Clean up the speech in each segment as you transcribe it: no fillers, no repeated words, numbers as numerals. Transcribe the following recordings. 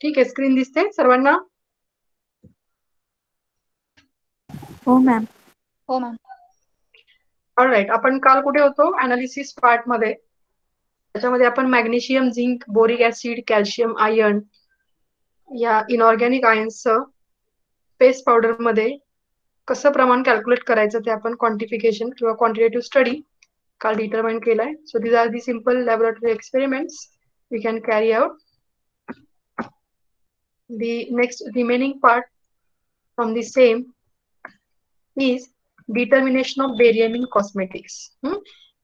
ठीक आहे, स्क्रीन दिसते सर्वांना? हो मॅम. हो मॅम. ऑलराईट, आपण काल कुठे होतो? अनालिसिस पार्ट मध्ये. त्याच्यामध्ये आपण magnesium, zinc, boric acid, calcium, iron या इनऑर्गॅनिक आयन्सचं पेस्ट पावडर मध्ये कसं प्रमाण कॅल्क्युलेट करायचं ते आपण क्वांटिफिकेशन किंवा क्वांटिटेटिव्ह स्टडी काल डिटरमाइन केलाय. So these are the simple laboratory experiments we can carry out. The next remaining part from the same is determination of barium in cosmetics.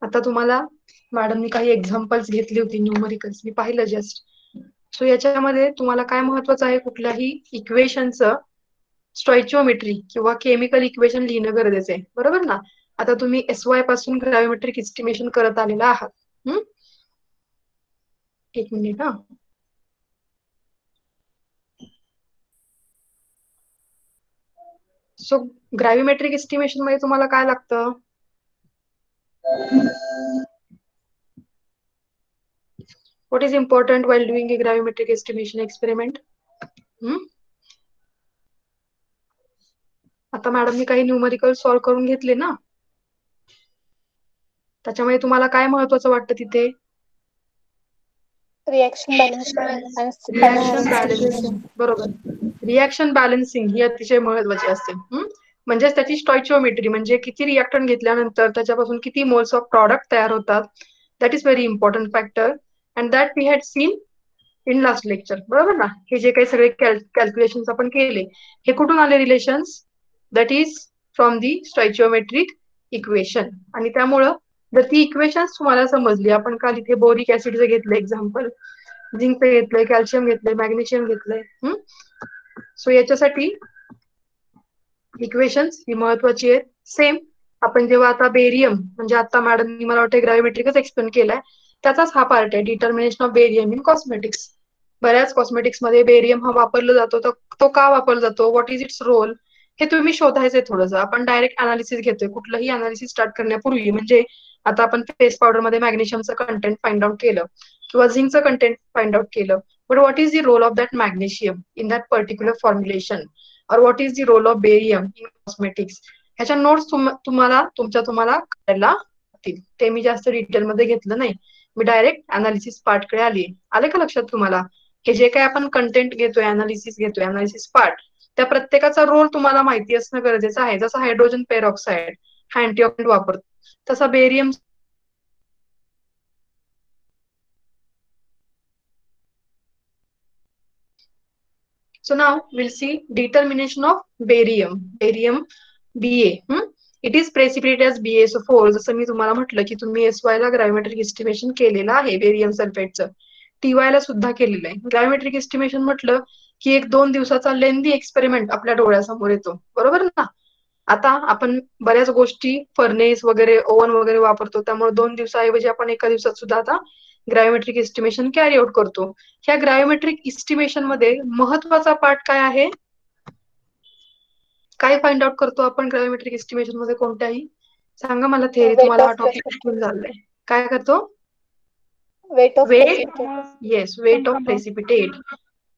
आता तुम्हाला मॅडमनी काही एक्झाम्पल्स घेतली होती न्यूमरिकल्स, मी पाहिलं जस्ट. सो याच्यामध्ये तुम्हाला काय महत्वाचं आहे, कुठल्याही इक्वेशनचं स्टॉइचिओमेट्री किंवा केमिकल इक्वेशन लिहिणं गरजेचं आहे, बरोबर ना? आता तुम्ही SY पासून ग्रॅव्हिमेट्रिक एस्टिमेशन करत आलेला आहात. एक मिनिट हा. सो ग्रॅव्हिमेट्रिक एस्टिमेशन मध्ये तुम्हाला काय लागतं? What is important while doing a gravimetric estimation experiment? आता मॅडमनी काही न्यूमरिकल सॉल्व्ह करून घेतले ना, त्याच्यामध्ये तुम्हाला काय महत्वाचं वाटतं तिथे? Reaction balancing. बरोबर, रिएक्शन बॅलन्सिंग ही अतिशय महत्वाची असते. म्हणजेच त्याची स्टॉइचिओमेट्री, म्हणजे किती रिएक्टंट घेतल्यानंतर त्याच्यापासून किती मोल्स ऑफ प्रॉडक्ट तयार होतात. That is very important factor and that we had seen in last lecture, बरोबर ना? हे जे काही सगळे कॅल्क्युलेशन आपण केले, हे कुठून आले relations? That is from the stoichiometric equation. आणि त्यामुळं जर ती इक्वेशन्स तुम्हाला समजली, आपण काल इथे बोरिक ऍसिडचं घेतलं एक्झाम्पल, झिंकचं घेतलंय, कॅल्शियम घेतलंय, मॅग्नेशियम घेतलंय. सो याच्यासाठी इक्वेशन्स ही महत्वाची आहेत. सेम आपण जेव्हा आता बेरियम, म्हणजे आता मॅडमनी मला वाटतं ग्रॅव्हिमेट्रिकच एक्सप्लेन केलाय, त्याचाच हा पार्ट आहे, determination of barium in cosmetics. बऱ्याच कॉस्मेटिक्स मध्ये बेरियम हा वापरला जातो, तर तो का वापरला जातो, व्हॉट इज इट्स रोल, हे तुम्ही शोधायचंय थोडंसं. आपण डायरेक्ट अनालिसिस घेतोय, कुठलंही अनालिसिस स्टार्ट करण्यापूर्वी. म्हणजे आता आपण फेस पावडर मध्ये मॅग्नेशियमचं कंटेंट फाइंड आउट केलं किंवा झिंकचं कंटेंट फाइंड आउट केलं, but what is the role of that magnesium in that particular formulation, और what is the role of barium in cosmetics, ह्याच्या नोट्स तुम्हाला करायला लागतील. ते मी जास्त डिटेल मध्ये घेतलं नाही, मी डायरेक्ट अनालिसिस पार्ट कडे आली. आले का लक्षात तुम्हाला? हे जे काही आपण कंटेंट घेतोय, अनालिसिस पार्ट, त्या प्रत्येकाचा रोल तुम्हाला माहिती असणं गरजेचं आहे. जसं हायड्रोजन पेरॉक्साइड हा अँटीऑक्सिडंट वापरतो, तसा barium So now we'll see determination of barium. Barium Ba. It is precipitated as BaSO4. जसं मी तुम्हाला म्हटलं की तुम्ही SY ला ग्रॅव्हिमेट्रिक एस्टिमेशन केलेलं आहे बेरियम सल्फेटचं, TY ला सुद्धा केलेलं आहे. ग्रॅव्हिमेट्रिक एस्टिमेशन म्हटलं की 1-2 दिवसाचा लेंदी एक्सपेरिमेंट आपल्या डोळ्यासमोर येतो, बरोबर ना? आता आपण बऱ्याच गोष्टी फर्नेस वगैरे, ओव्हन वगैरे वापरतो, त्यामुळे 2 दिवसाऐवजी आपण एका दिवसात सुद्धा आता ग्रॅव्हिमेट्रिक एस्टिमेशन कॅरी आउट करतो. ह्या ग्रॅव्हिमेट्रिक एस्टिमेशन मध्ये महत्वाचा पार्ट काय आहे? काय फाइंड आउट करतो आपण ग्रॅव्हिमेट्रिक एस्टिमेशन मध्ये? कोणत्याही सांगा मला थेअरी, तुम्हाला हा टॉपिक कुठून झालाय? काय करतो? Weight of precipitate.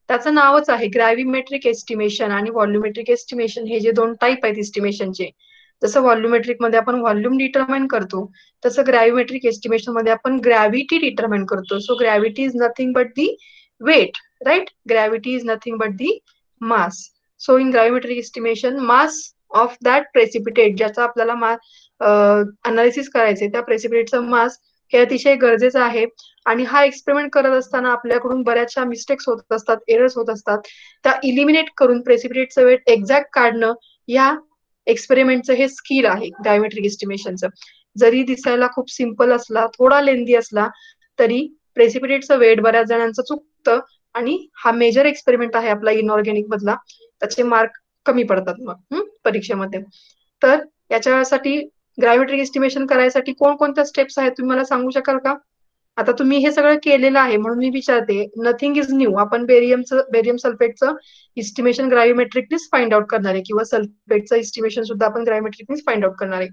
त्याचं नावच आहे ग्रॅव्हिमेट्रिक एस्टिमेशन आणि व्हॉल्युमेट्रिक एस्टिमेशन. हे जे दोन टाईप आहेत एस्टिमेशनचे, जसं व्हॉल्युमेट्रिक मध्ये आपण व्हॉल्यूम डिटरमाइन करतो, तसं ग्रॅव्हिमेट्रिक एस्टिमेशन मध्ये आपण ग्रॅव्हिटी डिटरमाइन करतो. So gravity is nothing but the weight, right? Gravity is nothing but the mass. So in gravimetric estimation, mass of that precipitate, ज्याचा आपल्याला अनालिसिस करायचे, त्या प्रेसिपिटेटचं मास हे अतिशय गरजेचं आहे. आणि हा एक्सपेरिमेंट करत असताना आपल्याकडून बऱ्याचशा मिस्टेक्स होत असतात, एरर्स होत असतात. त्या इलिमिनेट करून प्रेसिपिटेटचं वेट एक्झॅक्ट काढणं, या एक्सपेरिमेंटचं हे स्किल आहे ग्रॅव्हिमेट्रिक एस्टिमेशनचं. जरी दिसायला खूप सिम्पल असला, थोडा लेंदी असला, तरी प्रेसिपिटेटचं वेट बऱ्याच जणांचं चुकतं, आणि हा मेजर एक्सपेरिमेंट आहे आपला इनऑर्गॅनिक मधला, त्याचे मार्क कमी पडतात मग परीक्षेमध्ये. तर याच्यासाठी ग्रॅव्हिमेट्रिक एस्टिमेशन करायसाठी कोणकोणत्या स्टेप्स आहेत तुम्ही मला सांगू शकाल का? आता तुम्ही हे सगळं केलेलं आहे म्हणून मी विचारते, नथिंग इज न्यू. आपण बेरियम सल्फेटचं इस्टिमेशन ग्रॅव्हिमेट्रिकनीच फाइंड आउट करणार आहे, किंवा सल्फेटचं इस्टिमेशन सुद्धा आपण ग्रॅव्हिमेट्रिकनीच फाइंड आउट करणार आहे.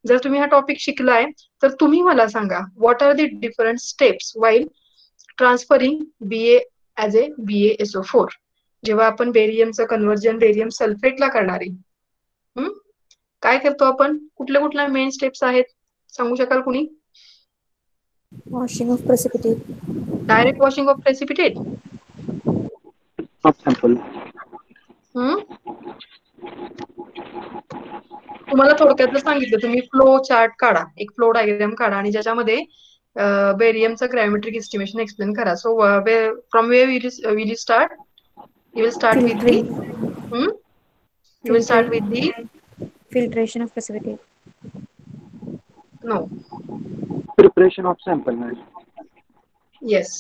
जर तुम्ही हा टॉपिक शिकलाय तर तुम्ही मला सांगा, what are the different steps while transferring as a BaSO4. जेव्हा आपण बेरियमचं कन्व्हर्जन बेरियम सल्फेटला करणार आहे, काय करतो आपण? कुठल्या मेन स्टेप्स आहेत सांगू शकाल कुणी? Washing of precipitate. Direct washing of precipitate. Sample. तुम्हाला थोडक्यात जर सांगितलं तुम्ही फ्लो चार्ट काढा, एक फ्लो डायग्राम काढा आणि ज्याच्यामध्ये बेरियमचं ग्रॅव्हिमेट्रिक एस्टिमेशन एक्सप्लेन करा. So from where will you start? You will start with the you will start with the Filtration of precipitate. no. Preparation of sample. Yes.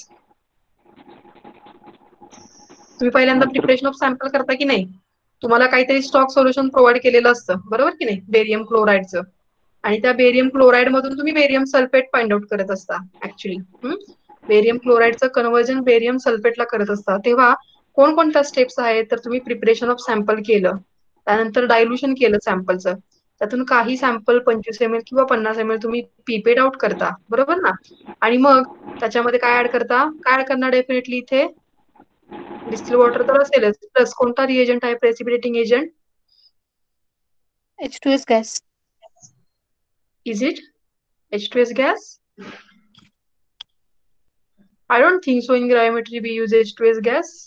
तुम्ही पहिल्यांदा preparation of sample करता की नाही? तुम्हाला काहीतरी स्टॉक सोल्युशन प्रोव्हाइड केलेलं असतं, बरोबर की नाही, बेरियम क्लोराईडचं. आणि त्या बेरियम क्लोराईड मधून तुम्ही बेरियम सल्फेट फाइंड आउट करत असता. ऍक्च्युली बेरियम क्लोराईडचं कन्व्हर्जन बेरियम सल्फेटला करत असता. तेव्हा कोणकोणत्या स्टेप्स आहेत? तर तुम्ही प्रिपरेशन ऑफ सॅम्पल केलं, त्यानंतर डायल्युशन केलं सॅम्पलचं, त्यातून काही सॅम्पल 25 ml किंवा 50 ml तुम्ही पीपेड आउट करता, बरोबर ना? आणि मग त्याच्यामध्ये काय ऍड करता? काय ऍड करणार डेफिनेटली इथे? डिस्टिल वॉटर तर असेलच, प्लस कोणता रिएजंट आहे precipitating agent? H2S gas. Is it H2S gas? I don't think so. In gravimetry we use H2S gas.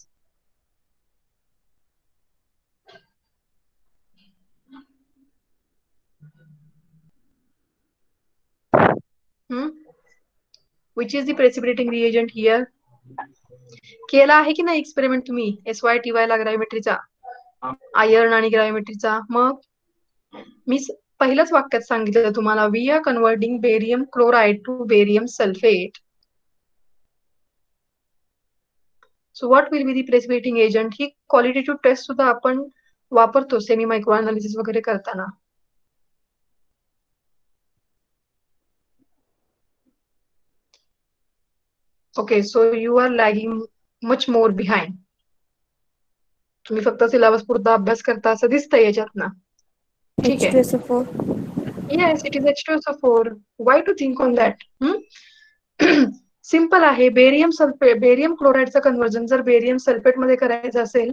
Which is the precipitating reagent here? केला आहे की नाही एक्सपेरिमेंट तुम्ही SYTY ला ग्रॅव्हिमेट्रीचा, आयर्न आणि ग्रॅव्हिमेट्रीचा? मग मी पहिल्याच वाक्यात सांगितलं तुम्हाला, we are converting barium chloride to barium sulphate. So what will be the precipitating agent? ही क्वालिटेटिव्ह टेस्ट सुद्धा आपण वापरतो सेमी मायक्रो अनालिसिस वगैरे करताना. Okay, so you are lagging much more behind. तुम्ही फक्त सिलेबस पुरता अभ्यास करता असं दिसतंय याच्यातनं. ठीक आहे. H2SO4. Yes, it is H2SO4. Why to think on that? Simple आहे. बेरियम सल्फेट, बेरियम क्लोराईडचं कन्व्हर्जन जर बेरियम सल्फेट मध्ये करायचं असेल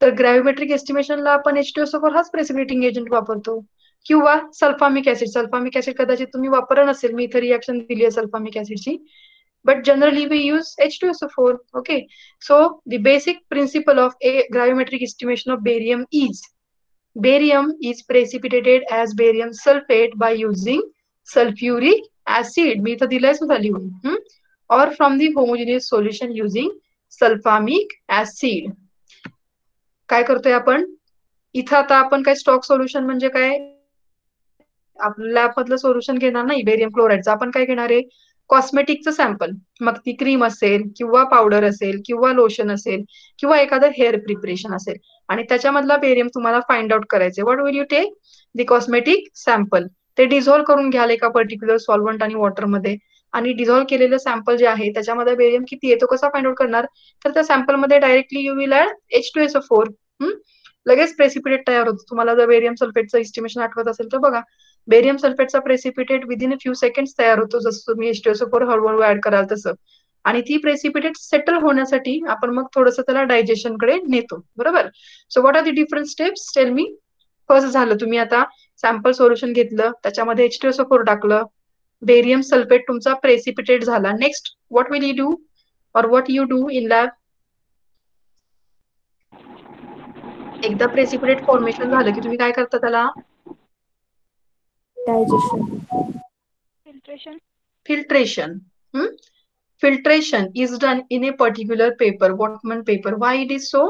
तर ग्रॅव्हिमेट्रिक एस्टिमेशनला आपण H2SO4 हाच प्रेसिपिटेटिंग एजंट वापरतो, किंवा सल्फामिक ऍसिड. सल्फामिक ऍसिड कदाचित तुम्ही वापरलं नसेल, मी इथे रिएक्शन दिली आहे सल्फामिक ऍसिडची, but generally we use H2SO4. Okay, so the basic principle of a gravimetric estimation of barium is precipitated as barium sulfate by using sulfuric acid. मी इथं दिलंय सुद्धा लिहून. or from the homogeneous solution using sulfamic acid. काय करतोय आपण इथं? आता आपण काय स्टॉक सोल्युशन म्हणजे काय, आपल्या लॅबमधलं सोल्युशन घेणार नाही बेरियम क्लोराईडचं. आपण काय घेणार आहे? कॉस्मेटिकचं सॅम्पल. मग ती क्रीम असेल किंवा पावडर असेल किंवा लोशन असेल किंवा एखादं हेअर प्रिपरेशन असेल, आणि त्याच्यामधला बेरियम तुम्हाला फाइंड आउट करायचे. What will you take? The cosmetic sample. ते डिझॉल्व्ह करून घ्याल एका पर्टिक्युलर सॉल्व्हंट आणि वॉटरमध्ये, आणि डिझॉल्व्ह केलेलं सॅम्पल जे आहे त्याच्यामध्ये बेरियम किती आहे तो कसा फाइंड आउट करणार? तर त्या सॅम्पलमध्ये directly you will add H2SO4. लगेच प्रेसिपिटेट तयार होतो. तुम्हाला जर बेरियम सल्फेटचं एस्टिमेशन आठवत असेल तर बघा, बेरियम सल्फेटचा precipitate within a few seconds तयार होतो, जसं तुम्ही H2SO4 हळूहळू ऍड कराल तसं. आणि ती प्रेसिपिटेट सेटल होण्यासाठी आपण मग थोडंसं त्याला डायजेशन कडे नेतो, बरोबर? So what are the different steps? Tell me. First झालं, तुम्ही आता सॅम्पल सोल्युशन घेतलं, त्याच्यामध्ये H2SO4 टाकलं, बेरियम सल्फेट तुमचा प्रेसिपिटेट झाला. Next what will you do, और what you do in lab? एकदा प्रेसिपिटेट फॉर्मेशन झालं की तुम्ही काय करता त्याला? Digestion. Filtration. Filtration. Filtration is done in a particular paper, Whatman paper. Why it is so?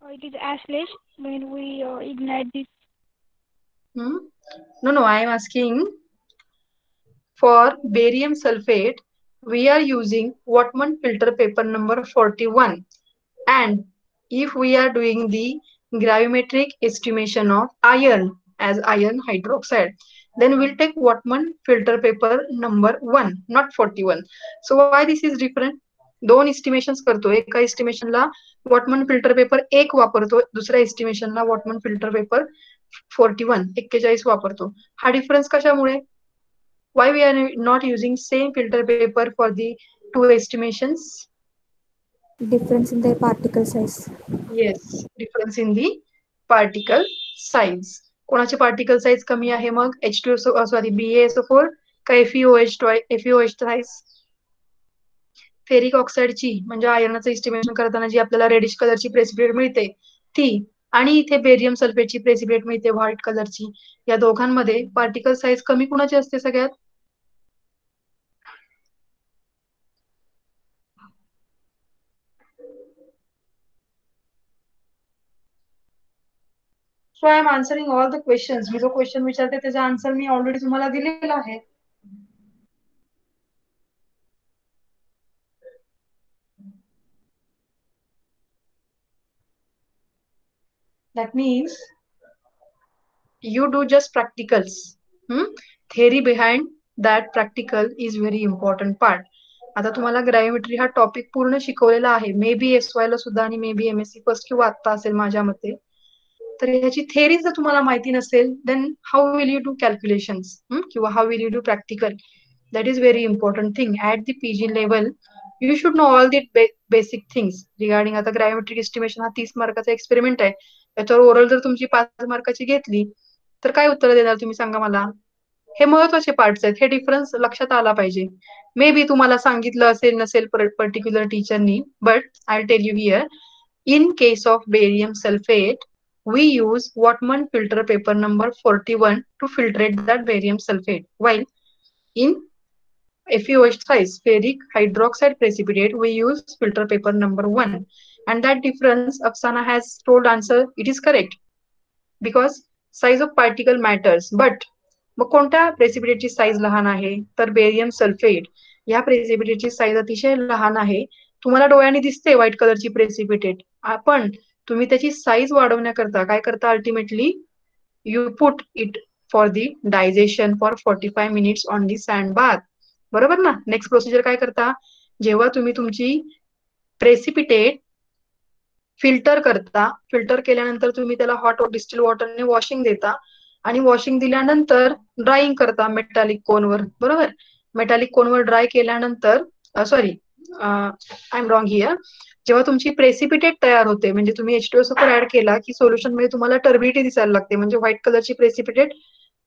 It is ashless when we ignite this. No, I am asking for barium sulfate. We are using Whatman filter paper number 41. And if we are doing the gravimetric estimation of iron as iron hydroxide, then we'll take Whatman filter paper number 1, not 41. So why this is different? दोन एस्टिमेशन्स करतो. एका एस्टिमेशनला Whatman filter paper 1 वापरतो, दुसऱ्या एस्टिमेशनला Whatman filter paper 41 वापरतो. हा difference कशामुळे? Why we are not using same filter paper for the two estimations? Difference in their particle size. Yes, difference in the particle size. कोणाचे particle size कमी आहे मग H2SO sorry BaSO4 का FeOH thrice? Ferric ऑक्साईडची म्हणजे आयर्नचं estimation करताना जी आपल्याला reddish कलरची precipitate मिळते ती आणि इथे बेरियम सल्फेटची प्रेसिपिटेट मिळते व्हाईट कलरची. या दोघांमध्ये पार्टिकल साईज कमी कुणाची असते सगळ्यात? So I am answering all the questions. मी जो क्वेश्चन विचारते त्याचा आन्सर मी ऑलरेडी तुम्हाला दिलेला आहे. That means you do just practicals. Theory behind that practical is very important part. आता तुम्हाला ग्रॅव्हिमेट्री हा टॉपिक पूर्ण शिकवलेला आहे. मे बी SY ला सुद्धा आणि मे बी MSc फर्स्ट किंवा आता असेल माझ्या मते. तर ह्याची थेअरी जर तुम्हाला माहिती नसेल then how will you do calculations किंवा how will you do practical. That is very important thing. At the PG level you should know all the basic things regarding. आता ग्रॅव्हिमेट्रिक एस्टिमेशन हा 30 मार्काचा experiment आहे. त्याच्यावर oral जर तुमची 5 मार्काची घेतली तर काय उत्तर देणार तुम्ही सांगा मला? हे महत्वाचे पार्ट्स आहेत. हे डिफरन्स लक्षात आला पाहिजे. मे बी तुम्हाला सांगितलं असेल नसेल पर्टिक्युलर टीचरनी, but I tell you here. In case of barium sulfate, we use Whatman filter paper number 41 to filtrate that barium sulfate. While in FeOH thrice ferric hydroxide precipitate, we use filter paper number 1. And that difference, Afsana has told answer, it is correct. Because size of particle matters. But मग कोणत्या प्रेसिपिटेटची size लहान आहे? तर barium sulphate या प्रेसिपिटेटची size अतिशय लहान आहे. तुम्हाला डोळ्यांनी दिसते व्हाईट कलरची प्रेसिपिटेट. पण तुम्ही त्याची साईज वाढवण्याकरता काय करता? Ultimately you put it for the digestion for 45 minutes on the sand bath. बरोबर ना? नेक्स्ट प्रोसिजर काय करता? जेव्हा तुम्ही तुमची प्रेसिपिटेट फिल्टर करता, फिल्टर केल्यानंतर तुम्ही त्याला हॉट डिस्टिल वॉटरने वॉशिंग देता आणि वॉशिंग दिल्यानंतर ड्राईंग करता मेटॅलिक कोनवर. बरोबर? मेटॅलिक कोनवर ड्राय केल्यानंतर sorry I am wrong here. जेव्हा तुमची प्रेसिपिटेट तयार होते म्हणजे तुम्ही H2SO4 ऍड केला की सोल्युशन मध्ये तुम्हाला टर्बिडिटी दिसायला लागते. म्हणजे व्हाईट कलरची प्रेसिपिटेट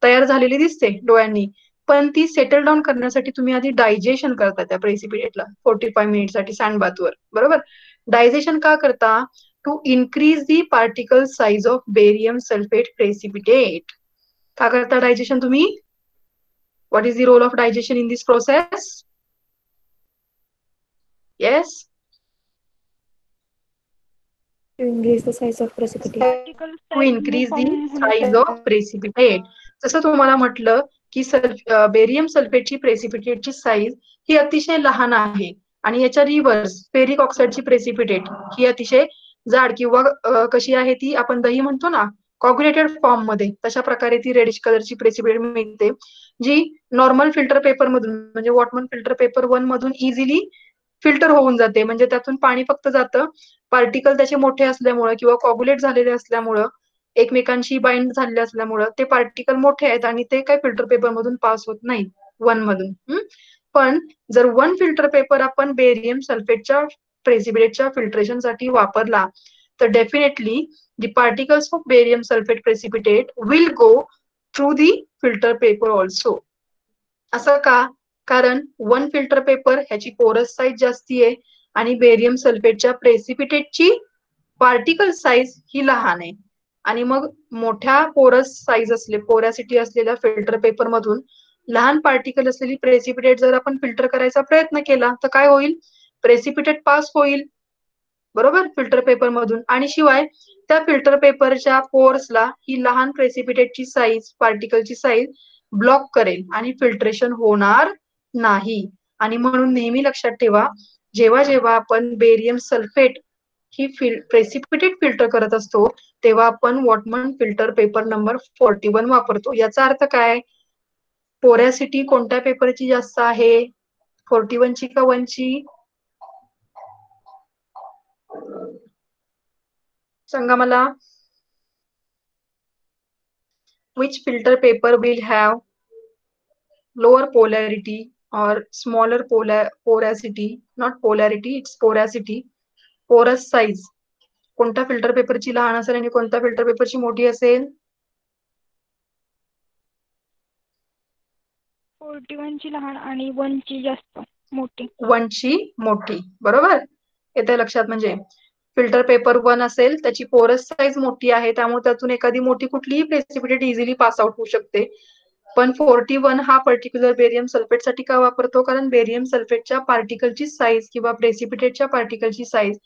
तयार झालेली दिसते डोळ्यांनी. पण ती सेटल डाऊन करण्यासाठी तुम्ही आधी डायजेशन करता त्या प्रेसिपिटेटला 45 मिनिटसाठी सँड बाथवर. बरोबर? डायजेशन का करता? To increase the particle size of barium sulphate precipitate. का करता डायजेशन तुम्ही? What is the role of digestion in this process? Yes? To increase the size of precipitate. Particle To size increase the uniform size of precipitate. जसं तुम्हाला म्हटलं की barium सल्फेटची प्रेसिपिटेटची size ही अतिशय लहान आहे आणि याच्या रिव्हर्स फेरिक ऑक्साईडची प्रेसिपिटेट ही अतिशय जाड किंवा कशी आहे ती आपण दही म्हणतो ना कॉग्युलेटेड फॉर्म मध्ये, तशा प्रकारे ती रेडिश कलरची प्रेसिपिटेट मिळते जी नॉर्मल फिल्टर पेपर मधून म्हणजे वॉटमन फिल्टर पेपर 1 मधून इझिली फिल्टर होऊन जाते. म्हणजे त्यातून पाणी फक्त जातं. पार्टिकल त्याचे मोठे असल्यामुळं किंवा कॉग्युलेट झालेले असल्यामुळं एकमेकांशी बाइंड झालेले असल्यामुळं ते पार्टिकल मोठे आहेत आणि ते काही फिल्टर पेपर मधून पास होत नाहीत 1 मधून. पण जर 1 फिल्टर पेपर आपण बेरियम सल्फेटच्या प्रेसिपिटेटच्या फिल्ट्रेशनसाठी वापरला तर definitely the particles of barium sulfate precipitate will go through the filter paper also. असं का? कारण 1 फिल्टर पेपर ह्याची पोरस साईज जास्ती आहे आणि बेरियम सल्फेटच्या प्रेसिपिटेटची पार्टिकल साईज ही लहान आहे. आणि मग मोठ्या पोरस साईज पोरॅसिटी असलेल्या फिल्टर पेपर मधून लहान पार्टिकल असलेली प्रेसिपिटेट जर आपण फिल्टर करायचा प्रयत्न केला तर काय होईल? प्रेसिपिटेट पास होईल. बरोबर? फिल्टर पेपर मधून. आणि शिवाय त्या फिल्टर पेपरच्या पोर्सला ही लहान प्रेसिपिटेटची साईज पार्टिकलची साईज ब्लॉक करेल आणि फिल्ट्रेशन होणार नाही. आणि म्हणून नेहमी लक्षात ठेवा जेव्हा जेव्हा आपण बेरियम सल्फेट ही प्रेसिपिटेट फिल्टर करत असतो तेव्हा आपण वॉटमन फिल्टर पेपर नंबर 41 वापरतो. याचा अर्थ काय? पोरॅसिटी कोणत्या पेपरची जास्त आहे? 41 ची का 1 ची? सांगा मला. Which filter paper will have lower polarity or smaller porosity, not polarity, it's porosity, porous size. कोणत्या फिल्टर पेपरची लहान असेल आणि कोणत्या फिल्टर पेपरची मोठी असेल? 41 ची लहान आणि 1 ची जास्त मोठी. 1 ची मोठी, बरोबर? येते लक्षात. म्हणजे फिल्टर पेपर 1 असेल, त्याची पोरस साईज मोठी आहे, त्यामुळे त्यातून एखादी मोठी कुठलीही प्रेसिपिटेट इझिली पास आउट होऊ शकते. पण 41 हा पर्टिक्युलर बेरियम सल्फेटसाठी का वापरतो? कारण बेरियम सल्फेटच्या पार्टिकलची साईज किंवा प्रेसिपिटेटच्या पार्टिकलची साईज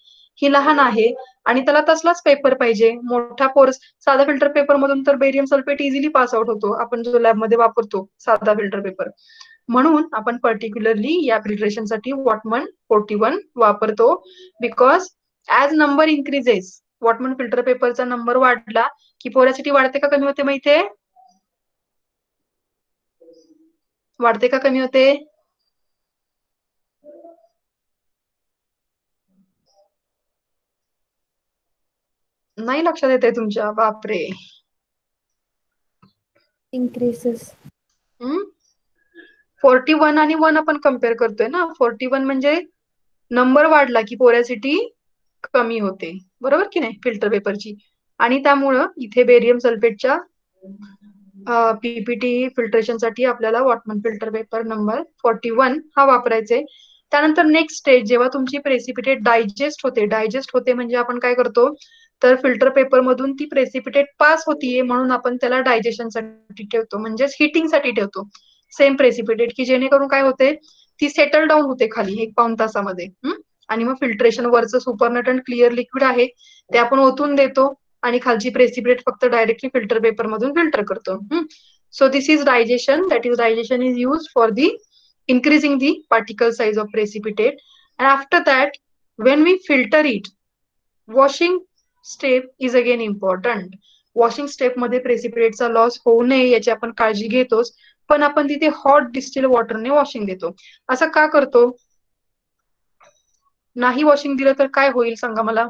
ही लहान आहे आणि त्याला तसलाच पेपर पाहिजे. मोठा पोरस साधा फिल्टर पेपर मधून तर barium sulphate easily pass out होतो, आपण जो लॅबमध्ये वापरतो साधा फिल्टर पेपर. म्हणून आपण पर्टिक्युलरली या फिल्ट्रेशनसाठी वॉटमन 41 वापरतो. Because as number increases, Whatman filter पेपरचा नंबर वाढला की पोरॅसिटी वाढते का कमी होते माहितीये? वाढते का कमी होते? नाही लक्षात येते तुमच्या? बापरे. increases. 41 आणि 1 आपण कम्पेअर करतोय ना. 41 म्हणजे नंबर वाढला की पोरॅसिटी कमी होते, बरोबर की नाही, फिल्टर पेपरची. आणि त्यामुळं इथे बेरियम सल्फेटच्या पीपीटी फिल्ट्रेशनसाठी आपल्याला वॉटमन फिल्टर पेपर नंबर 41 हा वापरायचे. त्यानंतर नेक्स्ट स्टेज, जेव्हा तुमची प्रेसिपिटेट डायजेस्ट होते म्हणजे आपण काय करतो, तर फिल्टर पेपर मधून ती प्रेसिपिटेट पास होतीये म्हणून आपण त्याला डायजेशनसाठी ठेवतो, म्हणजेच हिटिंगसाठी ठेवतो सेम प्रेसिपिटेट, की जेणेकरून काय होते, ती सेटल डाऊन होते खाली 1-पाऊण तासामध्ये. आणि मग फिल्ट्रेशन वरचं सुपरनट अँड क्लिअर लिक्विड आहे ते आपण ओतून देतो आणि खालची प्रेसिपिटेट फक्त डायरेक्टली फिल्टर पेपर मधून फिल्टर करतो. So this is digestion. That is digestion is use for the increasing the particle size of precipitate. And after that, when we filter it, washing step is again important. Washing step मध्ये प्रेसिपिटेटचा loss होऊ नये याची आपण काळजी घेतोच, पण आपण तिथे हॉट डिस्टिल वॉटरने वॉशिंग देतो. असं का करतो? नाही वॉशिंग दिलं तर काय होईल सांगा मला?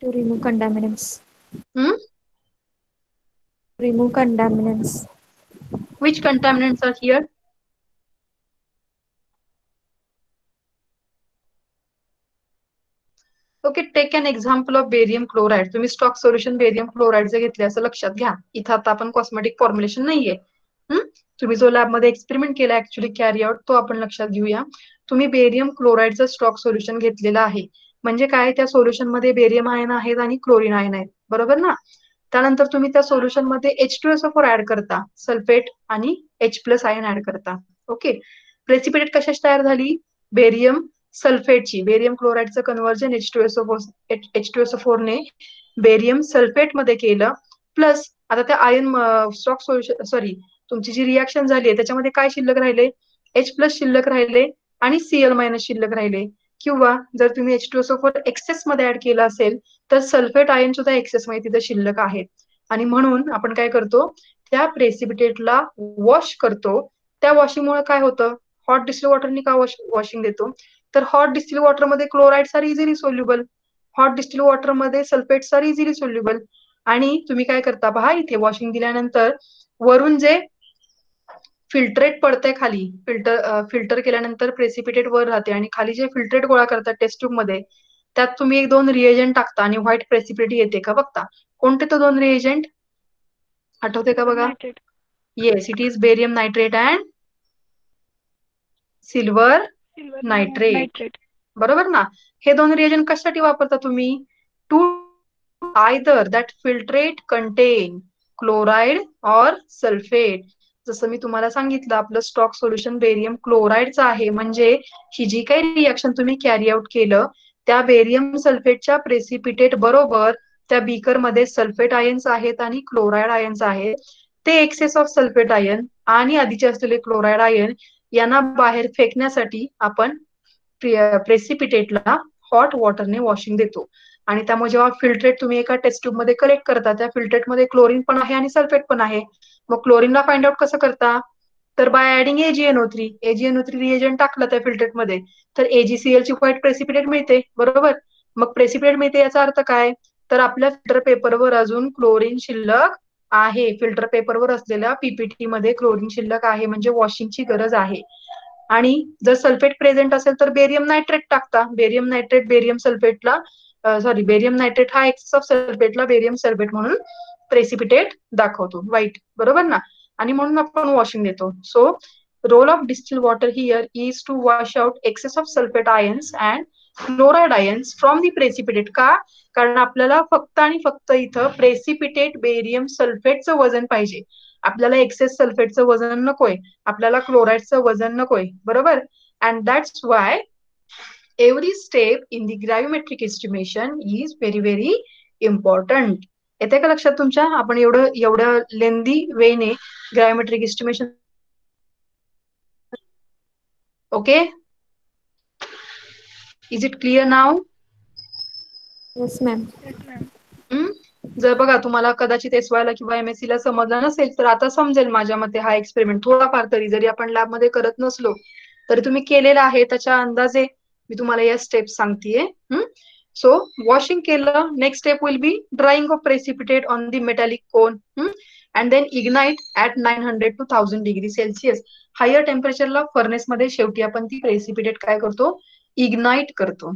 To remove contaminants. Hmm? Remove contaminants. Which contaminants are here? Okay, take an example of barium chloride. तुम्ही स्टॉक सोल्युशन बेरियम क्लोराइडचे घेतले असं लक्षात घ्या. इथं आता आपण कॉस्मेटिक फॉर्म्युलेशन नाहीये. तुम्ही जो लॅबमध्ये एक्सपेरिमेंट केला ऍक्च्युअली कॅरी आउट, तो आपण लक्षात घेऊया. तुम्ही बेरियम क्लोराइडचं स्टॉक सोल्युशन घेतलेलं आहे. म्हणजे काय, त्या सोल्युशन मध्ये बेरियम आयन आहेत आणि क्लोरीन आयन आहेत, बरोबर ना? त्यानंतर तुम्ही त्या सोल्युशन मध्ये H2SO4 ऍड करता, सल्फेट आणि H+ आयन ऍड करता. ओके, प्रेसिपिटेट कशाची तयार झाली? बेरियम सल्फेटची. बेरियम क्लोराइडचं कन्व्हर्जन H2SO4 ने बेरियम सल्फेट मध्ये केलं. प्लस आता त्या आयन स्टॉक सोल्युशन, सॉरी, तुमची जी रिॲक्शन झाली आहे त्याच्यामध्ये काय शिल्लक राहिले? H+ शिल्लक राहिले आणि Cl- शिल्लक राहिले. किंवा जर तुम्ही H2SO4 एक्सेस मध्ये ऍड केला असेल तर सल्फेट आयन सुद्धा एक्सेस मध्ये तिथे शिल्लक आहेत. आणि म्हणून आपण काय करतो, त्या प्रेसिपिटेटला वॉश करतो. त्या वॉशिंगमुळे काय होतं, हॉट डिस्टिल वॉटरनी का वॉशिंग देतो, तर हॉट डिस्टिल वॉटर मध्ये chlorides are easily soluble, hot distil water मध्ये सल्फेट्स आर इझिली सोल्युबल. आणि तुम्ही काय करता पहा, इथे वॉशिंग दिल्यानंतर वरून जे फिल्ट्रेट पडतंय खाली, फिल्टर केल्यानंतर प्रेसिपिटेट वर राहते आणि खाली जे फिल्ट्रेट गोळा करतात टेस्ट ट्यूब मध्ये, त्यात तुम्ही 1-2 रिएजंट टाकता आणि व्हाईट प्रेसिपिटेट येते का बघता. कोणते तो 2 रिएजंट आठवते का बघा? Yes, it is barium nitrate and silver nitrate, बरोबर ना? हे 2 रिएजंट कशासाठी वापरता तुम्ही? To either that filtrate contain chloride और सल्फेट. जसं मी तुम्हाला सांगितलं, आपलं स्टॉक सोल्युशन बेरियम क्लोराइडचं आहे, म्हणजे ही जी काही रिॲक्शन तुम्ही कॅरी आउट केलं त्या बेरियम सल्फेटच्या प्रेसिपिटेट बरोबर त्या बीकर मध्ये सल्फेट आयन्स आहेत आणि क्लोराइड आयन्स आहेत. ते एक्सेस ऑफ सल्फेट आयन आणि आधीचे असलेले क्लोराइड आयन यांना बाहेर फेकण्यासाठी आपण प्रेसिपिटेटला हॉट वॉटरने वॉशिंग देतो. आणि त्यामुळे जेव्हा फिल्ट्रेट तुम्ही एका टेस्ट ट्यूब मध्ये कलेक्ट करता, त्या फिल्ट्रेटमध्ये क्लोरीन पण आहे आणि सल्फेट पण आहे. मग क्लोरीनला फाइंड आउट कसं करता, तर बाय ऍडिंग AgNO3 रिएजंट टाकलं त्या फिल्ट्रेटमध्ये तर AgCl ची व्हाईट प्रेसिपिटेट मिळते, बरोबर? मग प्रेसिपिटेट मिळते याचा अर्थ काय, तर आपल्या फिल्टर पेपरवर अजून क्लोरीन शिल्लक आहे, फिल्टर पेपरवर असलेल्या पीपीटी मध्ये क्लोरीन शिल्लक आहे, म्हणजे वॉशिंगची गरज आहे. आणि जर सल्फेट प्रेझेंट असेल तर बेरियम नायट्रेट टाकता. बेरियम नायट्रेट बेरियम सल्फेटला बेरियम नायट्रेट हा एक्सेस ऑफ सल्फेटला बेरियम सल्फेट म्हणून प्रेसिपिटेट दाखवतो, व्हाईट, बरोबर ना. आणि म्हणून आपण वॉशिंग देतो. So role of distil water here is to wash out excess of sulphate ions and chloride ions from the precipitate. का? कारण आपल्याला फक्त आणि फक्त इथं प्रेसिपिटेट बेरियम सल्फेटचं वजन पाहिजे. आपल्याला एक्सेस सल्फेटचं वजन नकोय, आपल्याला क्लोराइडचं वजन नकोय, बरोबर. And that's why every step in the gravimetric estimation is very very important. येते का लक्षात तुमच्या? आपण एवढ्या लेंदी वेने gravimetric estimation. Okay, is it clear now? Yes ma'am. जर बघा तुम्हाला कदाचित SY ला किंवा MSc ला समजलं नसेल तर आता समजेल माझ्या मते. हा एक्सपेरिमेंट थोडाफार तरी, जरी आपण लॅबमध्ये करत नसलो तरी तुम्ही केलेला आहे, त्याच्या अंदाजे मी तुम्हाला या स्टेप्स सांगतेय. सो वॉशिंग केलं, next step will be drying of precipitate on the metallic cone and then ignite at 900 to 1000 degree Celsius. Higher टेम्परेचरला फर्नेस मध्ये शेवटी आपण ती प्रेसिपिटेट काय करतो? इग्नाइट करतो.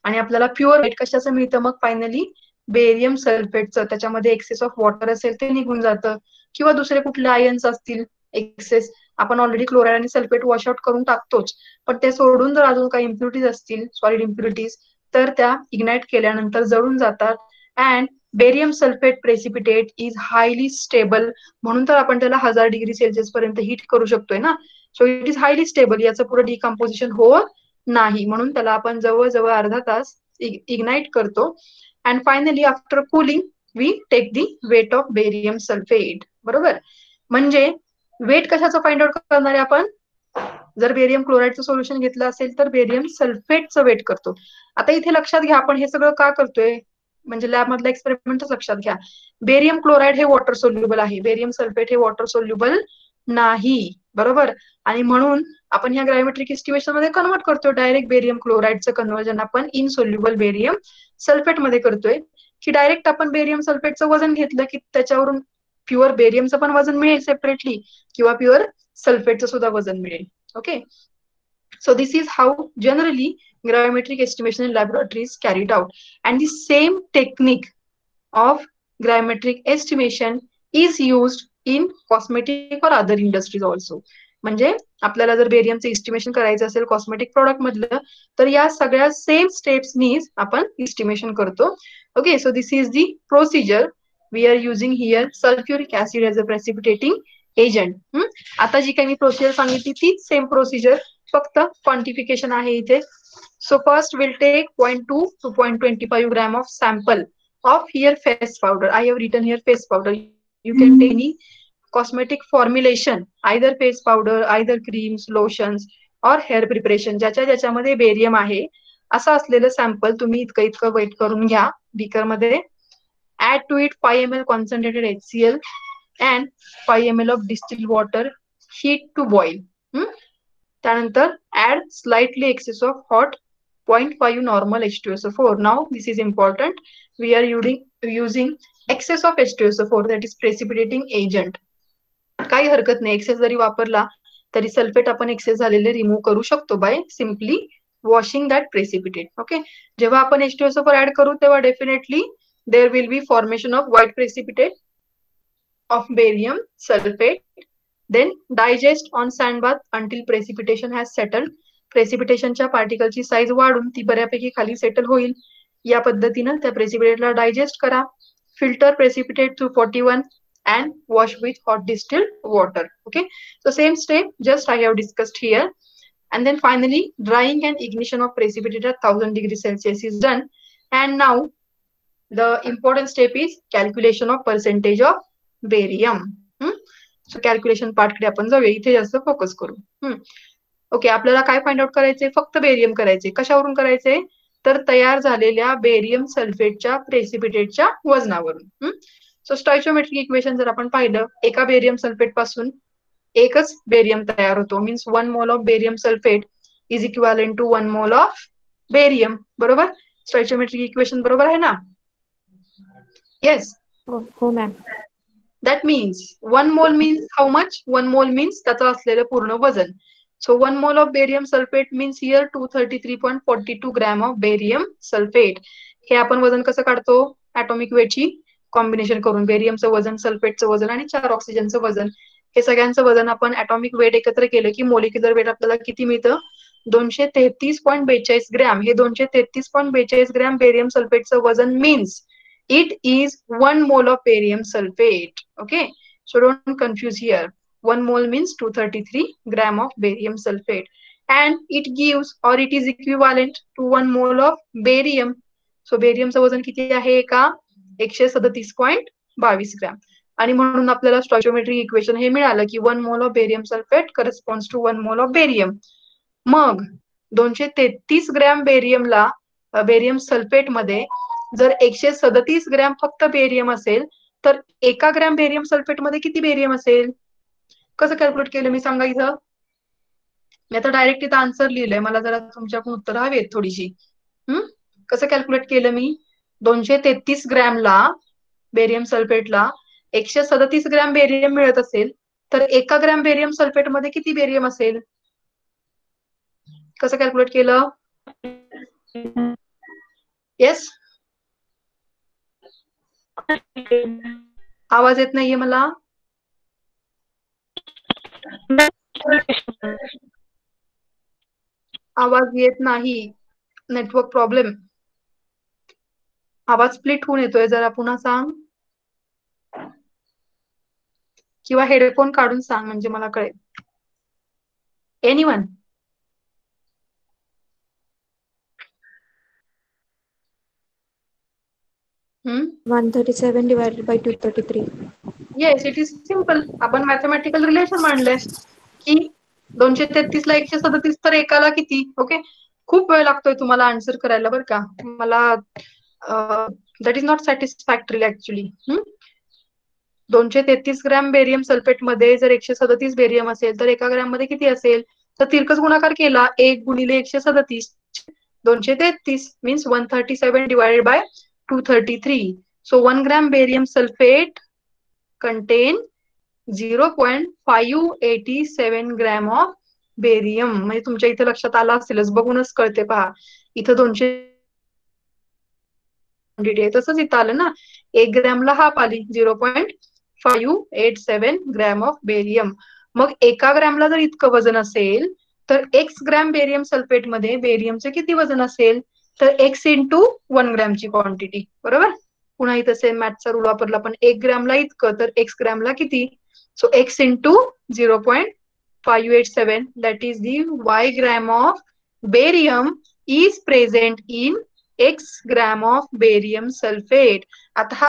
आणि आपल्याला प्युअर वेट कशाचं मिळतं मग फायनली? बेरियम सल्फेटचं. त्याच्यामध्ये एक्सेस ऑफ वॉटर असेल ते निघून जातं, किंवा दुसरे कुठले आयन्स असतील एक्सेस. आपण ऑलरेडी क्लोराइड आणि सल्फेट वॉश आउट करून टाकतोच, पण ते सोडून जर अजून काही इम्प्युरिटीज असतील, सॉलिड इम्प्युरिटीज, तर त्या इग्नाइट केल्यानंतर जळून जातात. And barium sulphate precipitate is highly stable, म्हणून तर आपण त्याला 1000 डिग्री सेल्सिअस पर्यंत हीट करू शकतोय ना. So it is highly stable, याचं पुढे डिकम्पोजिशन होत नाही, म्हणून त्याला आपण जवळजवळ अर्धा तास इग्नाइट करतो. And finally after cooling we take the weight of barium sulphate, बरोबर. म्हणजे वेट कशाचं फाइंड आउट करणार आहे आपण? जर बेरियम क्लोराइडचं सोल्युशन घेतलं असेल तर बेरियम सल्फेटचं वेट करतो. आता इथे लक्षात घ्या, आपण हे सगळं का करतोय, म्हणजे लॅब मधला एक्सपेरिमेंटच लक्षात घ्या. बेरियम क्लोराइड हे वॉटर सोल्युबल आहे, बेरियम सल्फेट हे वॉटर सोल्युबल नाही, बरोबर. आणि म्हणून आपण ह्या ग्रॅव्हिमेट्रिक एस्टिमेशन मध्ये कन्वर्ट करतोय. डायरेक्ट बेरियम क्लोराइडचं कन्वर्जन आपण इनसोल्युबल बेरियम सल्फेट मध्ये करतोय, की डायरेक्ट आपण बेरियम सल्फेटचं वजन घेतलं की त्याच्यावरून प्युअर बेरियमचं पण वजन मिळेल सेपरेटली, किंवा प्युअर सल्फेटचं सुद्धा वजन मिळेल. Okay, so this is how generally gravimetric estimation in laboratory is carried out, and the same technique of gravimetric estimation is used in cosmetic or other industries also. म्हणजे आपल्याला जर बेरियमचं एस्टिमेशन करायचं असेल cosmetic product मधलं, तर या सगळ्या same स्टेप्सनीच आपण एस्टिमेशन करतो. Okay, so this is the procedure. We are using here sulphuric acid as a precipitating agent. आता जी काही मी प्रोसिजर सांगितली तीच सेम प्रोसिजर, फक्त क्वांटिफिकेशन आहे इथे. So first we'll take 0.2 to 0.25 gram of sample of here face powder. I have written here face powder. You can take any cosmetic formulation, either face powder, either creams, lotions or hair preparation. ज्याच्यामध्ये barium आहे असं असलेलं sample तुम्ही इतकं weight करून घ्या beaker मध्ये. Add to it 5 ml concentrated HCl and 5 ml of distilled water. Heat to boil. त्यानंतर add slightly excess of hot 0.5 normal H2SO4. Now this is important. We are using excess of H2SO4, that is precipitating agent. काही हरकत नाही, access जरी वापरला तरी sulphate आपण access झालेले remove करू शकतो by simply washing that precipitate. Okay, जेव्हा आपण H2SO4 ऍड करू तेव्हा definitely there will be formation of white precipitate of barium sulphate. Then digest on sand bath until precipitation has settled. प्रेसिपिटेशनच्या पार्टिकलची साईज वाढून ती बऱ्यापैकी खाली सेटल होईल. या पद्धतीनं त्या प्रेसिपिटेटला डायजेस्ट करा. Filter precipitate through 41 and wash with hot distilled water. Okay, so same step just I have discussed here. And then finally drying and ignition of precipitate at 1000 degrees Celsius is done. And now the important step is calculation of percentage of barium. So calculation पार्टकडे आपण जाऊया, इथे जास्त focus करू. Okay, आपल्याला काय find out करायचंय? फक्त बेरियम करायचे. कशावरून करायचंय? तर तयार झालेल्या बेरियम सल्फेटच्या प्रेसिपिटेटच्या वजनावरून. सो स्टॉइचियोमेट्रिक इक्वेशन जर आपण पाहिलं, एका बेरियम सल्फेट पासून एकच बेरियम तयार होतो. Means 1 mole of barium sulphate is equivalent to 1 mole of barium. बरोबर? स्टॉइचियोमेट्रिक इक्वेशन बरोबर आहे ना? येस. हो ma'am. That means 1 mole means how much? 1 mole means त्याचं असलेलं पूर्ण वजन. So 1 mole of barium sulfate means here 233.42 gram of barium sulfate. हे आपण वजन कसं काढतो? atomic weight ची कॉम्बिनेशन करून बेरियमचं वजन, सल्फेटचं वजन आणि 4 ऑक्सिजनचं वजन. हे सगळ्यांचं वजन आपण atomic weight एकत्र केलं की मोलिक्युलर वेट आपल्याला किती मिळतं? 233.42 ग्रॅम. हे 233.42 ग्रॅम बेरियम सल्फेटचं वजन means it is 1 mole of barium sulfate. Okay, so don't confuse here. 1 mole means 233 gram of barium sulfate, and it gives or it is equivalent to 1 mole of barium. So bariumचं वजन किती आहे का? 137.22 gram. आणि म्हणून आपल्याला स्टॉइचियोमेट्रिक equation हे मिळालं की 1 mole of barium sulfate corresponds to 1 mole of barium. मग 233 ग्रॅम बेरियमला बेरियम सल्फेट मध्ये जर 137 ग्रॅम फक्त बेरियम असेल तर 1 ग्रॅम बेरियम सल्फेट मध्ये किती बेरियम असेल? कसं कॅल्क्युलेट केलं मी सांगा इथं? मी आता डायरेक्ट इथं आन्सर लिहिलंय, मला जरा तुमच्याकडून उत्तर हवीत थोडीशी. कसं कॅल्क्युलेट केलं मी? 233 ग्रॅमला बेरियम सल्फेटला 137 ग्रॅम बेरियम मिळत असेल तर 1 ग्रॅम बेरियम सल्फेट मध्ये किती बेरियम असेल? कसं कॅल्क्युलेट केलं? येस, आवाज येत नाहीये मला. आवाज येत नाही, नेटवर्क प्रॉब्लेम. आवाज स्प्लिट होऊन येतोय, जरा पुन्हा सांग किंवा हेडफोन काढून सांग म्हणजे मला कळेल. Anyone? 137 divided by 233. Yes, it is simple. आपण मॅथमॅटिकल रिलेशन मांडलंय की 233 ला 137 तर एकाला किती. ओके, खूप वेळ लागतोय तुम्हाला आन्सर करायला बरं का. मला that is not satisfactory actually. 233 gram barium sulphate मध्ये जर 137 बेरियम असेल तर 1 ग्रॅम मध्ये किती असेल? तर तिरकस गुणाकार केला, 1 गुणिले 137, 233 means 137 divided by 233. So 1 gram barium sulfate contain 0.587 gram of barium. म्हणजे तुमच्या इथे लक्षात आलं असेलच, बघूनच कळते पहा. इथं 200 तसंच इथं आलं ना, 1 ग्रॅमला हाफ आली 0.587 ग्रॅम ऑफ बेरियम. मग 1 ग्रॅमला जर इतकं वजन असेल तर x ग्रॅम बेरियम सल्फेट मध्ये बेरियमचं किती वजन असेल? तर x इंटू 1 ग्रॅमची क्वांटिटी. बरोबर, पुन्हा इथं सेम मॅथचा रूल वापरला, पण 1 ग्रॅमला इतकं तर x ग्रॅमला किती? So x into 0.587 that is the y gram of barium is present in x gram of barium sulfate. आता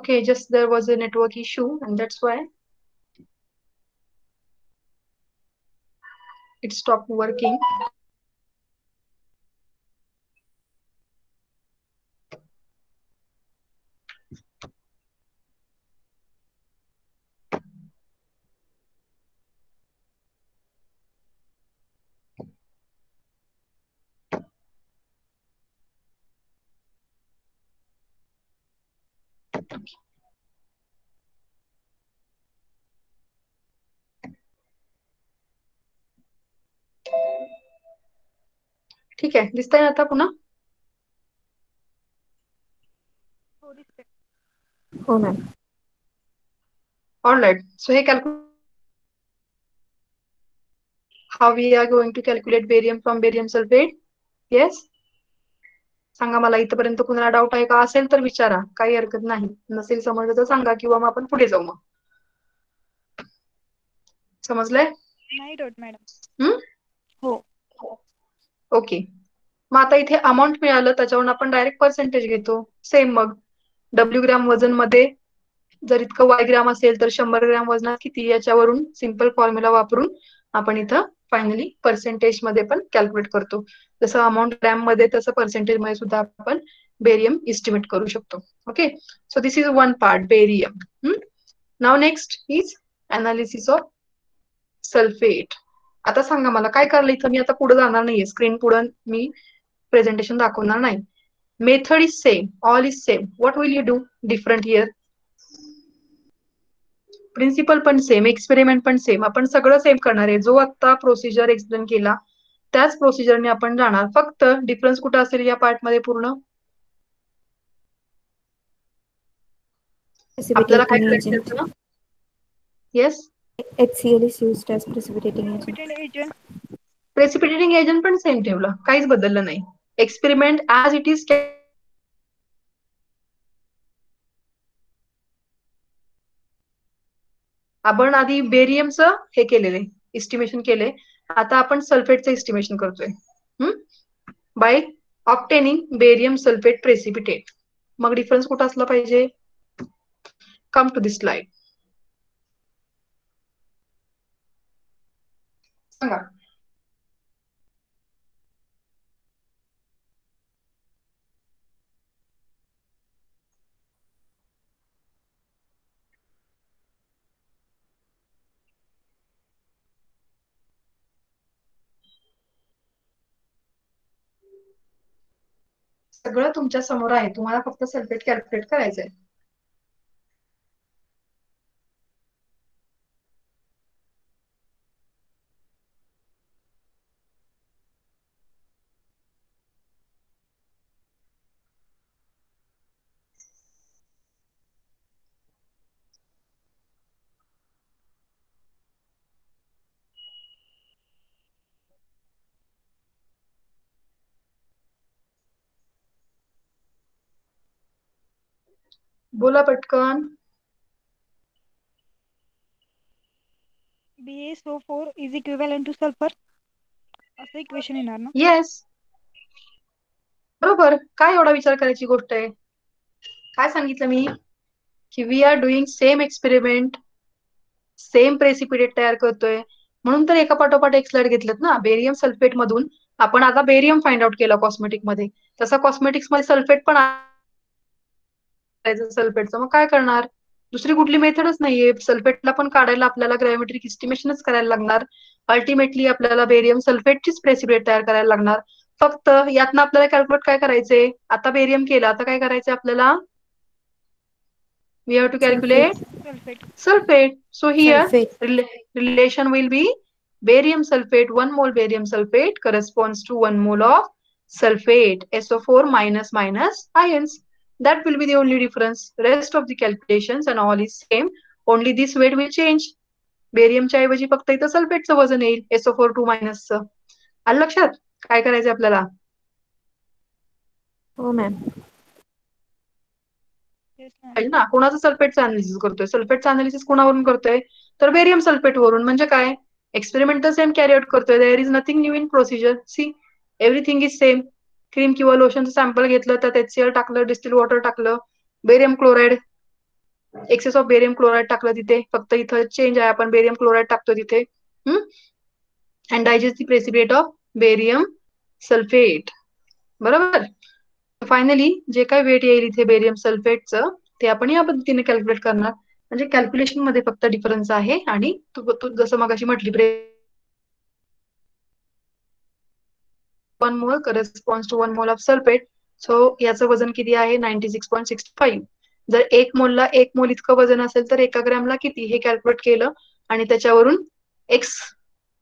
Okay, just there was a network issue and that's why it stopped working. ठीक आहे, दिसतंय ना आता पुन्हा? हो ma'am. All right. So हे calculate how we are going to calculate barium from barium sulfate. Yes. सांगा मला इथपर्यंत कुणाला डाऊट आहे का? असेल तर विचारा, काही हरकत नाही. नसेल समजलं तर सांगा किंवा मग आपण पुढे जाऊ मग. समजलंय? नाही डाऊट मॅडम. हो. ओके. मग आता इथे अमाऊंट मिळालं त्याच्यावरून आपण डायरेक्ट पर्सेंटेज घेतो. सेम मग W ग्रॅम वजन मध्ये जर इतकं Y ग्रॅम असेल तर 100 ग्रॅम वजनात किती, याच्यावरून सिंपल फॉर्म्युला वापरून आपण इथं फायनली पर्सेंटेज मध्ये पण कॅल्क्युलेट करतो. जसं अमाऊंट ग्रॅम मध्ये तसं पर्सेंटेज मध्ये सुद्धा आपण बेरियम इस्टिमेट करू शकतो. Okay, so this is one part barium. Now next is analysis of sulphate. आता सांगा मला काय करायला इथं, मी आता पुढे जाणार नाहीये, स्क्रीन पुढे मी प्रेझेंटेशन दाखवणार नाही. Method is same, all is same. What will you do different here? Principle पण सेम, एक्सपेरिमेंट पण सेम, आपण सगळं सेम करणार आहे. जो आता प्रोसिजर एक्सप्लेन केला त्याच प्रोसिजरने आपण जाणार. फक्त डिफरन्स कुठं असेल या पार्ट मध्ये पूर्ण? आपल्याला काय Precipitating करायचं? agent. Yes, HCl is used as precipitating agent. Precipitating agent पण सेम ठेवलं, काहीच बदललं नाही. Experiment as it is. आपण आधी बेरियमचं हे केलेले एस्टिमेशन केले, आता आपण सल्फेटचं एस्टिमेशन करतोय by obtaining barium sulphate precipitate. मग डिफरन्स कुठं असला पाहिजे? Come to this slide. सांगा. सगळं तुमच्या समोर आहे, तुम्हाला फक्त सल्फेट कॅल्क्युलेट करायचंय. बोला पटकन. BaSO4 is equivalent to sulfur, असं इक्वेशन येणार ना? येस, बरोबर. काय एवढा विचार करायची गोष्ट आहे? काय सांगितलं मी की we are doing same experiment, same precipitate तयार करतोय, म्हणून तर एका पाठोपाठ एक स्लाइड घेतलेत ना. बेरियम सल्फेट मधून आपण आता बेरियम फाइंड आउट केला कॉस्मेटिक मध्ये, तसा कॉस्मेटिक्स मध्ये सल्फेट पण सल्फेटचं. मग काय करणार? दुसरी कुठली मेथडच नाहीये. सल्फेटला पण काढायला आपल्याला ग्रॅव्हिमेट्रिक एस्टिमेशनच करायला लागणार. अल्टिमेटली आपल्याला बेरियम सल्फेटचीच प्रेसिपिटेट तयार करायला लागणार. फक्त यातनं आपल्याला कॅल्क्युलेट काय करायचंय? आता बेरियम केला, आता काय करायचंय आपल्याला? We have to calculate sulfate. So here relation will be barium sulfate, 1 mole barium sulfate corresponds to 1 mole of sulfate, SO4 minus minus ions. That will be the only difference. Rest of the calculations and all is same. Only this weight will change. Barium च्या ऐवजी फक्त इथं सल्फेटचं वजन येईल, SO4 2 minus चं. आलं लक्षात काय करायचंय आपल्याला? हो मॅम. ना, कोणाचं सल्फेटचं अनालिसिस करतोय? सल्फेटचं अनालिसिस कोणावरून करतोय? तर बेरियम सल्फेट वरून. म्हणजे काय? एक्सपेरिमेंट तर सेम कॅरी आउट करतोय. There is nothing new in procedure. See, everything is same. Cream किंवा लोशनचं सॅम्पल घेतलं, त्यात HCl टाकलं, डिस्टिल वॉटर टाकलं, barium chloride excess of barium chloride टाकलं तिथे, फक्त इथं चेंज आहे, आपण बेरियम क्लोराईड टाकतो तिथे. And digest the precipitate of barium sulphate. बरोबर. फायनली जे काय वेट येईल इथे बेरियम सल्फेटचं ते आपण या पद्धतीने कॅल्क्युलेट करणार. म्हणजे कॅल्क्युलेशन मध्ये फक्त डिफरन्स आहे. आणि तू जसं मगाशी म्हटली 1 मोल corresponds to 1 mole of sulphate. So याचं वजन किती आहे 96.65. जर 1 मोलला 1 मोल इतकं वजन असेल तर 1 ग्रॅमला किती हे कॅल्क्युलेट केलं आणि त्याच्यावरून x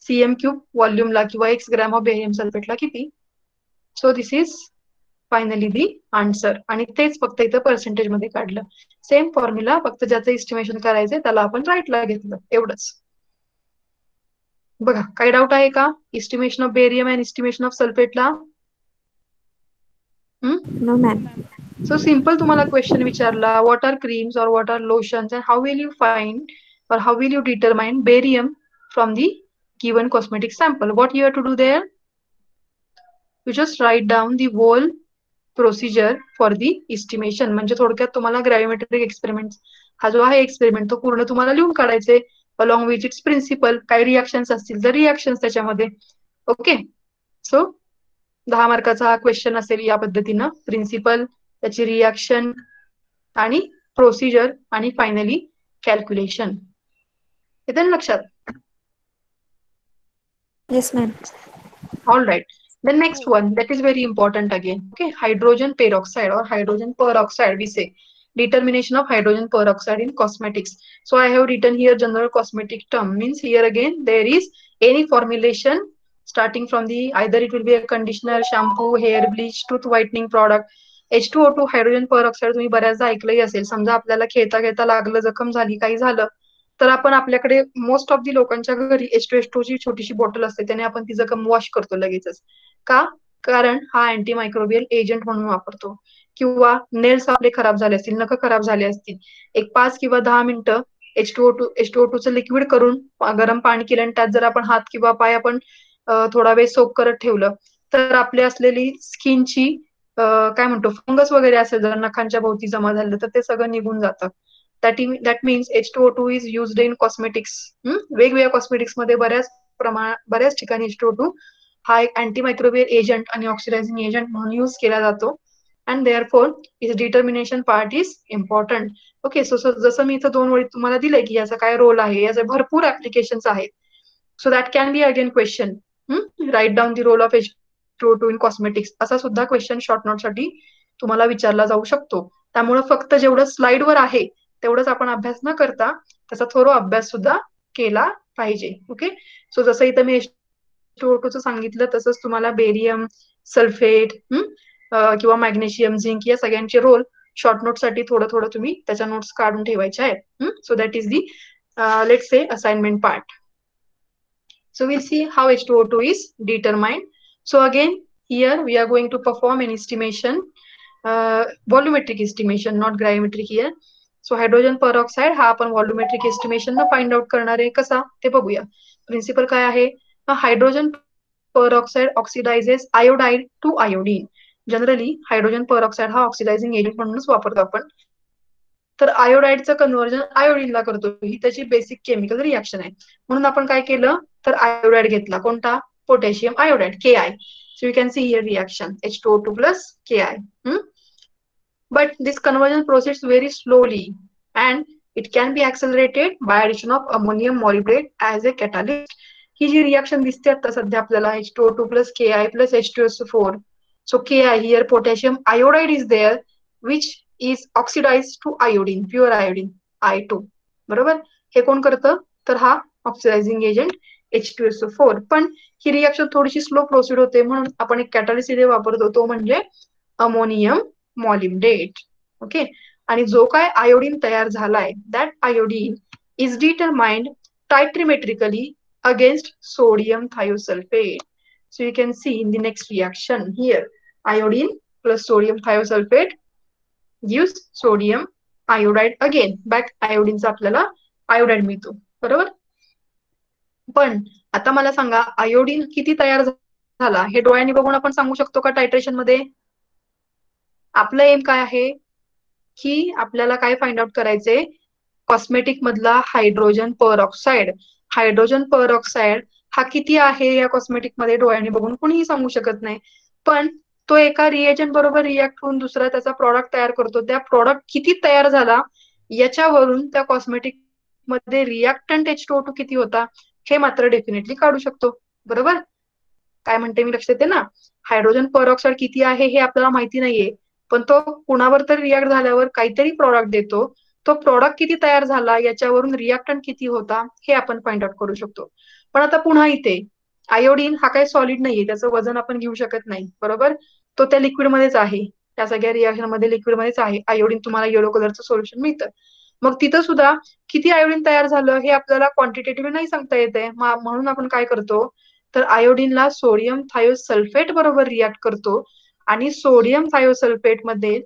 cm क्यूब व्हॉल्यूमला किंवा x ग्रॅम ऑफ बेरियम सल्फेटला किती. So this is finally the answer. आणि तेच फक्त इथं पर्सेंटेज मध्ये काढलं. सेम फॉर्म्युला, फक्त ज्याचं इस्टिमेशन करायचंय त्याला आपण राईटला घेतलं, एवढंच. बघा काही डाऊट आहे का estimation of barium and estimation of सल्फेटला? No, ma'am. सो सिंपल तुम्हाला क्वेश्चन विचारला, व्हॉट आर क्रीम्स और what are lotions and how will you find or how will you determine barium from the given cosmetic sample? What you have to do there? You just write down the whole procedure for the estimation. म्हणजे थोडक्यात तुम्हाला gravimetric experiment हा जो आहे experiment तो पूर्ण तुम्हाला लिहून काढायचे. Along with its principle. काही रिॲक्शन्स असतील तर रिॲक्शन्स त्याच्यामध्ये. ओके. सो 10 मार्काचा हा क्वेश्चन असेल या पद्धतीनं. प्रिन्सिपल, त्याची रिॲक्शन आणि प्रोसिजर आणि फायनली कॅल्क्युलेशन. येते ना लक्षात? Yes, ma'am. All right. The next one that is very important again. Okay, hydrogen peroxide or hydrogen peroxide we say. Determination of hydrogen peroxide in cosmetics. So I have written here general cosmetic term, means here again there is any formulation starting from the either it will be a conditioner, shampoo, hair bleach, tooth whitening product. H2O2 hydrogen peroxide तुम्ही बऱ्याचदा ऐकलंही असेल. समजा आपल्याला खेळता खेळता लागलं, जखम झाली, काही झालं तर आपण आपल्याकडे मोस्ट ऑफ दी लोकांच्या घरी H2SO2 ची छोटीशी बॉटल असते, त्याने आपण ती जखम वॉश करतो लगेचच. का? कारण हा अँटी मायक्रोबियल एजंट म्हणून वापरतो. किंवा नेल्स आपले खराब झाले असतील, नख खराब झाले असतील, एक 5 किंवा 10 मिनिटं H2O2 चं लिक्विड करून गरम पाणी केलं आणि त्यात जर आपण हात किंवा पाय आपण थोडा वेळ सोक करत ठेवलं तर आपली असलेली स्किनची काय म्हणतो फंगस वगैरे असेल जर नखांच्या भोवती जमा झालं तर ते सगळं निघून जातं. that means H2O2 is used in cosmetics. वेगवेगळ्या कॉस्मेटिक्स मध्ये बऱ्याच ठिकाणी H2O2 हा एक अँटीमायक्रोबियल एजंट आणि ऑक्सिडायझिंग एजंट म्हणून यूज केला जातो. And therefore is determination part is important. Okay. So जसं मी इथं 2 ओळीत तुम्हाला दिलंय की याचा काय रोल आहे, याचे भरपूर ऍप्लिकेशन्स आहेत. So that can be again question. Write down the role of H2O2 in cosmetics असा सुद्धा क्वेश्चन शॉर्ट नोट साठी तुम्हाला विचारला जाऊ शकतो. त्यामुळे फक्त जेवढं स्लाइडवर आहे तेवढंच आपण अभ्यास न करता त्याचा थोडा अभ्यास सुद्धा केला पाहिजे. ओके. सो जसं इथं मी H2O2 चं सांगितलं तसंच तुम्हाला बेरियम, सल्फेट किंवा मॅग्नेशियम, झिंक या सगळ्यांचे रोल शॉर्ट नोट साठी थोडं थोडं तुम्ही त्याच्या नोट्स काढून ठेवायच्या आहेत. So that is the let's say assignment part. So we'll see how H2O2 is determined. So again, here we are going to perform an estimation, volumetric estimation, not gravimetric here. So hydrogen peroxide हा आपण volumetric estimation न find out करणार आहे. कसा ते बघूया. Principal काय आहे? Hydrogen peroxide oxidizes iodide to iodine. Generally hydrogen peroxide हा ऑक्सिडायझिंग एजंट म्हणूनच वापरतो आपण. तर आयोडाईडचं कन्व्हर्जन आयोडीनला करतो. ही त्याची बेसिक केमिकल रिॲक्शन आहे. म्हणून आपण काय केलं तर आयोडाईड घेतला. कोणता? Potassium iodide Ki. So you can see here reaction H2O2 plus Ki. But this conversion proceeds very slowly and it can be accelerated by addition of ammonium molybdate as a catalyst. ही जी reaction दिसते आता सध्या आपल्याला H2O2 plus Ki plus H2SO4. So Ki here potassium iodide is there which is oxidized to iodine, pure iodine, I2. बरोबर. हे कोण करतं तर हा ऑक्सिडायझिंग एजंट H2SO4. पण ही रिॲक्शन थोडीशी स्लो प्रोसीड होते म्हणून आपण एक कॅटलिस्ट इथे वापरतो तो म्हणजे अमोनियम मॉलिब्डेट. ओके. आणि जो काय आयोडीन तयार झालाय that iodine is determined titrimetrically against sodium thiosulphate. So you can see in the next reaction here iodine plus sodium thiosulfate gives sodium iodide again. Back आयोडीनचा आपल्याला आयोडाईड मिळतो. बरोबर. पण आता मला सांगा आयोडीन किती तयार झाला हे डोळ्यांनी बघून आपण सांगू शकतो का टायट्रेशन मध्ये? आपलं एम काय आहे की आपल्याला काय फाइंड आउट करायचंय कॉस्मेटिक मधला हायड्रोजन परऑक्साईड. हायड्रोजन परऑक्साईड हा किती आहे या कॉस्मेटिक मध्ये डोळ्याने बघून कोणीही सांगू शकत नाही, पण तो एका रिएजंट बरोबर रिॲक्ट होऊन दुसरा त्याचा प्रॉडक्ट तयार करतो. त्या प्रॉडक्ट किती तयार झाला याच्यावरून त्या कॉस्मेटिक मध्ये रिॲक्टंट H2O2 किती होता हे मात्र डेफिनेटली काढू शकतो. बरोबर? काय म्हणते मी, लक्ष देते ना? हायड्रोजन परऑक्साईड किती आहे हे आपल्याला माहिती नाहीये, पण तो कुणावर तरी रिॲक्ट झाल्यावर काहीतरी प्रॉडक्ट देतो. तो प्रॉडक्ट किती तयार झाला याच्यावरून रिॲक्टंट किती होता हे आपण फाइंड आउट करू शकतो. पण आता पुन्हा इथे आयोडीन हा काही सॉलिड नाहीये, त्याचं वजन आपण घेऊ शकत नाही. बरोबर? तो त्या लिक्विड मध्येच आहे, त्या सगळ्या रिॲक्शन मध्ये लिक्विड मध्येच आहे. आयोडीन तुम्हाला येलो कलरचं सोल्युशन मिळतं. मग तिथं सुद्धा किती आयोडीन तयार झालं हे आपल्याला क्वांटिटेटिव्ह नाही सांगता येते. म्हणून आपण काय करतो, तर आयोडीनला सोडियम थायोसल्फेट बरोबर रिॲक्ट करतो आणि सोडियम थायोसल्फेट मध्ये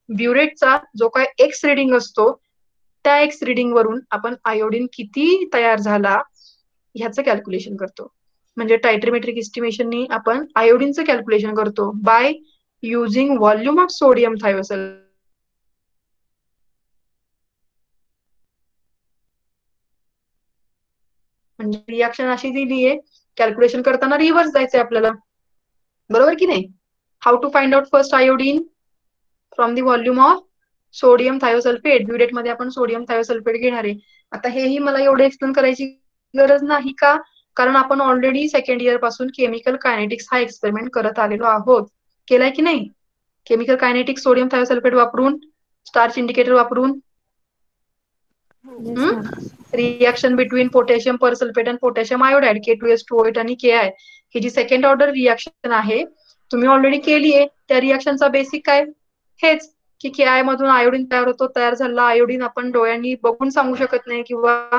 ब्युरेटचा जो काय एक्स रिडिंग असतो त्या एक्स रिडिंग वरून आपण आयोडीन किती तयार झाला ह्याचं कॅल्क्युलेशन करतो. म्हणजे टायट्रीमेट्रिक इस्टिमेशननी आपण आयोडीनचं कॅल्क्युलेशन करतो by using volume of sodium thiosulphate. म्हणजे रिॲक्शन अशी दिलीये, कॅल्क्युलेशन करताना रिव्हर्स जायचंय आपल्याला. बरोबर की नाही? How to find out first iodine from the volume of sodium thiosulphate. Burette मध्ये आपण सोडियम थायोसल्फेट घेणार आहे. आता हेही मला एवढे एक्सप्लेन करायची गरज नाही का, कारण आपण ऑलरेडी सेकंड इयर पासून केमिकल कायनेटिक्स हा एक्सपेरिमेंट करत आलेलो आहोत. केलाय की नाही? केमिकल कायनेटिक्स सोडियम थायोसल्फेट वापरून, स्टार्च इंडिकेटर वापरून. Yes, ma'am. Reaction between potassium persulphate आणि पोटॅशियम आयोडाइड K2S2O8 आणि KI ही जी सेकंड ऑर्डर रिएक्शन आहे तुम्ही ऑलरेडी केली आहे. त्या रिएक्शनचा बेसिक काय, हेच की KI मधून आयोडीन तयार होतो. तयार झालेला आयोडीन आपण डोळ्यांनी बघून सांगू शकत नाही किंवा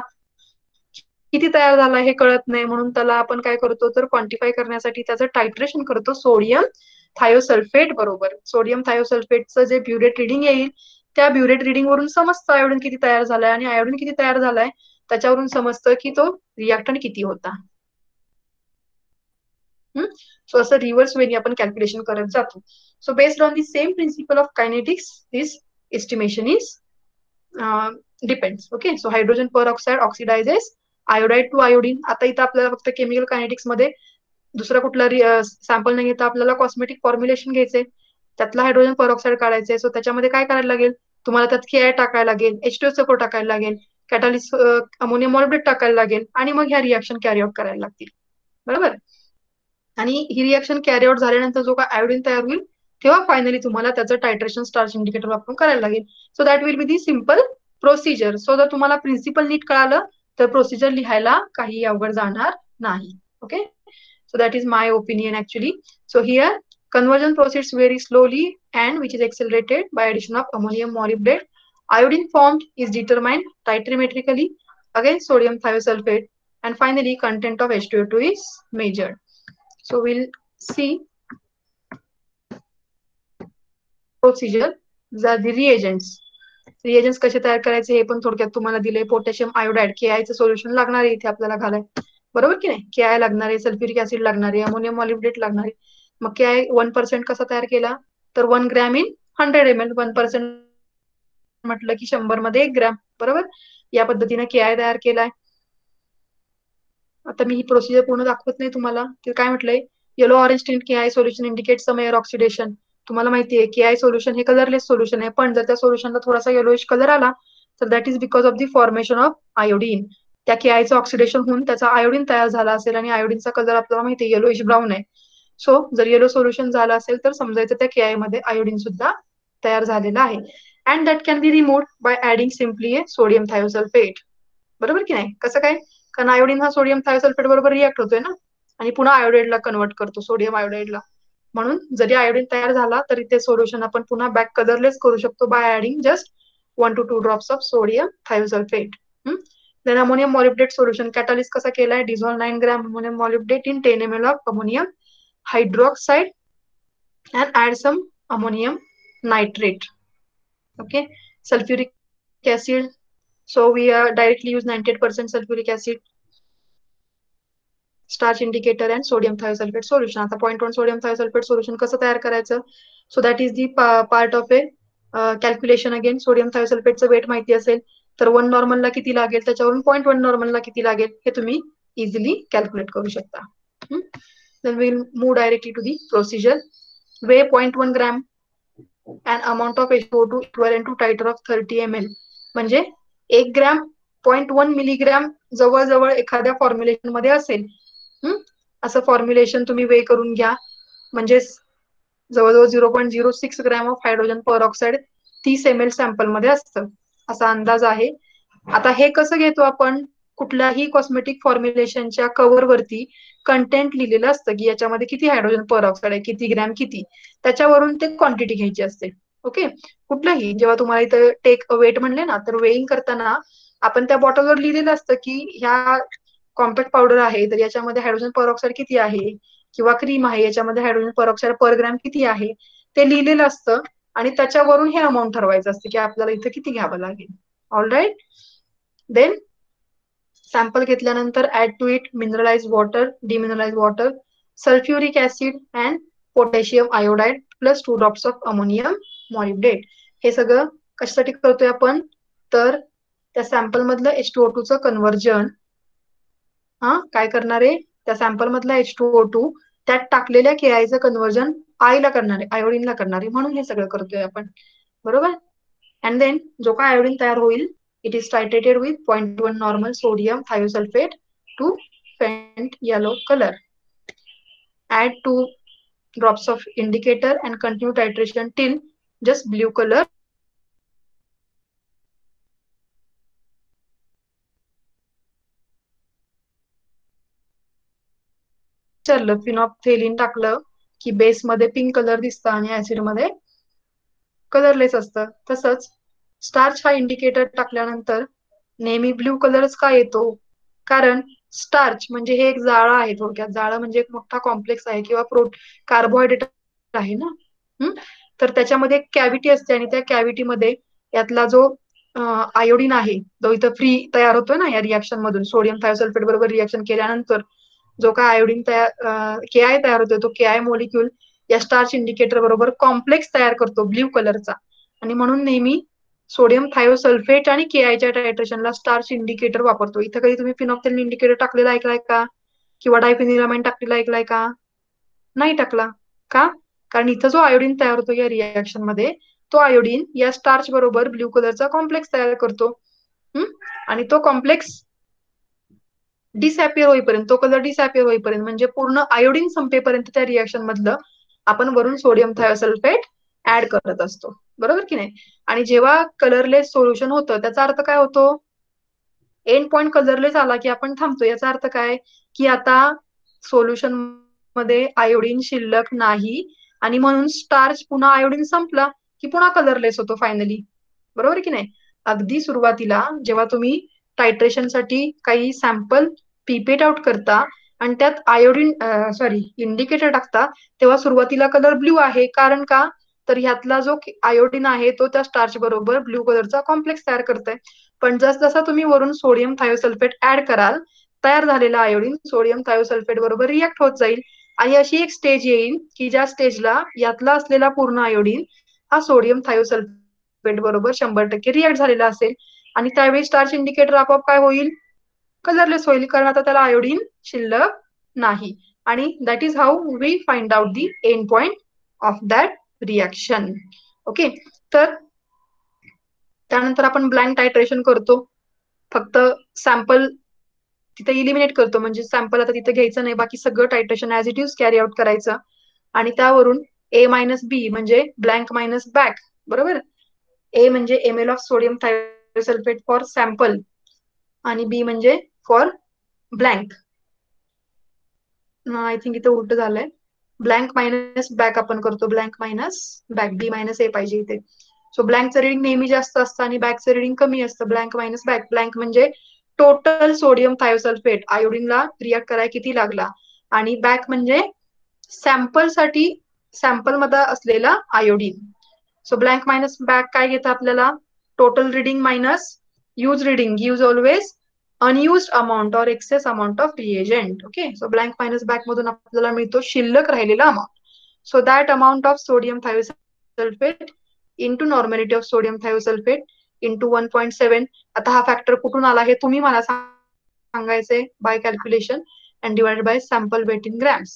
किती तयार झाला हे कळत नाही, म्हणून त्याला आपण काय करतो तर क्वांटिफाय करण्यासाठी त्याचं टायट्रेशन करतो सोडियम थायोसल्फेट बरोबर. सोडियम थायोसल्फेटचं जे ब्युरेट रिडिंग येईल त्या ब्युरेट रिडिंग वरून समजतं आयोडीन किती तयार झालाय, आणि आयोडीन किती तयार झालाय त्याच्यावरून समजतं की तो रिॲक्टंट किती होता. सो असं रिव्हर्स वेनी आपण कॅल्क्युलेशन करत जातो. So based on the same principle of kinetics this estimation is depends. Okay, so hydrogen peroxide oxidises iodide to iodine. आता इथं आपल्याला फक्त केमिकल कायनेटिक्स मध्ये दुसरा कुठला सॅम्पल नाही घेता, आपल्याला कॉस्मेटिक फॉर्म्युलेशन घ्यायचंय, त्यातला हायड्रोजन परऑक्साईड काढायचंय. सो त्याच्यामध्ये काय करायला लागेल, तुम्हाला त्यात KI टाकायला लागेल, H2SO4 टाकायला लागेल, कॅटालिस अमोनियम मॉलिब्डेट टाकायला लागेल, आणि मग ह्या रिॲक्शन कॅरी आउट करायला लागतील. बरोबर? आणि ही रिॲक्शन कॅरी आउट झाल्यानंतर जो काय आयोडीन तयार होईल तेव्हा फायनली तुम्हाला त्याचं टायट्रेशन स्टार्च इंडिकेटर वापरून करायला लागेल. So that will be the simple procedure. So जर तुम्हाला प्रिन्सिपल नीट कळालं तर प्रोसिजर लिहायला काही अवघड जाणार नाही. Okay, so that is my opinion actually. So here conversion proceeds very slowly and which is accelerated by addition of ammonium molybdate. Iodine formed is determined titrimetrically against sodium thiosulfate, and finally content of H2O2 is measured. So we'll see procedure. The reagents. रिएजन्स कसे तयार करायचे हे पण थोडक्यात तुम्हाला दिले. Potassium iodide KI चं solution लागणार आहे इथे आपल्याला घालाय. बरोबर की नाही? KI लागणार आहे, सल्फ्युरिक ऍसिड लागणार आहे, अमोनियम मॉलिब्डेट लागणार आहे. मग KI 1% कसा तयार केला, तर 1 ग्रॅम इन 100 ml. 1% म्हटलं की 100 मध्ये 1 ग्रॅम. बरोबर? या पद्धतीने KI तयार केलाय. आता मी ही प्रोसिजर पूर्ण दाखवत नाही तुम्हाला. ते काय म्हटलंय, yellow orange tint KI solution indicate some air oxidation. तुम्हाला माहितीये KI सोल्युशन हे कलरलेस सोल्युशन आहे, पण जर त्या सोल्युशनला थोडासा येलोइश कलर आला तर that is because of the formation of iodine. त्या KIचं ऑक्सिडेशन होऊन त्याचा आयोडीन तयार झाला असेल, आणि आयोडीनचा कलर आपल्याला माहितीये येलोइश ब्राऊन आहे. सो जर येलो सोल्युशन झालं असेल तर समजायचं त्या KI मध्ये आयोडीन सुद्धा तयार झालेला आहे. And that can be removed by adding simply sodium thiosulphate. बरोबर की नाही? कसं काय, कारण आयोडीन हा सोडियम थायोसल्फेट बरोबर रिॲक्ट होतोय ना, आणि पुन्हा आयोडाइडला कन्वर्ट करतो, सोडियम आयोडाइडला. म्हणून जरी आयोडीन तयार झाला तरी ते सोल्युशन आपण पुन्हा बॅक कलरलेस करू शकतो by adding just 1 to 2 drops of sodium thiosulphate. Then ammonium molybdate solution catalyst कसा केलाय, dissolve 9 gram ammonium molybdate in 10 ml of ammonium hydroxide and add some ammonium nitrate. Okay, sulfuric acid. So we directly use 98% sulfuric acid, starch indicator and sodium thiosulfate solution. आता 0.1 sodium thiosulfate solution कसं तयार करायचं, so that is the part of a calculation. again sodium thiosulfateचं weight माहिती असेल, तर 1 नॉर्मलला किती लागेल, त्याच्यावरून 0.1 नॉर्मलला किती लागेल हे तुम्ही इझिली कॅल्क्युलेट करू शकता. Then we'll move directly to the procedure. Weigh 0.1 gram and amount of H2O2 equivalent to titer of 30 ml. म्हणजे 1 ग्रॅम 0.1 मिलीग्रॅम जवळजवळ एखाद्या फॉर्म्युलेशन मध्ये असेल. असं फॉर्म्युलेशन तुम्ही वे करून घ्या. म्हणजे जवळजवळ 0.06 gram of hydrogen per oxide 30 ml sample मध्ये असतं, असा अंदाज आहे. आता हे कसं घेतो आपण, कुठल्याही कॉस्मेटिक फॉर्म्युलेशनच्या कव्हर वरती कंटेंट लिहिलेलं असतं की याच्यामध्ये किती हायड्रोजन पर ऑक्साईड आहे, किती ग्रॅम किती, त्याच्यावरून ते क्वांटिटी घ्यायची असते. ओके, कुठलंही जेव्हा तुम्हाला इथं टेक अ वेट म्हणले ना, तर वेइंग करताना आपण त्या बॉटलवर लिहिलेलं असतं की ह्या कॉम्पॅक्ट पावडर आहे तर याच्यामध्ये हायड्रोजन पर ऑक्साईड किती आहे, किंवा क्रीम आहे याच्यामध्ये हायड्रोजन पर ऑक्साईड पर ग्रॅम किती आहे ते लिहिलेलं असतं, आणि त्याच्यावरून हे अमाऊंट ठरवायचं असतं की आपल्याला इथं किती घ्यावं लागेल. All right. देन सॅम्पल घेतल्यानंतर add to it mineralise water, demineralise water, sulphuric acid and potassium iodide plus 2 drops of ammonium molybdate. हे सगळं कशासाठी करतोय आपण, तर त्या सॅम्पल मधलं H2O2 चं कन्व्हर्जन काय करणार आहे, त्या सॅम्पल मधला H2O2 त्यात टाकलेल्या KI चं कन्व्हर्जन आयला करणार आहे, आयोडीनला करणार आहे, म्हणून हे सगळं करतोय आपण. बरोबर. अँड देन जो काय आयोडीन तयार होईल, it is titrated with 0.1 normal sodium thiosulfate to faint yellow color. Add 2 drops of indicator and continue titration till just blue color. फिनॉप्थेलिन टाकलं की बेस मध्ये पिंक कलर दिसतं आणि ऍसिड मध्ये कलरलेस असतं. तसंच स्टार्च हा इंडिकेटर टाकल्यानंतर नेहमी ब्ल्यू कलरच का येतो, कारण स्टार्च म्हणजे हे एक जाळं आहे, थोडक्यात जाळं म्हणजे एक मोठा कॉम्प्लेक्स आहे किंवा कार्बोहायड्रेट आहे ना. तर त्याच्यामध्ये कॅव्हिटी असते आणि त्या कॅव्हिटीमध्ये यातला जो आयोडीन आहे जो इथं फ्री तयार होतोय ना या रिएक्शन मधून, सोडियम थायोसल्फेट बरोबर रिएक्शन केल्यानंतर जो काय आयोडीन KI तयार होतोय तो KI मॉलिक्यूल या स्टार्च इंडिकेटर बरोबर कॉम्प्लेक्स तयार करतो ब्ल्यू कलरचा, आणि म्हणून नेहमी सोडियम थायोसल्फेट आणि KIच्या टायट्रेशनला स्टार्च इंडिकेटर वापरतो. इथं कधी तुम्ही फिनॉप्थेलिन इंडिकेटर टाकलेला ऐकलाय का, किंवा डायफिनिलामाइन टाकलेला ऐकलाय का, नाही टाकला का, कारण इथं जो आयोडीन तयार होतो या रिएक्शन मध्ये तो आयोडीन या स्टार्च बरोबर ब्ल्यू कलरचा कॉम्प्लेक्स तयार करतो. आणि तो कॉम्प्लेक्स डिसअपिअर होईपर्यंत, तो कलर डिसअपिअर होईपर्यंत म्हणजे पूर्ण आयोडीन संपेपर्यंत त्या रिएक्शन मधलं आपण वरून सोडियम थायोसल्फेट ऍड करत असतो. बरोबर की नाही. आणि जेव्हा कलरलेस सोल्युशन होतं त्याचा अर्थ काय होतो, एंड पॉइंट कलरलेस आला की आपण थांबतो. याचा अर्थ काय की आता सोल्युशन मध्ये आयोडीन शिल्लक नाही, आणि म्हणून स्टार्च पुन्हा आयोडीन संपला की पुन्हा कलरलेस होतो फायनली. बरोबर की नाही. अगदी सुरुवातीला जेव्हा तुम्ही टायट्रेशन साठी काही सॅम्पल पिपेट आउट करता आणि त्यात आयोडीन इंडिकेटर टाकता, तेव्हा सुरुवातीला कलर ब्ल्यू आहे. कारण का, तर ह्यातला जो आयोडीन आहे तो त्या स्टार्च बरोबर ब्ल्यू कलरचा कॉम्प्लेक्स तयार करतोय. पण जसं तुम्ही वरून सोडियम थायोसल्फेट ऍड कराल, तयार झालेला आयोडीन सोडियम थायोसल्फेट बरोबर रिएक्ट होत जाईल, आणि अशी एक स्टेज येईल की ज्या स्टेजला यातला असलेला पूर्ण आयोडीन हा सोडियम थायोसल्फेट बरोबर 100% रिएक्ट झालेला असेल, आणि त्यावेळी स्टार्च इंडिकेटर आपोआप काय होईल, कलरलेस होईल, कारण आता त्याला आयोडीन शिल्लक नाही. आणि that is how we find out the end point of that reaction. Okay, तर त्यानंतर आपण ब्लँक टायट्रेशन करतो. फक्त सॅम्पल तिथे इलिमिनेट करतो, म्हणजे सॅम्पल आता तिथे घ्यायचं नाही, बाकी सगळं titration as it is carry out करायचं. आणि त्यावरून A-B म्हणजे ब्लँक मायनस बॅक. बरोबर. A म्हणजे ml of sodium thiosulphate for sample आणि B म्हणजे फॉर ब्लँक. आय थिंक इथे उलट झालंय, ब्लँक मायनस बॅक आपण करतो, blank minus back, B minus A पाहिजे इथे. सो ब्लँकचं रिडिंग नेहमी जास्त असतं आणि बॅकचं रिडिंग कमी असतं. ब्लँक मायनस बॅक, ब्लँक म्हणजे टोटल सोडियम थायोसल्फेट आयोडीनला रिॲक्ट करायला किती लागला, आणि बॅक म्हणजे सॅम्पल साठी सॅम्पल मध्ये असलेला आयोडीन. सो ब्लँक मायनस बॅक काय घेतं आपल्याला, total reading minus use reading gives always unused amount और excess amount of reagent. Okay, so blank minus back मधून आपल्याला मिळतो शिल्लक राहिलेला amount. So that amount of sodium thiosulphate into normality of sodium thiosulfate into 1.7. आता हा factor कुठून आला हे तुम्ही मला सांगायचंय by calculation and divided by sample weight in grams.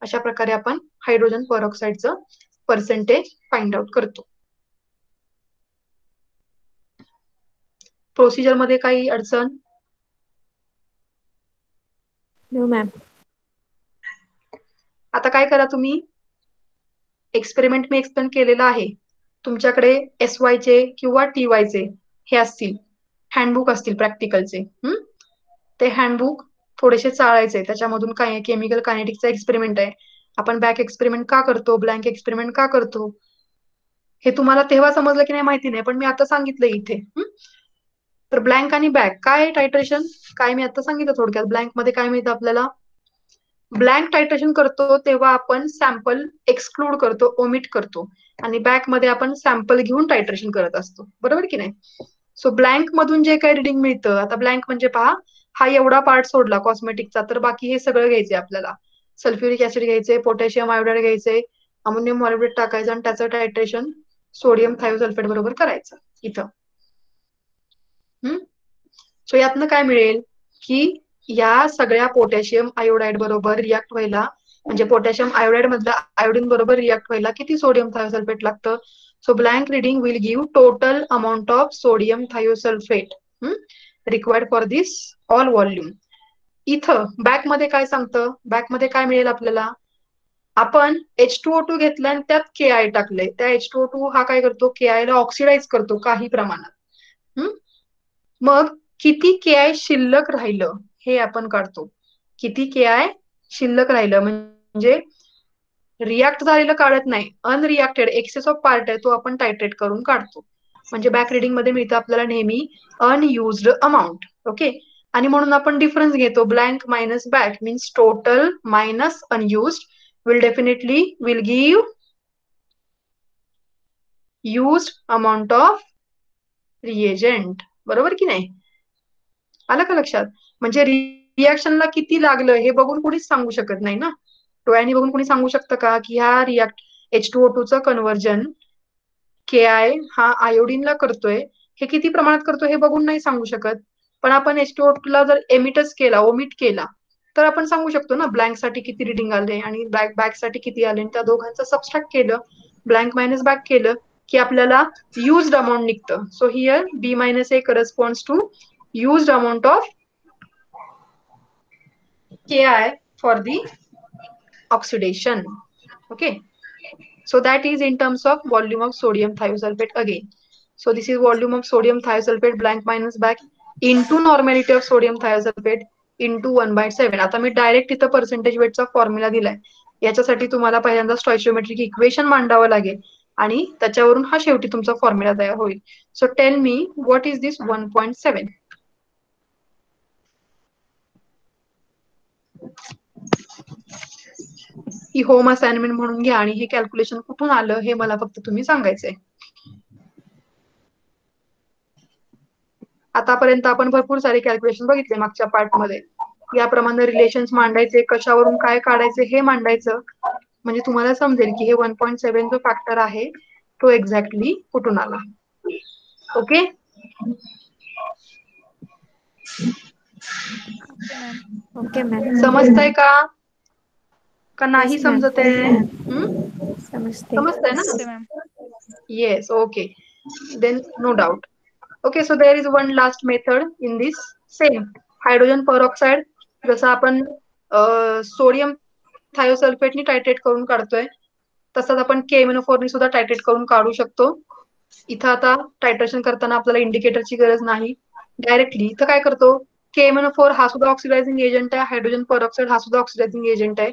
अशा प्रकारे आपण हायड्रोजन परऑक्साईडचं पर्सेंटेज फाइंड आउट करतो. प्रोसिजर मध्ये काही अडचण? No ma'am. आता काय करा तुम्ही, एक्सपेरिमेंट मी एक्सप्लेन केलेला आहे. तुमच्याकडे SY चे किंवा TY चे हे असतील, हँडबुक असतील प्रॅक्टिकलचे. ते हँडबुक थोडेसे चाळायचे, त्याच्यामधून काय केमिकल कायनेटिक्सचा एक्सपेरिमेंट आहे. आपण बॅक एक्सपेरिमेंट का करतो, ब्लँक एक्सपेरिमेंट का करतो, हे तुम्हाला तेव्हा समजलं की नाही माहिती नाही, पण मी आता सांगितलं इथे. तर ब्लँक आणि बॅक काय टायट्रेशन काय मी आता सांगितलं थोडक्यात. ब्लँक मध्ये काय मिळतं आपल्याला, ब्लँक टायट्रेशन करतो तेव्हा आपण सॅम्पल एक्सक्लूड करतो, ओमिट करतो, आणि बॅक मध्ये आपण सॅम्पल घेऊन टायट्रेशन करत असतो, बरोबर की नाही. सो ब्लँक मधून जे काही रिडिंग मिळतं, आता ब्लँक म्हणजे पहा, हा एवढा पार्ट सोडला कॉस्मेटिकचा, तर बाकी हे सगळं घ्यायचंय आपल्याला. सल्फ्युरिक ऍसिड घ्यायचे, पोटॅशियम आयोडाइड घ्यायचे, अमोनियम मॉलिब्डेट टाकायचं आणि त्याचं टायट्रेशन सोडियम थायोसल्फेट बरोबर करायचं इथं. सो यातनं काय मिळेल की या सगळ्या पोटॅशियम आयोडाइड बरोबर रिॲक्ट व्हायला, म्हणजे पोटॅशियम आयोडाइड मधल्या आयोडीन बरोबर रिॲक्ट व्हायला किती सोडियम थायोसल्फेट लागतं. So blank reading will give total amount of sodium thiosulphate required for this all volume. इथं बॅक मध्ये काय सांगतं, बॅक मध्ये काय मिळेल आपल्याला, आपण H2O2 घेतलं आणि त्यात KI टाकलंय. त्या H2O2 हा काय करतो, KI ला ऑक्सिडाइज करतो काही प्रमाणात. मग किती KI शिल्लक राहिलं हे आपण काढतो. किती KI शिल्लक राहिलं म्हणजे रिॲक्ट झालेलं काढत नाही, अनरिॲक्टेड एक्सेस ऑफ पार्ट आहे तो आपण टायट्रेट करून काढतो. म्हणजे बॅक रिडिंग मध्ये मिळतं आपल्याला नेहमी अनयुज्ड अमाऊंट. ओके, आणि म्हणून आपण डिफरन्स घेतो. Blank minus back means total minus unused will definitely will give used amount of reagent. बरोबर की नाही, आलं का लक्षात. म्हणजे रिॲक्शनला किती लागलं हे बघून कोणीच सांगू शकत नाही ना. डोळ्यांनी बघून कोणी सांगू शकतं का की ह्या H2O2 चं कन्व्हर्जन KI हा आयोडीनला करतोय, हे किती प्रमाणात करतोय हे बघून नाही सांगू शकत. पण आपण H2O2 ला जर एमिटच केला, ओमिट केला, तर आपण सांगू शकतो ना ब्लँक साठी किती रिडिंग आले आणि बॅक साठी किती आले, त्या दोघांचं सबस्ट्रॅक्ट केलं, ब्लँक मायनस बॅक केलं की आपल्याला युज्ड अमाऊंट निघतं. So here B-A corresponds to used amount of KI for the oxidation. Okay, so that is in terms of volume of sodium thiosulfate again. So this is volume of sodium thiosulfate blank minus back into normality of sodium thiosulfate into 1/7. आता मी direct इथं percentage वेटचा formula दिलाय. याच्यासाठी तुम्हाला पहिल्यांदा स्टॉइचियोमेट्रिक equation मांडावं लागेल आणि त्याच्यावरून हा शेवटी तुमचा फॉर्म्युला तयार होईल. So tell me what is this 1.7. He home assignment म्हणून घ्या आणि हे कॅल्क्युलेशन कुठून आलं हे मला फक्त तुम्ही सांगायचंय. आतापर्यंत आपण भरपूर सारे कॅल्क्युलेशन बघितले मागच्या पार्ट मध्ये. याप्रमाणे रिलेशन्स मांडायचे, कशावरून काय काढायचे हे मांडायचं, म्हणजे तुम्हाला समजेल की हे 1.7 जो फॅक्टर आहे तो एक्झॅक्टली कुठून आला. Okay, okay ma'am. समजतंय का नाही Yes, ma'am. समजत आहे? समजते. समजतंय ना. Okay, ma'am. Yes, okay. Then no doubt. Okay, so there is one last method in this same hydrogen peroxide. जसं आपण सोडियम थायोसल्फेटनी टायट्रेट करून काढतोय, तसंच आपण KMnO4 नी सुद्धा टायट्रेट करून काढू शकतो. इथं आता टायट्रेशन करताना आपल्याला इंडिकेटरची गरज नाही. डायरेक्टली इथं काय करतो, KMnO4 हा सुद्धा ऑक्सिडायझिंग एजंट आहे, हायड्रोजन पेरॉक्साइड हा सुद्धा ऑक्सिडायझिंग एजंट आहे.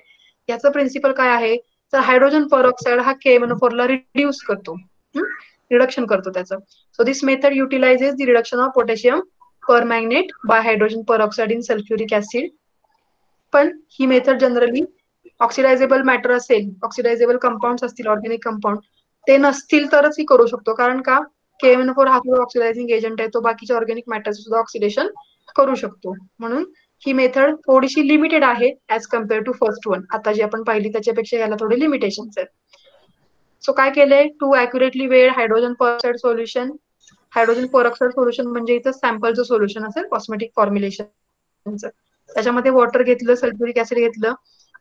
याचं प्रिन्सिपल काय आहे, तर हायड्रोजन पेरॉक्साइड हा KMnO4 ला रिड्यूस करतो, रिडक्शन करतो त्याचं. So this method utilises the reduction of potassium permanganate by hydrogen peroxide in sulphuric acid. पण ही मेथड जनरली ऑक्सिडायझेबल मॅटर असेल, ऑक्सिडायझेबल कंपाऊंड असतील, ऑर्गॅनिक कंपाऊंड ते नसतील तरच ही करू शकतो. कारण का, KMnO4 हा सुद्धा ऑक्सिडायझिंग एजंट आहे, तो बाकीच्या ऑर्गॅनिक मॅटरचं सुद्धा ऑक्सिडेशन करू शकतो. म्हणून ही मेथड थोडीशी लिमिटेड आहे as compare to first one. आता जी आपण पाहिली त्याच्यापेक्षा याला थोडे लिमिटेशन्स आहेत. सो काय केलंय, टू अॅक्युरेटली वेळ hydrogen peroxide solution hydrogen peroxide solution म्हणजे इथं सॅम्पलचं सोल्युशन असेल कॉस्मेटिक फॉर्म्युलेशनचं. त्याच्यामध्ये वॉटर घेतलं, सल्फ्युरिक ऍसिड घेतलं,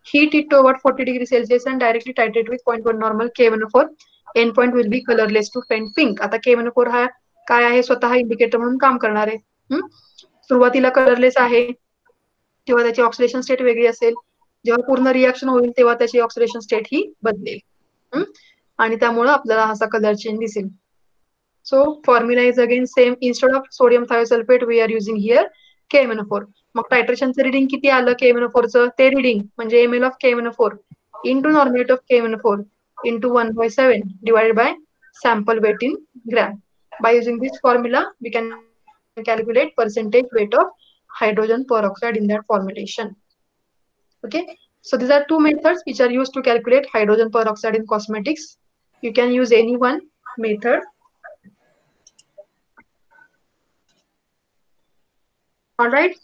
heat it to about 40 degrees Celsius and directly titrate with 0.1 normal KMnO4. End point will be colorless to faint pink. आता KMnO4 हा काय आहे, स्वतः इंडिकेटर म्हणून काम करणार आहे. सुरुवातीला कलरलेस आहे, तेव्हा त्याची ऑक्सिडेशन स्टेट वेगळी असेल. जेव्हा पूर्ण रिएक्शन होईल तेव्हा त्याची ऑक्सिडेशन स्टेट ही बदलेल आणि त्यामुळे आपल्याला असा कलर चेंज दिसेल. So formula is again same. Instead of sodium thiosulphate we are using here KMnO4. मग टायट्रेशनचं रिडिंग किती आलं KMnO4चं, ते रिडिंग म्हणजे ml of KMnO4 into normality of KMnO4 into 1/7 divided by sample weight in gram. By using this formula we can calculate percentage weight of hydrogen peroxide in that formulation. Okay, so these are two methods which are used to calculate hydrogen peroxide in cosmetics. You can use any one method. All right.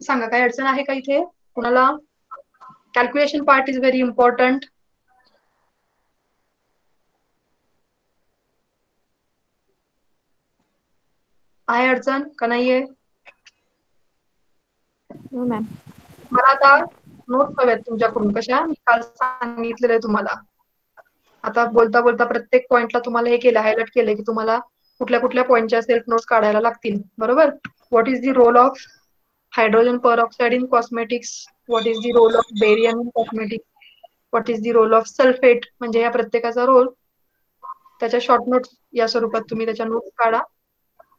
सांगा काय अडचण आहे का इथे कुणाला? Calculation part is very important. आहे अडचण का नाहीये? No, ma'am. मला आता नोट्स हव्यात तुमच्याकडून. कशा? मी काल सांगितलेलं आहे तुम्हाला. आता बोलता बोलता प्रत्येक पॉइंटला तुम्हाला हे केलं, हायलाइट केलं की तुम्हाला कुठल्या कुठल्या पॉइंटच्या सेल्फ नोट्स काढायला लागतील. बरोबर. What is the role of hydrogen peroxide in cosmetics? What is the role of barium in cosmetics? What is the role of sulphate? म्हणजे या प्रत्येकाचा रोल त्याच्या शॉर्ट नोट्स या स्वरूपात तुम्ही त्याच्या नोट्स काढा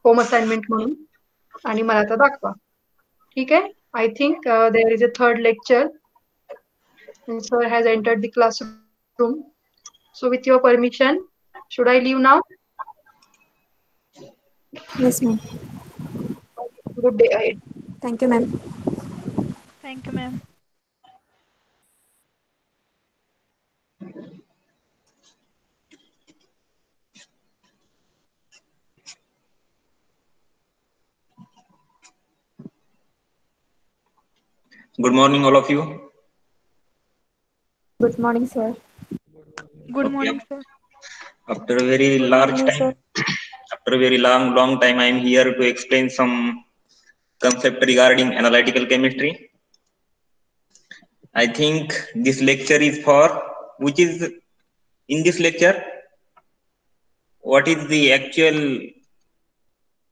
होम असाइनमेंट म्हणून आणि मला आता दाखवा. ठीक आहे. I think there is a third lecture and sir has entered the classroom. So with your permission, should I leave now? Yes, ma'am. Good day ahead. Thank you, ma'am. Thank you, ma'am. Good morning, all of you. Good morning, sir. Good Okay. morning, sir. After a very large time, after a very long time, I am here to explain some concept regarding analytical chemistry. I think this lecture is for which is in this lecture. What is the actual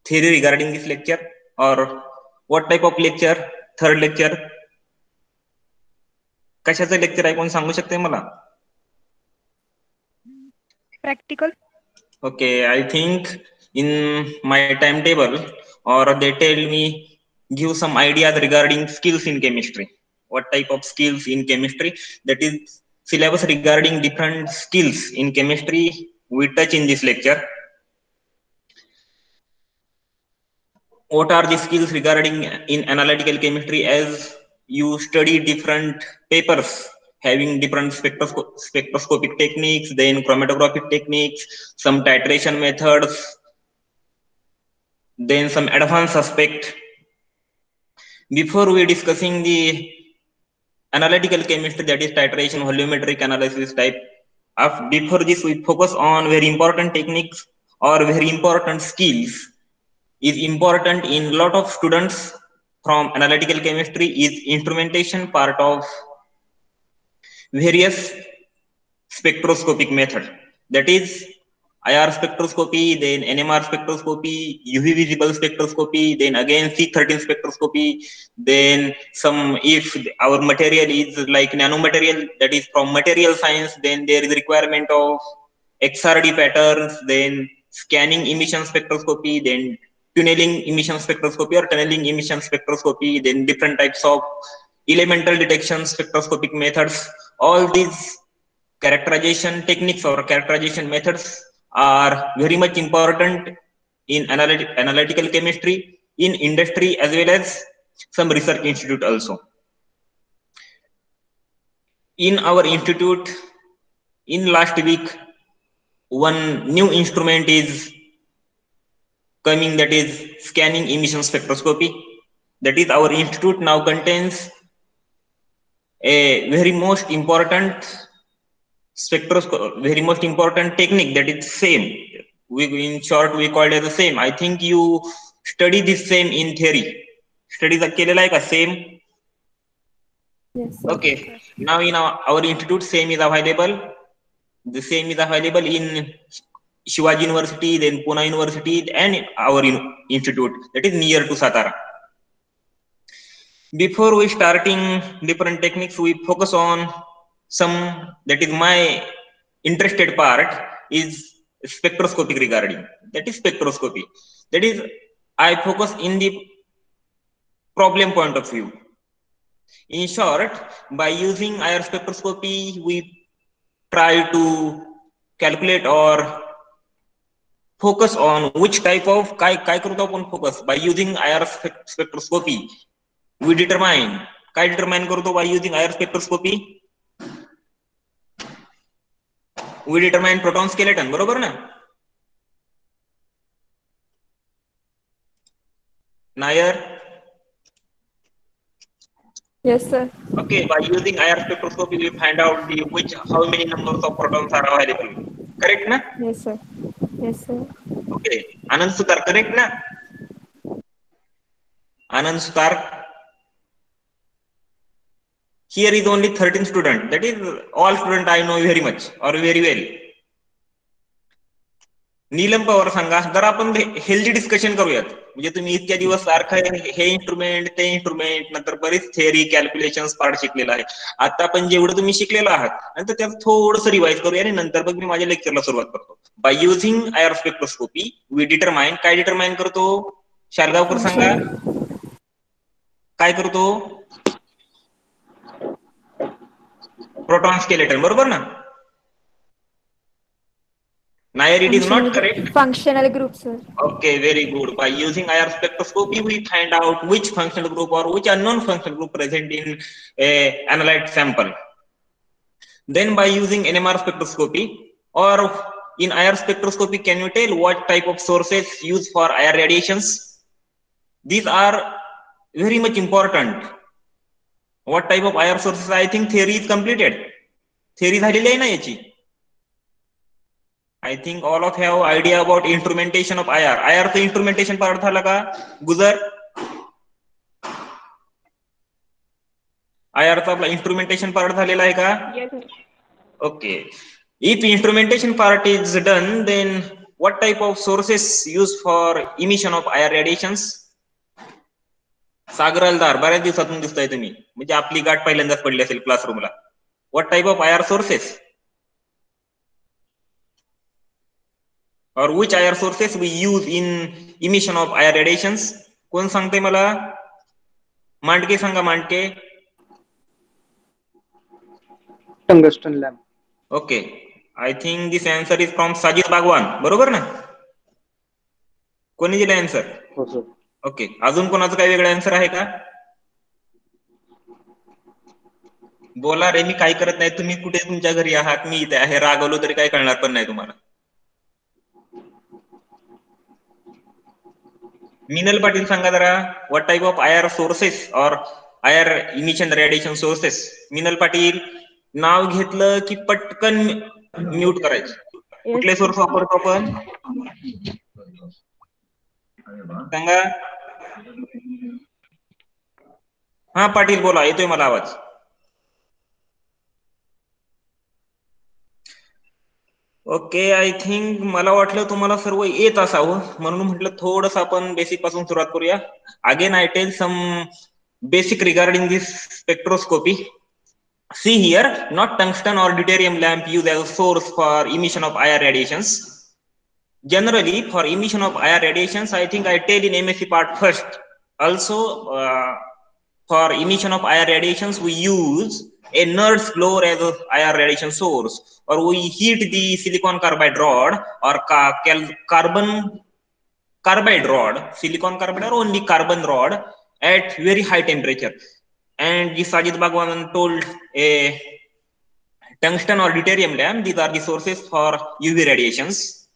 theory regarding this lecture, or what type of lecture? Third lecture. कशाचं lecture आहे कोण सांगू शकते मला? Practical. Okay, I think in my timetable or they tell me give some ideas regarding skills in chemistry. What type of skills in chemistry? That is syllabus regarding different skills in chemistry we touch in this lecture. What are the skills regarding in analytical chemistry? As you study different papers having different spectroscopic techniques, then chromatographic techniques, some titration methods, then some advanced aspect. Before we discussing the analytical chemistry, that is titration, volumetric analysis type, before this we focus on very important techniques or very important skills is important in lot of students from analytical chemistry is instrumentation part of various spectroscopic method, that is IR spectroscopy, then NMR spectroscopy, UV visible spectroscopy, then again C13 spectroscopy, then some, if our material is like nanomaterial, that is from material science, then there is requirement of XRD patterns, then scanning emission spectroscopy, then tunneling emission spectroscopy or tunneling emission spectroscopy, then different types of elemental detection spectroscopic methods. All these characterization techniques or characterization methods are very much important in analytical chemistry, in industry as well as some research institute also. In our institute, in last week, one new instrument is coming, that is scanning emission spectroscopy. That is our institute now contains a very most important technique that is same. In short, we call it the same. I think you study this same in theory. Study the same. Yes, sir. Okay. Now in our institute, same is available. The same is available in Shivaji University, then Pune University, and our institute that is near to Satara. Before we starting different techniques, we focus on some that is my interested part is spectroscopic regarding. That is spectroscopy. That is I focus in the problem point of view. In short, by using IR spectroscopy, we try to calculate or focus on which type of काय करतो आपण focus by using IR spectroscopy. We determine काय determine करतो by using IR spectroscopy. We determine proton skeleton, बरोबर ना? Nair? Yes, sir. Okay, by using IR spectroscopy, we find out how many numbers of protons are available. Correct na? Yes, sir. Yes, sir. Okay, Anand Sutar, correct na? Anand Sutar. Here is only 13 students. That is all students I know very much or very well. Neelam Pawar सांगा जरा आपण healthy discussion करूयात म्हणजे तुम्ही इतक्या दिवस सारखं हे इंस्ट्रुमेंट ते इंस्ट्रुमेंट नंतर बरीच थेअरी कॅल्क्युलेशन पार्ट शिकलेला आहे आता आपण जेवढं तुम्ही शिकलेलं आहात नंतर त्यात थोडंसं रिवाइज करूया आणि नंतर मग मी माझ्या लेक्चरला सुरुवात करतो by using IR spectroscopy we determine काय डिटरमाइन करतो शारगावकर सांगा काय करतो प्रोटॉन स्केलेटन बरोबर ना Nair, it is not correct. Functional group, sir. Okay, very good. By using IR spectroscopy, we find out which functional group or which unknown functional group present in a analyte sample. Then by using NMR spectroscopy or in IR spectroscopy, can you tell what type of sources used for IR radiations? These are very much important. What type of IR sources? I think theory is completed. Theory झालेली आहे ना याची. I think all of you have idea about instrumentation of IR. IR चं instrumentation part झाला का? गुजर? IR चा आपला instrumentation part झालेला आहे का? Yes, sir. Okay. If instrumentation part is done, then what type of sources used for emission of IR radiations? Sagar Aldar बऱ्याच दिवसातून दिसताय तुम्ही म्हणजे आपली गाठ पहिल्यांदाच पडली असेल क्लासरूमला. What type of IR sources? Or which IR sources we use in emission of IR radiations? कोण सांगते मला? मांडके सांगा Mandke. Tungsten lamp. Okay. I think this answer is from Sajid Bagwan. बरोबर ना? कोणी दिला आन्सर? हो सर. ओके. अजून कोणाचं काही वेगळं आन्सर आहे का? बोला रे मी काय करत नाही तुम्ही कुठे तुमच्या घरी आहात मी इथे आहे रागवलो तरी काय कळणार पण नाही तुम्हाला. Minal Patil सांगा जरा what type of IR sources or IR emission radiation sources? Minal Patil नाव घेतलं की पटकन म्यूट करायचं. कुठले सोर्स वापरतो आपण? सांगा. हा पाटील बोला येतोय मला आवाज. ओके आय थिंक मला वाटलं तुम्हाला सर्व येत असावं म्हणून म्हटलं थोडंसं आपण बेसिक पासून सुरुवात करूया. Again I tell some basic regarding this spectroscopy. See here, not tungsten or deuterium lamp used as a source for emission of IR radiations. Generally, for emission of IR radiations, I think I tell in MSc part first. Also, for emission of IR radiations, we use a Nernst blower as a IR radiation source, or we heat the silicon carbide rod or carbon carbide rod, silicon carbide or only carbon rod at very high temperature. And Sajid Bagwan told a tungsten or deuterium lamp, these are the sources for UV radiations.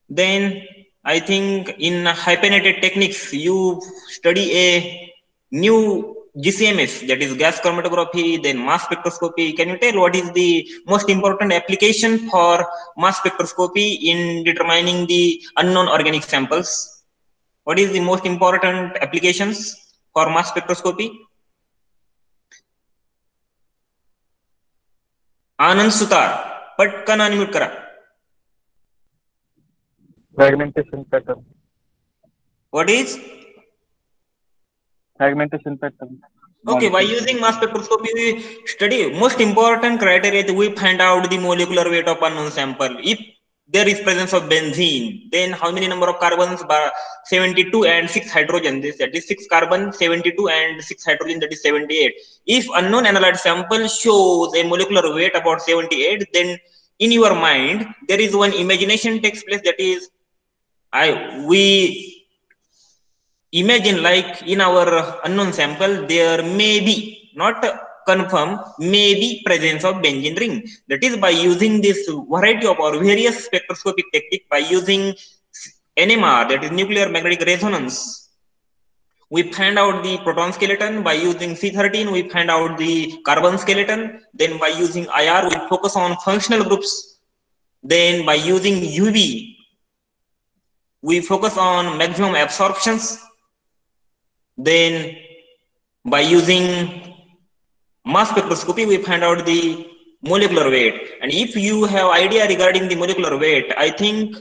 Then I think in hyphenated techniques, you study a new GCMS, that is gas chromatography, then mass spectroscopy. Can you tell what is the most important application for mass spectroscopy in determining the unknown organic samples? What is the most important applications for mass spectroscopy? Anand Sutar, पटकन unmute करा. Fragmentation pattern. What is? Fragmentation pattern. Okay, by using mass spectroscopy, we study most important criteria. We find out the molecular weight of unknown sample. If there is presence of benzene, then how many number of carbons? 72 and 6 hydrogen. That is 6 carbon, 72 and 6 hydrogen. That is 78. If unknown analyte sample shows a molecular weight about 78, then in your mind there is one imagination takes place. That is, we imagine like in our unknown sample there may be, not confirm, may be presence of benzene ring. That is, by using this variety of or various spectroscopic technique, by using NMR, that is nuclear magnetic resonance, we find out the proton skeleton. By using C13 we find out the carbon skeleton. Then by using IR we focus on functional groups. Then by using UV we focus on maximum absorptions. Then by using mass spectroscopy we find out the molecular weight. And if you have idea regarding the molecular weight, I think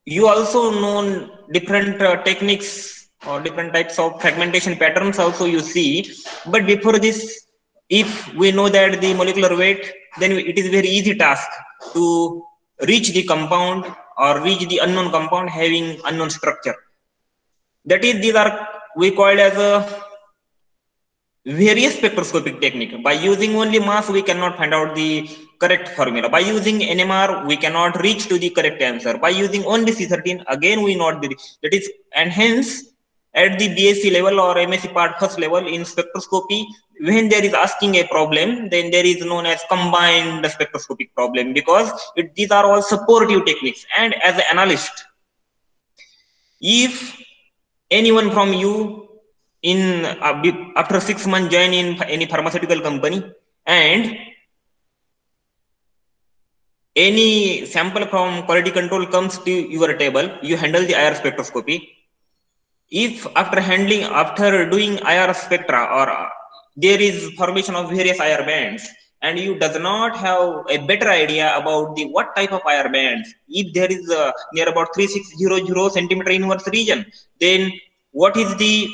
you also know different techniques or different types of fragmentation patterns also you see. But before this, if we know that the molecular weight, then it is very easy task to reach the compound or reach the unknown compound having unknown structure. That is, these are we called as a various spectroscopic technique. By using only mass we cannot find out the correct formula. By using NMR we cannot reach to the correct answer. By using only C13 again we not the, that is, and hence at the BSc level or MSc part first level in spectroscopy, when there is asking a problem, then there is known as combined spectroscopic problem, because these are all supportive techniques. And as an analyst, if anyone from you in after 6 months join in any pharmaceutical company and any sample from quality control comes to your table, you handle the IR spectroscopy. If after doing IR spectra, or there is formation of various IR bands, and you does not have a better idea about the what type of IR bands, if there is near about 3600 centimeter inverse region, then what is the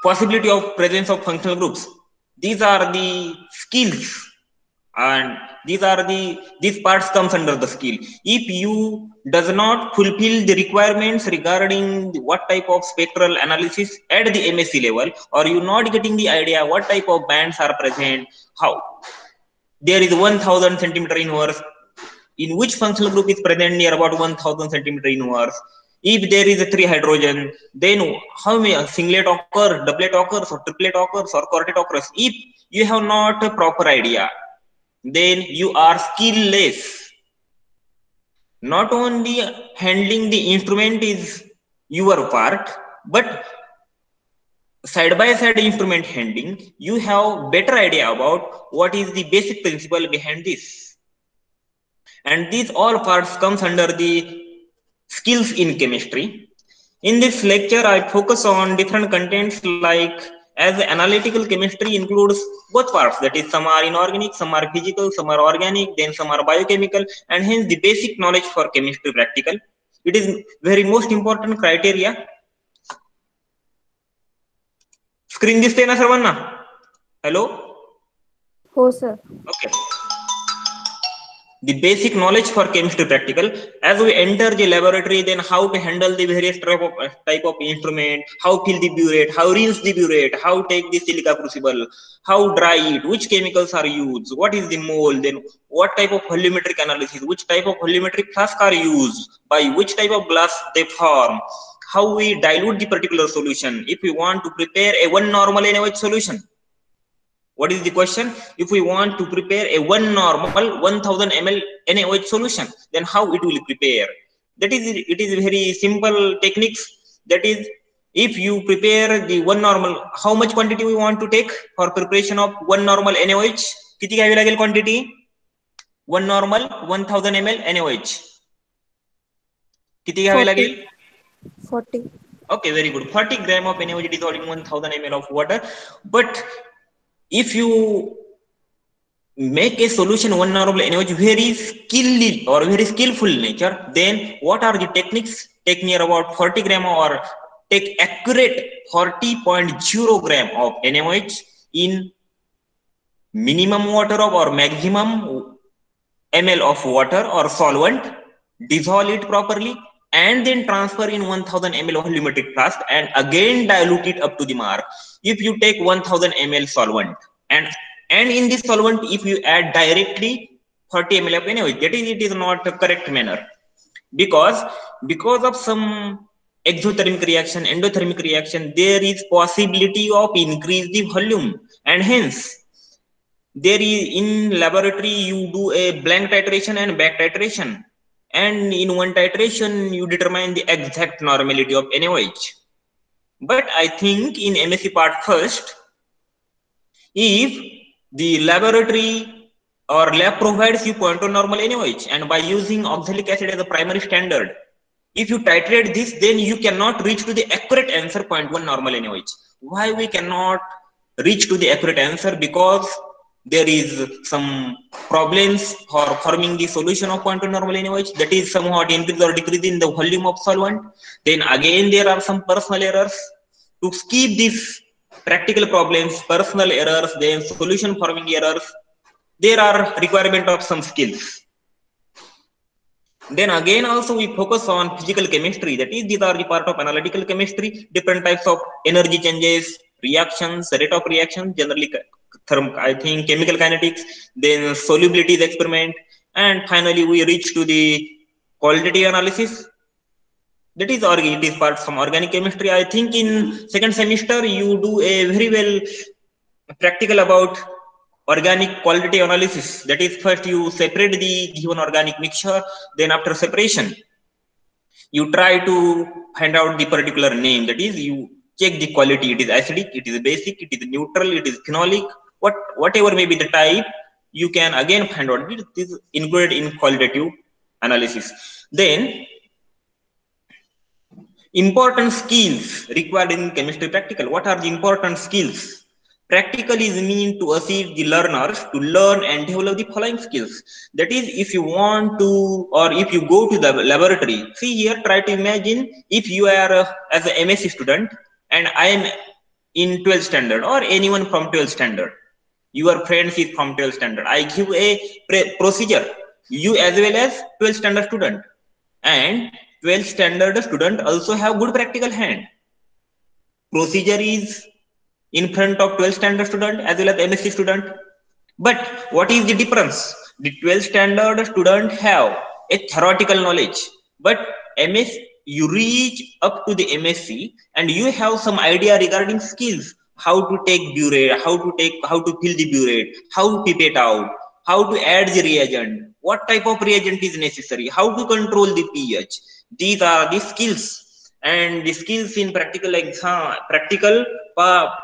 possibility of presence of functional groups? These are the skills, and these parts comes under the skill. If you does not fulfill the requirements regarding what type of spectral analysis at the MSc level, or you not getting the idea what type of bands are present, how there is 1000 centimeter inverse, in which functional group is present near about 1000 centimeter inverse. If there is a 3 hydrogen, then how many singlet occurs, doublet occurs, or triplet occurs, or quartet occurs? If you have not a proper idea, then you are skillless. Not only handling the instrument is your part, but side by side instrument handling, you have better idea about what is the basic principle behind this. And these all parts comes under the skills in chemistry. In this lecture, I focus on different contents, like as analytical chemistry includes both parts, that is, some are inorganic, some are physical, some are organic, then some are biochemical, and hence the basic knowledge for chemistry practical. It is very most important criteria. Screen दिसते ना सर्वांना? Hello? हो sir. Okay. The basic knowledge for chemistry practical. As we enter the laboratory, then how to handle the various type of instrument, how fill the burette, how rinse the burette, how take the silica crucible, how dry it, which chemicals are used, what is the mole, then what type of volumetric analysis, which type of volumetric flask are used, by which type of glass they form, how we dilute the particular solution. If we want to prepare a 1 normal NaOH solution, what is the question? If we want to prepare a 1 normal 1000 ml NaOH solution, then how it will prepare? That is, it is very simple techniques. That is, if you prepare the one normal, how much quantity we want to take for preparation of one normal NaOH? किती घ्यावी लागेल quantity? One normal 1000 ml NaOH. किती घ्यावी लागेल? 40. Okay, very good. 40 gram of NaOH dissolved in 1000 ml of water. But if you make a solution one normal NaOH very skillful or very skillful nature, then what are the techniques? Take near about 40 gram or take accurate 40.0 gram of NaOH in minimum water of or maximum ml of water or solvent, dissolve it properly, and then transfer in 1000 ml of volumetric flask and again dilute it up to the mark. If you take 1000 ml solvent and in this solvent, if you add directly 40 ml of NaOH, that is, it is not a correct manner, because of some exothermic reaction, endothermic reaction, there is possibility of increase the volume, and hence there is in laboratory you do a blank titration and back titration, and in one titration you determine the exact normality of NaOH. But I think in MSc part first, if the laboratory or lab provides you 0.1 normal NaOH, and by using oxalic acid as a primary standard, if you titrate this, then you cannot reach to the accurate answer 0.1 normal NaOH. Why we cannot reach to the accurate answer? Because there is some problems for forming the solution of 0.1 normal NaOH, that is somewhat increase or decrease in the volume of solvent. Then again there are some personal errors. To skip these practical problems, personal errors, then solution forming errors, there are requirement of some skills. Then again also we focus on physical chemistry, that is, these are the part of analytical chemistry, different types of energy changes, reactions, rate of reaction, generally I think chemical kinetics, then solubilities experiment, and finally we reach to the qualitative analysis. That is, or it is part from organic chemistry. I think in second semester you do a very well practical about organic quality analysis. That is, first you separate the given organic mixture, then after separation you try to find out the particular name, that is, you check the quality, it is acidic, it is basic, it is neutral, it is phenolic, whatever may be the type, you can again find out it is included in qualitative analysis. Then important skills required in chemistry practical. What are the important skills? Practical is mean to assist the learners to learn and develop the following skills. That is, if you want to, or if you go to the laboratory, see here, try to imagine if you are as an MSc student and I am in 12th standard, or anyone from 12th standard, your friends is from 12th standard, I give a procedure, you as well as 12th standard student, and 12th standard student also have good practical hand. Procedure is in front of 12th standard student as well as MSc student. But what is the difference? The 12th standard student have a theoretical knowledge, but you reach up to the MSc and you have some idea regarding skills, how to take burette, how to fill the burette, how to pipette out, how to add the reagent, what type of reagent is necessary, how to control the pH. These are the skills. And the skills in practical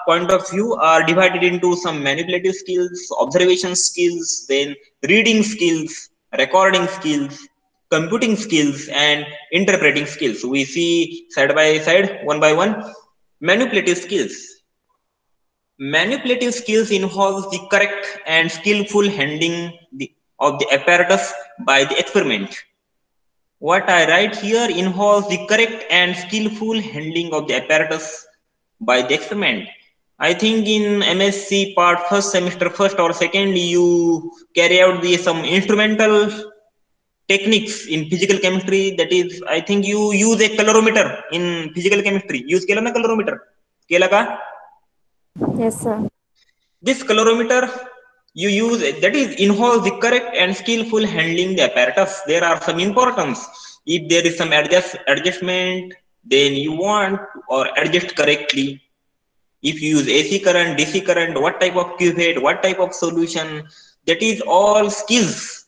point of view are divided into some manipulative skills, observation skills, then reading skills, recording skills, computing skills, and interpreting skills. We see side by side, one by one. Manipulative skills. Manipulative skills involves the correct and skillful handling of the apparatus by the experiment. What I write here involves the correct and skillful handling of the apparatus by the experiment. I think in MSc part first semester, first or second, you carry out some instrumental techniques in physical chemistry. That is, I think you use a calorimeter in physical chemistry. Use केला ना calorimeter? केला का? Yes, sir. This calorimeter you use, that is, involves the correct and skillful handling the apparatus. There are some importance. If there is some adjustment, then you want or adjust correctly. If you use AC current, DC current, what type of cuvette, what type of solution, that is all skills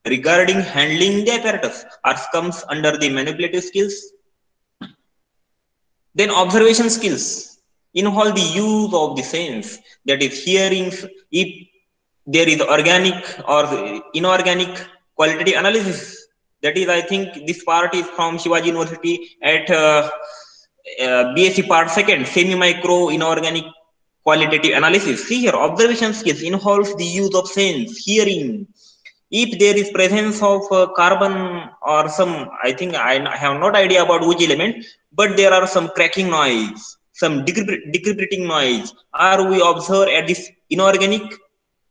regarding handling the apparatus, or comes under the manipulative skills. Then observation skills involve the use of the sense, that is hearing, if there is organic or inorganic qualitative analysis. That is, I think this part is from Shivaji University at BSc part second, semi-micro inorganic qualitative analysis. See here, observation skills involves the use of sense, hearing. If there is presence of carbon or some, I think I have not idea about which element, but there are some cracking noise, some decrypting noise, or we observe at this inorganic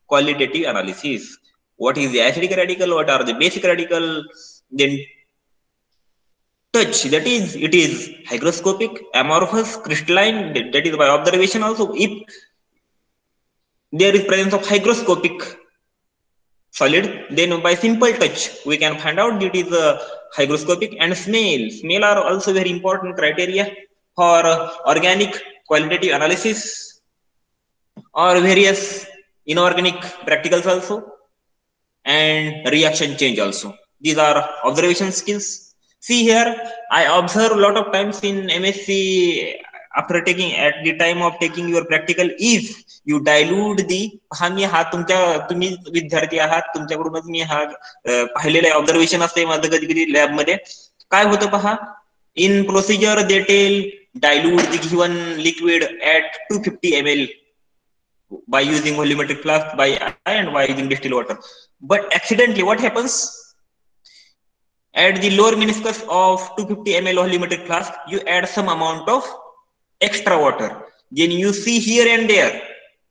qualitative analysis. What is the acidic radical? What are the basic radical? Then touch, that is, it is hygroscopic, amorphous, crystalline. That is by observation also. If there is presence of hygroscopic solid, then by simple touch we can find out it is hygroscopic. And smell are also very important criteria for organic qualitative analysis or various inorganic practicals also, and reaction change also. These are observation skills. See here, I observe a lot of times in MSc, after taking, at the time of taking your practical, if you dilute the, मी हा तुम्ही विद्यार्थी आहात, तुमच्याकडूनच मी हा पाहिलेलं observation असते माझं कधी कधी लॅब मध्ये. काय होतं पहा, in procedure they tell dilute the given liquid at 250 ml by using volumetric flask by and by using distilled water. But accidentally what happens, at the lower meniscus of 250 ml volumetric flask you add some amount of extra water. Then you see here and there,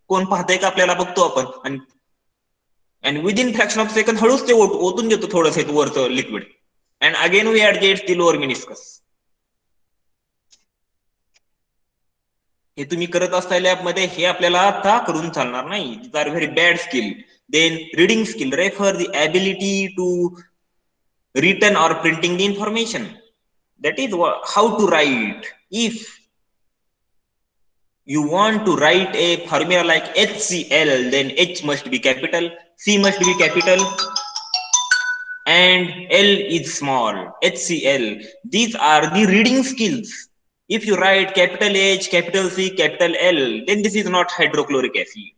कोण पाहतंय का आपल्याला बघतो आपण, and within fraction of second हळूच ते ओतून देतो थोडंसं वरचं liquid, and again we adjust the lower meniscus. हे तुम्ही करत असता लॅब मध्ये, हे आपल्याला आता करून चालणार नाही. These are very bad skill. Then reading skill, refer the ability to written or printing the information. That is how to write. If you want to write a formula like HCl, then H must be capital, C must be capital, and L is small, HCl. These are the reading skills. If you write capital H, capital C, capital L, then this is not hydrochloric acid.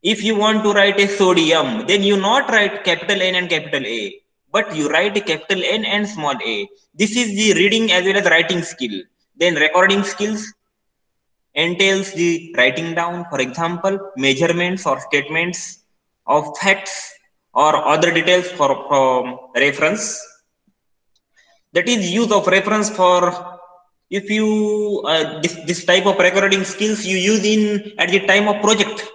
If you want to write a sodium, then you not write capital N and capital A, but you write a capital N and small a. This is the reading as well as writing skill. Then recording skills entails the writing down, for example, measurements or statements of facts or other details from reference. That is use of reference for, if you this type of recording skills you use in at the time of project.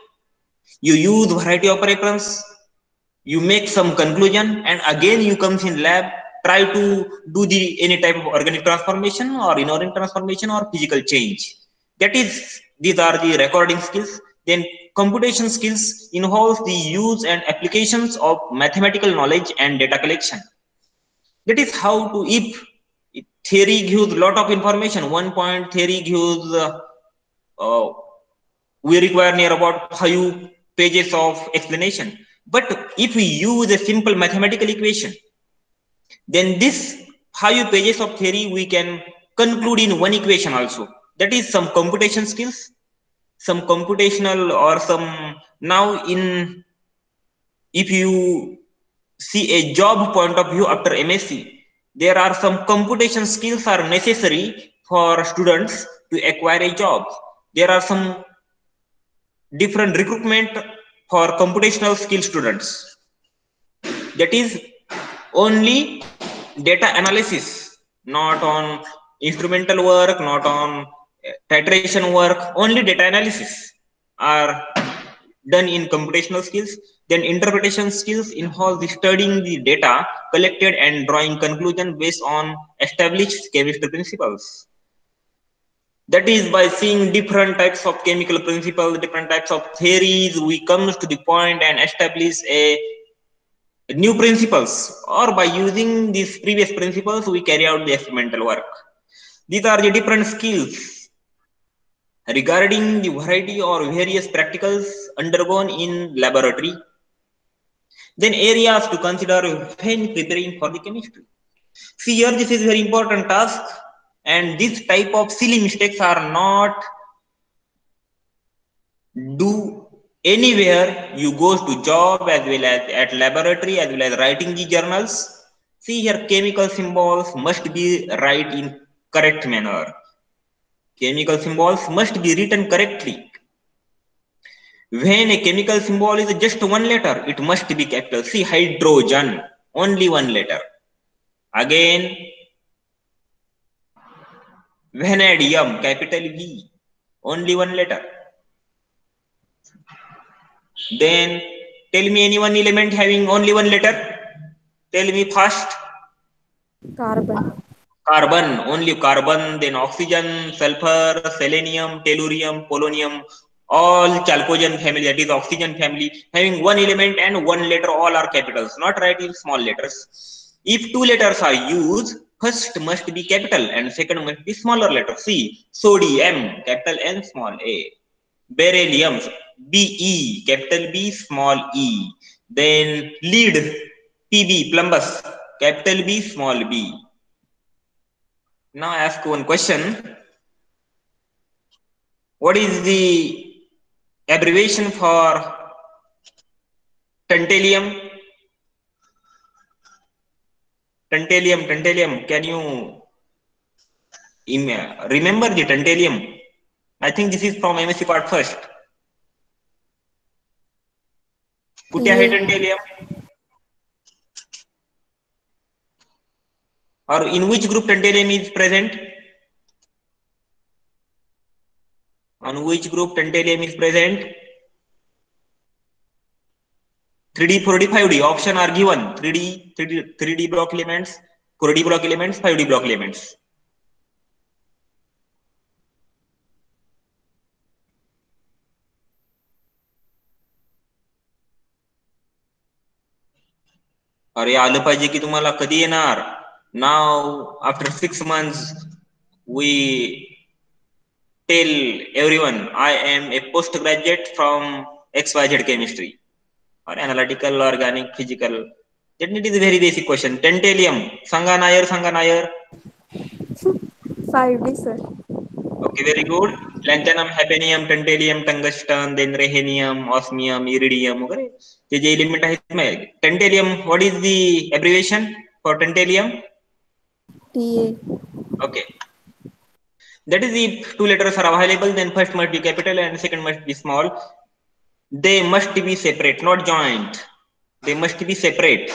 You use variety of reference, you make some conclusion, and again you comes in lab, try to do the any type of organic transformation or inorganic transformation or physical change. That is, these are the recording skills. Then computation skills involves the use and applications of mathematical knowledge and data collection. That is how to, if theory gives a lot of information, 1 point theory gives we require near about 5 pages of explanation. But if we use a simple mathematical equation, then this 5 pages of theory we can conclude in one equation also. That is some computation skills, some computational or some, now in, if you see a job point of view after MSc, there are some computation skills are necessary for students to acquire a job. There are some different recruitment for computational skill students. That is only data analysis, not on instrumental work, not on titration work, only data analysis are done in computational skills. Then interpretation skills involve the studying the data collected and drawing conclusion based on established chemistry principles. That is, by seeing different types of chemical principles, different types of theories, we come to the point and establish a new principles, or by using these previous principles we carry out the experimental work. These are the different skills regarding the variety or various practicals undergone in laboratory. Then areas to consider when preparing for the chemistry. See here, this is very important task, And this type of silly mistakes are not do anywhere. You goes to job as well as at laboratory as well as writing the journals. See here, chemical symbols must be write in correct manner. Chemical symbols must be written correctly. When a chemical symbol is just one letter, it must be capital. See, hydrogen, only one letter. Again, vanadium, capital V, only one letter. Then tell me any one element having only one letter. Tell me first. Carbon. Carbon, only carbon. Then oxygen, sulfur, selenium, tellurium, polonium, all chalcogen family, that is oxygen family, having one element and one letter, all are capitals, not write in small letters. If two letters are used, first must be capital and second must be smaller letter. See, sodium, capital N, small a. Beryllium, Be, capital B, small e. Then lead, Pb, plumbus, capital B, small b. Now I ask one question. What is the abbreviation for tantalum? Tantalum. Can you remember the tantalum? I think this is from MSc part first. Kutya hai tantalum? Or in which group tantalum is present? On which group tantalum is present? 3D, 4D, 5D. Option are given. 3D block elements, 4D block elements, 5D block elements. अरे आलं पाहिजे की तुम्हाला कधी येणार. Now after 6 months we tell everyone I am a postgraduate from XYZ chemistry or analytical, organic, physical. That is a very basic question. Tantalum, Sanga Nair. 5D, sir. Okay, very good. Lanthanum, hafnium, tantalum, tungsten, then rhenium, osmium, iridium. Okay. The element आहे tantalum. What is the abbreviation for tantalum? TA. Okay. That is if two letters are available, then first must be capital and second must be small. They must be separate, not joint. They must be separate.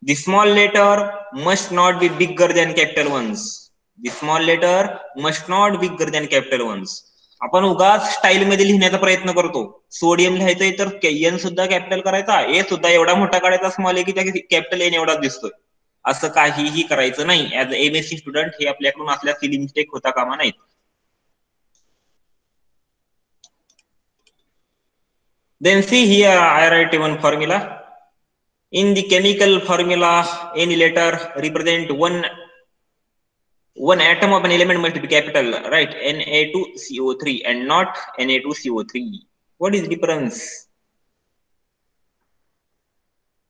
The small letter must not be bigger than capital ones. The small letter must not be bigger than capital ones. आपण उगाच style मध्ये लिहिण्याचा प्रयत्न करतो. Sodium लिहायचंय तर N सुद्धा capital करायचा, ए सुद्धा एवढा मोठा काढायचा स्मॉल ए की त्या कॅपिटल एन एवढाच दिसतोय. असं काहीही करायचं नाही. ऍज अ एमएससी स्टुडंट हे आपल्याकडून असल्या सिली मिस्टेक होता कामा नाहीत. Then see here, I write one formula. In the chemical formula, any letter represent one atom of an element must be capital, right? Na2CO3 and not Na2CO3. What is the difference?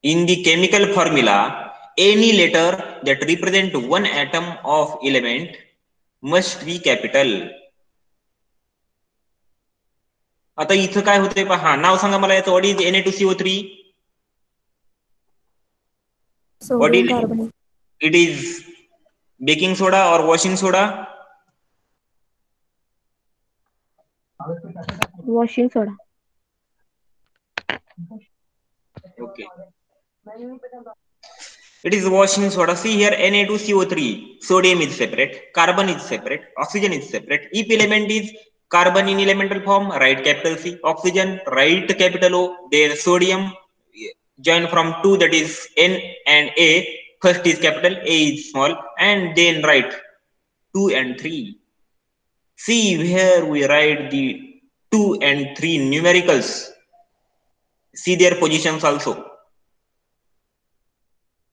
In the chemical formula, any letter that represent one atom of element must be capital. आता इथं काय होतंय पहा, नाव सांगा मला याचं. What is Na2CO3? Sodium carbonate. It is baking soda or washing soda? Washing soda. Okay. It is washing soda. See here, Na2CO3. Sodium is separate, carbon is separate, oxygen is separate. If element is carbon in elemental form, write capital C. Oxygen, write capital O. Then sodium, join from two, that is N and A. First is capital, A is small, and then write 2 and 3. See where we write the 2 and 3 numericals. See their positions also.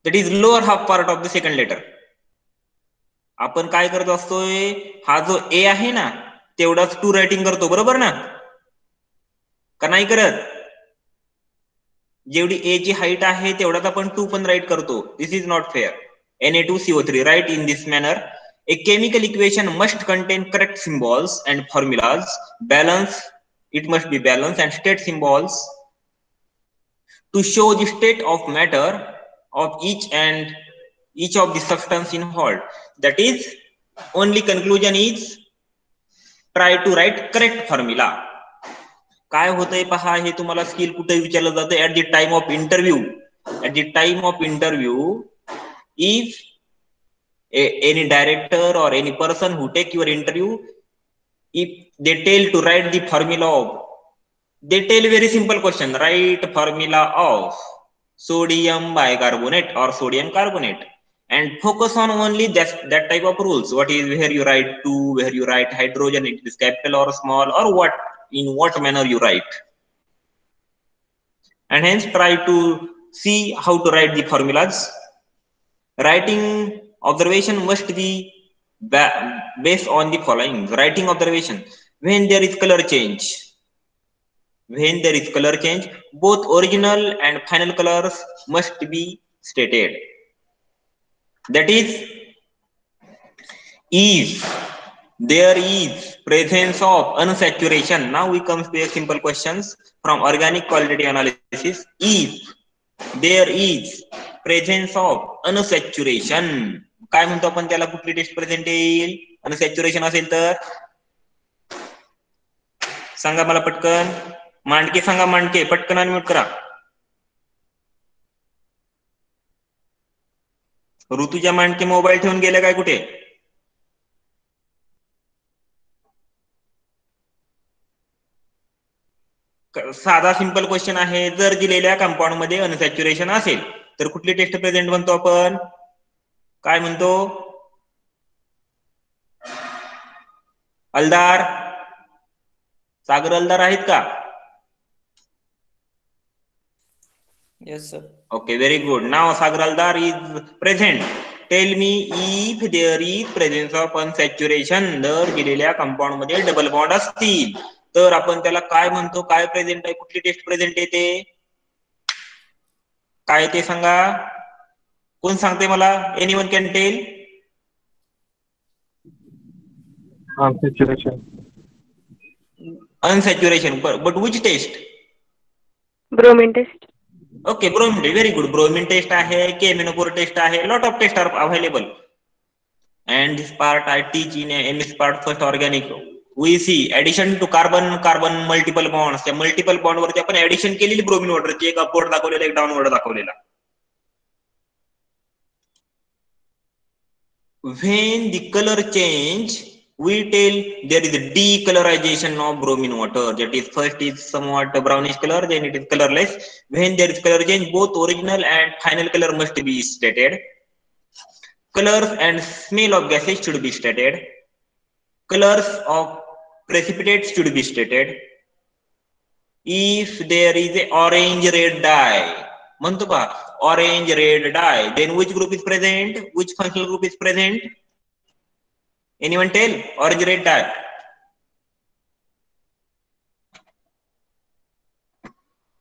That is lower half part of the second letter. आपण काय करत असतोय, हा जो ए आहे ना तेवढाच 2 writing करतो, बरोबर ना? का नाही करत? जेवढी ए ची हाईट आहे तेवढाच आपण 2 पण राईट करतो. This is not fair. Na2CO3 write in this manner. A chemical equation must contain correct symbols and formulas. It must be balanced and state symbols to show the state of matter of each of the substance involved. That is, only conclusion is try to write correct formula. काय होतंय पहा, हे तुम्हाला skill कुठे विचारलं जातं? At the time of interview. At the time of interview, if any director or any person who take your interview, if they tell to write the formula of, they tell very simple question, write formula of sodium bicarbonate or sodium carbonate, and focus on only that type of rules. What is where you write to, where you write hydrogen, it is capital or small, or what, in what manner you write, and hence try to see how to write the formulas. Writing observation must be based on the following. Writing observation: when there is color change, both original and final colors must be stated. That is, if there is presence of unsaturation. Now we come to a simple questions from organic quality analysis. If there is presence of unsaturation, काय म्हणतो आपण त्याला? कुठली taste present येईल अनसॅच्युरेशन असेल तर? सांगा मला पटकन. मांडके सांगा, मांडके पटकन अनम्यूट करा. ऋतुजा मांडके मोबाईल ठेवून गेले काय कुठे? साधा सिंपल क्वेश्चन आहे. जर दिलेल्या कंपाऊंड मध्ये अनसॅच्युरेशन असेल तर कुठली टेस्ट प्रेझेंट म्हणतो आपण? काय म्हणतो? अलदार, सागर अलदार आहेत का? Yes, sir. Okay, very good. Now Sagar Aldar is present. Tell me if there is presence of unsaturation. जर दिलेल्या कंपाऊंड मध्ये डबल बॉन्ड असतील तर आपण त्याला काय म्हणतो? काय प्रेझेंट आहे? कुठली टेस्ट प्रेझेंट येते? काय ते सांगा. कोण सांगते मला? Anyone can tell? Unsaturation. But which test? Bromine test. Okay, bromine. Very good. Bromine test आहे, K-Menopur test आहे. Lot of tests are available. And this part I teach in MS part first organic. We see addition to carbon multiple bonds. त्या multiple bond वरती आपण addition केलेली bromine वॉटरची, एक upward दाखवलेला, एक downward दाखवलेला. When the color change, we tell there is a decolorization of bromine water. That is, first is somewhat brownish color, then it is colorless. When there is color change, both original and final color must be stated. Colors and smell of gases should be stated. Colors of precipitates should be stated. If there is a orange red dye, म्हणतो का orange red dye, then which group is present? Which functional group is present? Anyone tell? Orange red dye.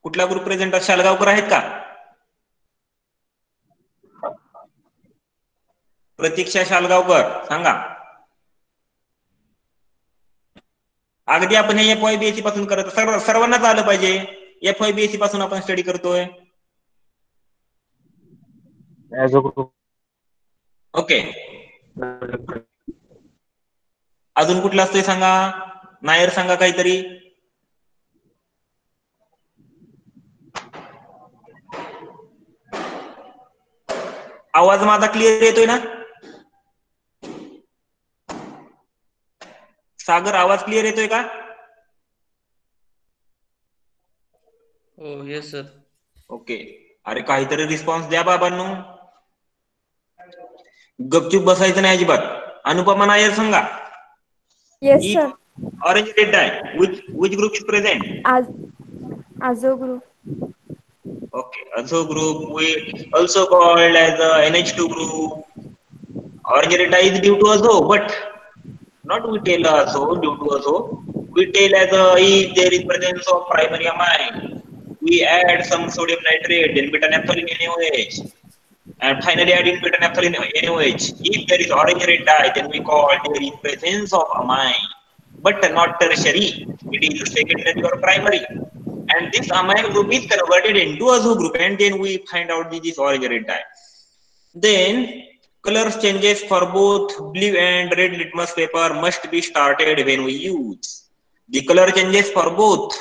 कुठला group present? शालगावकर आहेत का? प्रतीक्षा शालगावकर सांगा. अगदी आपण हे FYBAC पासून करत, सर्वांनाच आलं पाहिजे. FYBAC पासून आपण स्टडी करतोय. ओके, अजून कुठला असतोय सांगा. नायर सांगा काहीतरी. आवाज माझा क्लिअर येतोय ना? सागर, आवाज क्लिअर येतोय का? Oh, yes, sir. ओके. अरे काहीतरी रिस्पॉन्स द्या बाबांनो. गपचूप बसायचं नाही अजिबात. अनुपमा नायर सांगा. Yes, sir. Orange red dye. Which group is present? Azo group. Okay, azo group, we also called as a NH2 group. Orange red dye is due to azo, but not we tell azo due to azo. We tell as a, if there is presence of primary amine, we add some sodium nitrate, then beta naphthalene NaOH. And finally, adding beta naphthalene NaOH. If there is orange red dye, then we call there is presence of amine, but not tertiary. It is secondary or primary. And this amine group is converted into azo group, and then we find out this orange red dye. Then color changes for both blue and red litmus paper must be started when we use. The color changes for both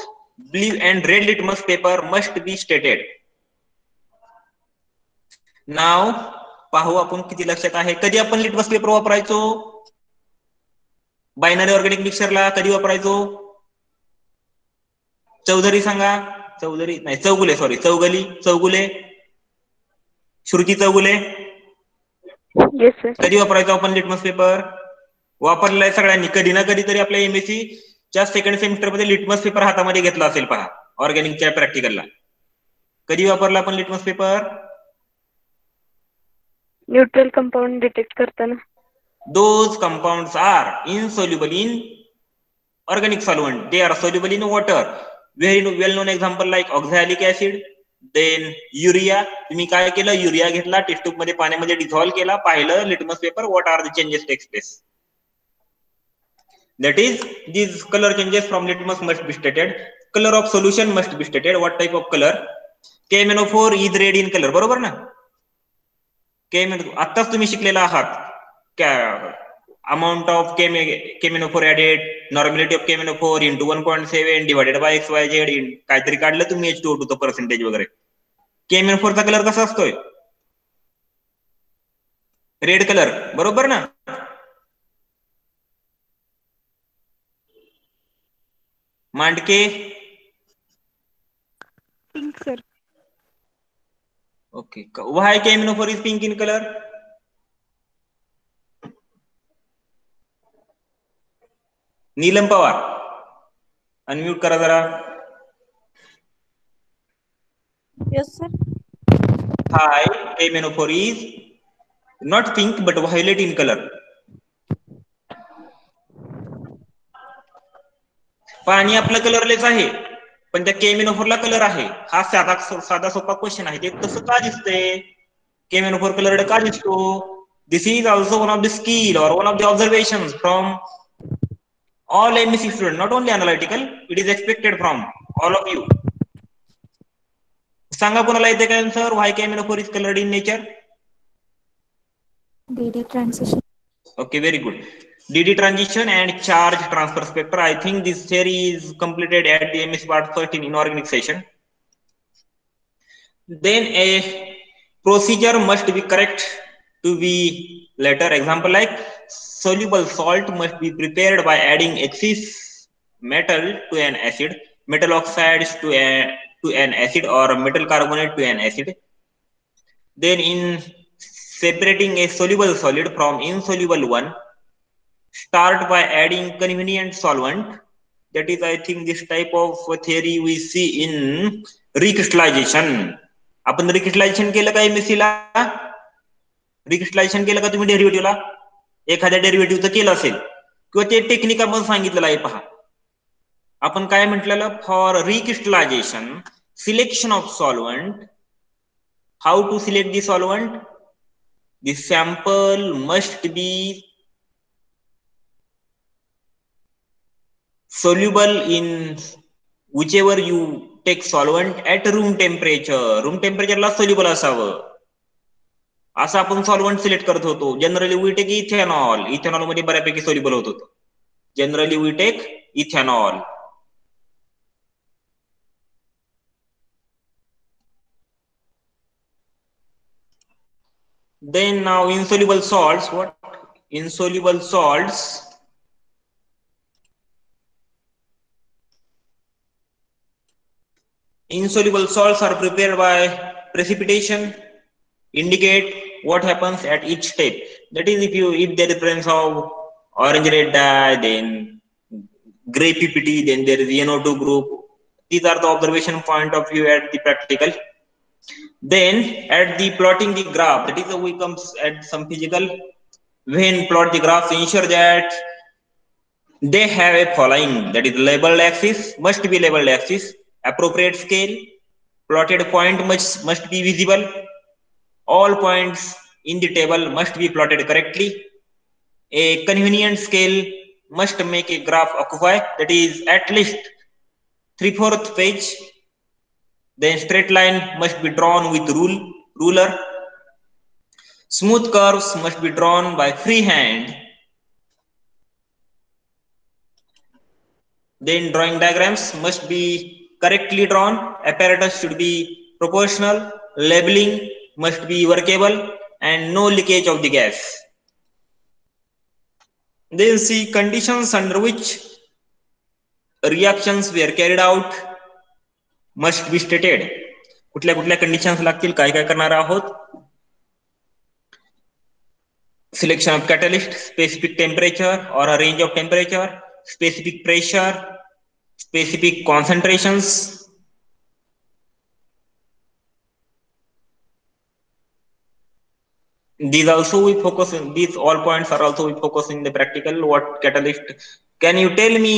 blue and red litmus paper must be stated. नाव पाहू आपण किती लक्षात आहे. कधी आपण litmus paper वापरायचो? Binary organic मिक्सरला कधी वापरायचो? चौधरी सांगा. चौधरी नाही, Chougule, sorry, Chougule Shruti Chougule. Yes sir. कधी वापरायचो आपण लिटमस पेपर? वापरलाय सगळ्यांनी कधी ना कधी तरी. आपल्या एमएससी च्या सेकंड सेमिस्टर मध्ये लिटमस पेपर हातामध्ये घेतला असेल पहा, ऑर्गॅनिकच्या प्रॅक्टिकलला. कधी वापरला आपण litmus paper? Neutral compound detect करताना. Those compounds are insoluble in organic solvent. They are soluble in water. Very well known example like oxalic acid, then urea. तुम्ही काय केलं? युरिया घेतला, टेस्ट ट्यूब मध्ये पाण्यामध्ये डिझॉल्व केला, पाहिलं litmus paper, what are the changes takes place. That is, these color changes from litmus must be stated. Color of solution must be stated. What type of color? KMNO4 is red in color. बरोबर ना? आताच तुम्ही शिकलेला आहात. Amount of KMNO4 added, normality of KMNO4 into 1.7 divided by XYZ in काहीतरी काढलं तुम्ही H2O2 चा पर्सेंटेज वगैरे. KMNO4 चा कलर कसा असतोय? Red colour. बरोबर ना? Mandke. Pink, sir. Okay. Why KMNO4 is pink in color? Neelam Pawar, unmute करा जरा. Yes, sir. Hi, KMNO4 is not pink but violet in color. पाणी आपलं कलरलेस आहे, पण त्या KMNO4 ला कलर आहे. हा साधा सोपा क्वेश्चन आहे. ते तसं का दिसतंय? KMNO4 कलर का दिसतो? This is also one of the skill or one of the observations from all MSc students, not only analytical. It is expected from all of you. सांगा कोणाला येते का answer? Why KMNO4 is colored in nature? DD transition. Okay, very good. DD transition and charge transfer spectra. I think this theory is completed at the MSc part 13 inorganic session. Then a procedure must be correct to be later. Example like soluble salt must be prepared by adding excess metal to an acid, metal oxides to an acid, or metal carbonate to an acid. Then in separating a soluble solid from insoluble one, start by adding convenient solvent. That is, I think, this type of theory we see in recrystallization. आपण रिक्रिस्टलायझेशन केलं का MSc ला? रिक्रिस्टलायझेशन केलं का तुम्ही डेरिव्हेटिव्हला? एखाद्या डेरिव्हेटिव्हचं केलं असेल किंवा ते टेक्निक आपण सांगितलेलं आहे पहा. आपण काय म्हटलेलं? For recrystallisation, selection of solvent. How to select the solvent? The sample must be soluble in whichever you take solvent at room temperature. Room टेम्परेचरला soluble असावं. असं आपण सॉल्वंट सिलेक्ट करत होतो. Generally we take ethanol. Ethanol मध्ये बऱ्यापैकी soluble होत होतं. Generally we take ethanol. Then now insoluble salts. What? Insoluble salts. Insoluble salts are prepared by precipitation. Indicate what happens at each step. That is, if there is presence of orange red dye, then gray PPT, then there is NO2 group. These are the observation point of view at the practical. Then at the plotting the graph, that is, we comes at some physical. When plot the graph, ensure that they have a following. That is, labeled axis must be labeled axis. Appropriate scale, plotted point must be visible. all points in the table must be plotted correctly. A convenient scale must make a graph occupy, that is at least 3/4 page. Then straight line must be drawn with ruler. Smooth curves must be drawn by freehand. Then drawing diagrams must be correctly drawn. Apparatus should be proportional. Labeling must be workable and no leakage of the gas. Then see conditions under which reactions were carried out must be stated. कुठल्या कुठल्या conditions लागतील, काय काय करणार आहोत. Selection of catalyst, specific temperature or a range of temperature, specific pressure, specific concentrations. These also we focus in, these all points are also we focus in the practical. What catalyst? Can you tell me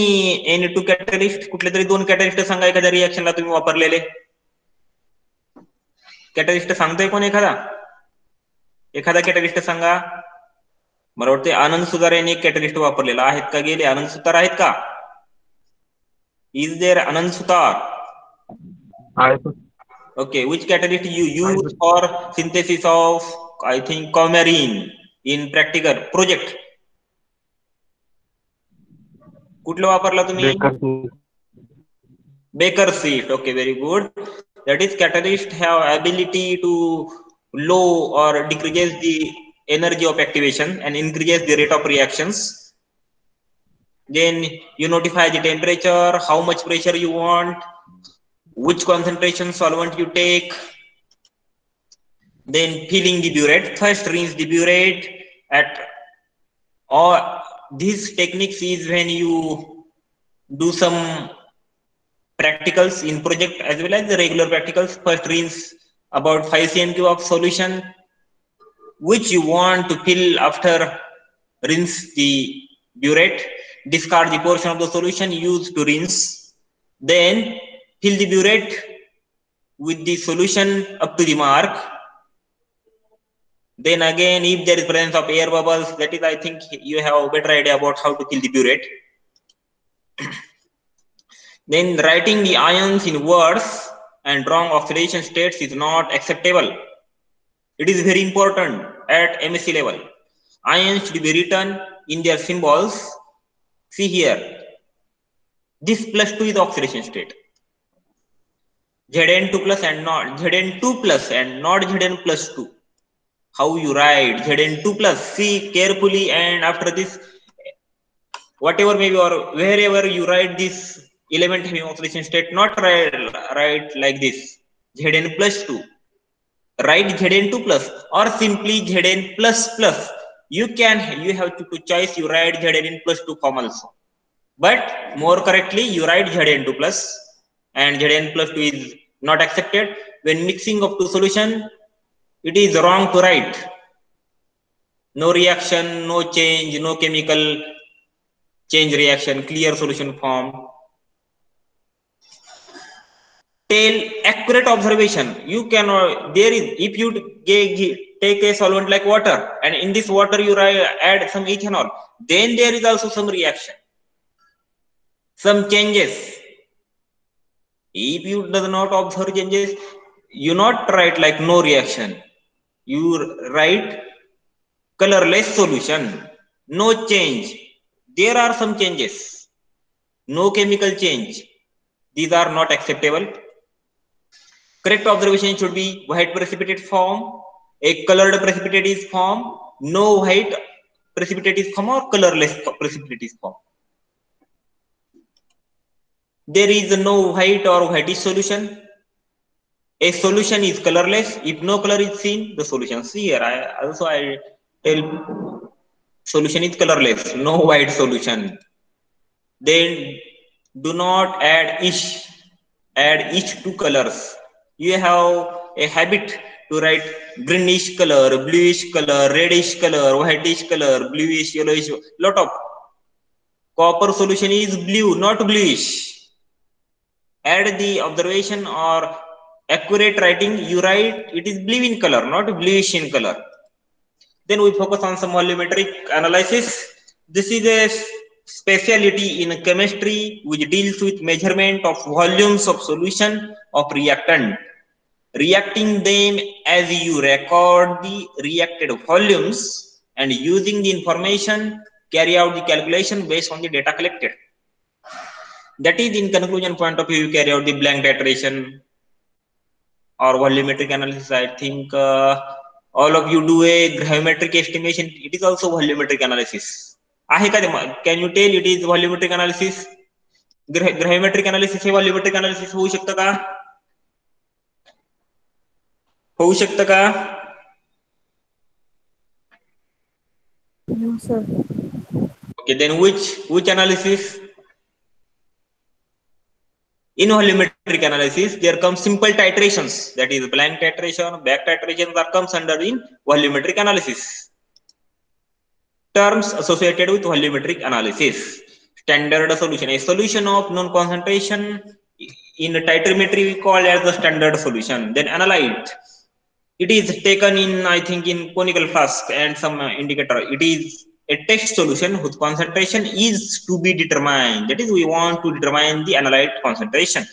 any two catalyst? कुठले तरी दोन catalyst सांगा एखाद्या रिएक्शनला तुम्ही वापरलेले. Catalyst सांगतोय कोण एखादा कॅटलिस्ट सांगा. मला वाटते आनंद सुतार यांनी एक कॅटलिस्ट वापरलेला आहेत का? गेले आनंद सुतार आहेत का? Is there Anand Sutar? Okay, which catalyst you use for synthesis of, I think, coumarin in practical project? कुठलं वापरला तुम्ही? Baker's sheet. Okay, very good. That is, catalyst have ability to low or decreases the energy of activation and increases the rate of reactions. Then you notify the temperature, how much pressure you want, which concentration solvent you take. Then filling the burette. First rinse the burette at all. These techniques is when you do some practicals in project as well as the regular practicals. First rinse about 5 cm³ of solution which you want to fill. After rinse the burette, discard the portion of the solution used to rinse. Then fill the burette with the solution up to the mark. Then again, if there is presence of air bubbles, that is, I think you have a better idea about how to fill the burette. Then writing the ions in words and wrong oxidation states is not acceptable. It is very important at MSc level. Ions should be written in their symbols. See here, this +2 is oxidation state. Zn2 plus and not Zn2 plus and not Zn+2. How you write Zn2 plus? See carefully, and after this, whatever maybe or wherever you write this element having oxidation state, not write like this Zn+2. Write Zn2 plus or simply Zn++. You have to choice. You write Zn+2 form also, but more correctly you write Zn2 plus, and Zn+2 is not accepted. When mixing of two solution, it is wrong to write. No reaction, no change, no chemical change reaction, clear solution form. Tell accurate observation. You cannot, there is, if you take a solvent like water and in this water you add some ethanol, then there is also some reaction, some changes. If you does not observe changes, you not write like no reaction. You write colorless solution, no change. There are some changes, no chemical change. These are not acceptable. Correct observation should be white precipitate form, a colored precipitate is form, no white precipitate is form, or colorless precipitate is form. There is no white or whitish solution. A solution is colorless if no color is seen. The solution, see here, I tell solution is colorless, no white solution. Then do not add each two colors. You have a habit to write greenish color, bluish color, reddish color, whitish color, bluish, yellowish. Lot of copper solution is blue, not bluish. Add the observation or accurate writing, you write it is blue in color, not bluish in color. Then we focus on some volumetric analysis. This is a specialty in chemistry which deals with measurement of volumes of solution of reactant, reacting them as you record the reacted volumes and using the information carry out the calculation based on the data collected. That is, in conclusion point of view, you carry out the blank titration or volumetric analysis. I think all of you do a gravimetric estimation. It is also volumetric analysis. Can you tell it is volumetric analysis? Gravimetric analysis हे volumetric analysis होऊ शकतं का? होऊ शकतं का? No, sir. Okay, then which analysis? In volumetric analysis, there comes simple titrations, that is blank titration, back titrations are comes under in volumetric analysis. Terms associated with volumetric analysis. Standard solution, a solution of known concentration in titrimetry we call as the standard solution. Then analyte, it is taken in, I think, in conical flask and some indicator. It is a test solution whose concentration is to be determined. That is, we want to determine the analyte concentration.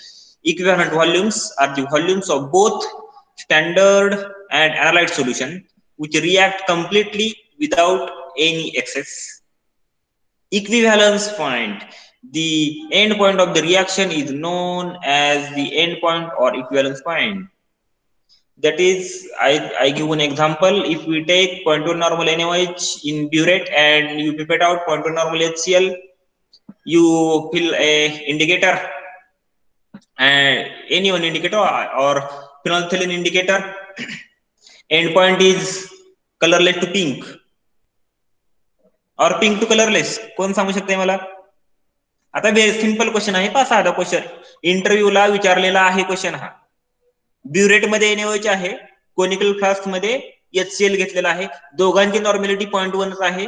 Equivalent volumes are the volumes of both standard and analyte solution which react completely without any excess. Equivalence point, the end point of the reaction is known as the end point or equivalence point. That is, I give an example. If we take 0.1 normal NaOH in burette and you pipette out 0.1 normal HCl, you fill a indicator, and any one indicator or phenolphthalein indicator, end point is colorless to pink or pink to colorless. कोण सांगू शकते मला? आता very simple question आहे, पहा साधा question, इंटरव्ह्यूला विचारलेला आहे क्वेश्चन हा. ब्युरेट मध्ये NaOH आहे, कोनिकल फ्लास्क मध्ये HCl घेतलेला आहे, दोघांची नॉर्मॅलिटी 0.1 आहे.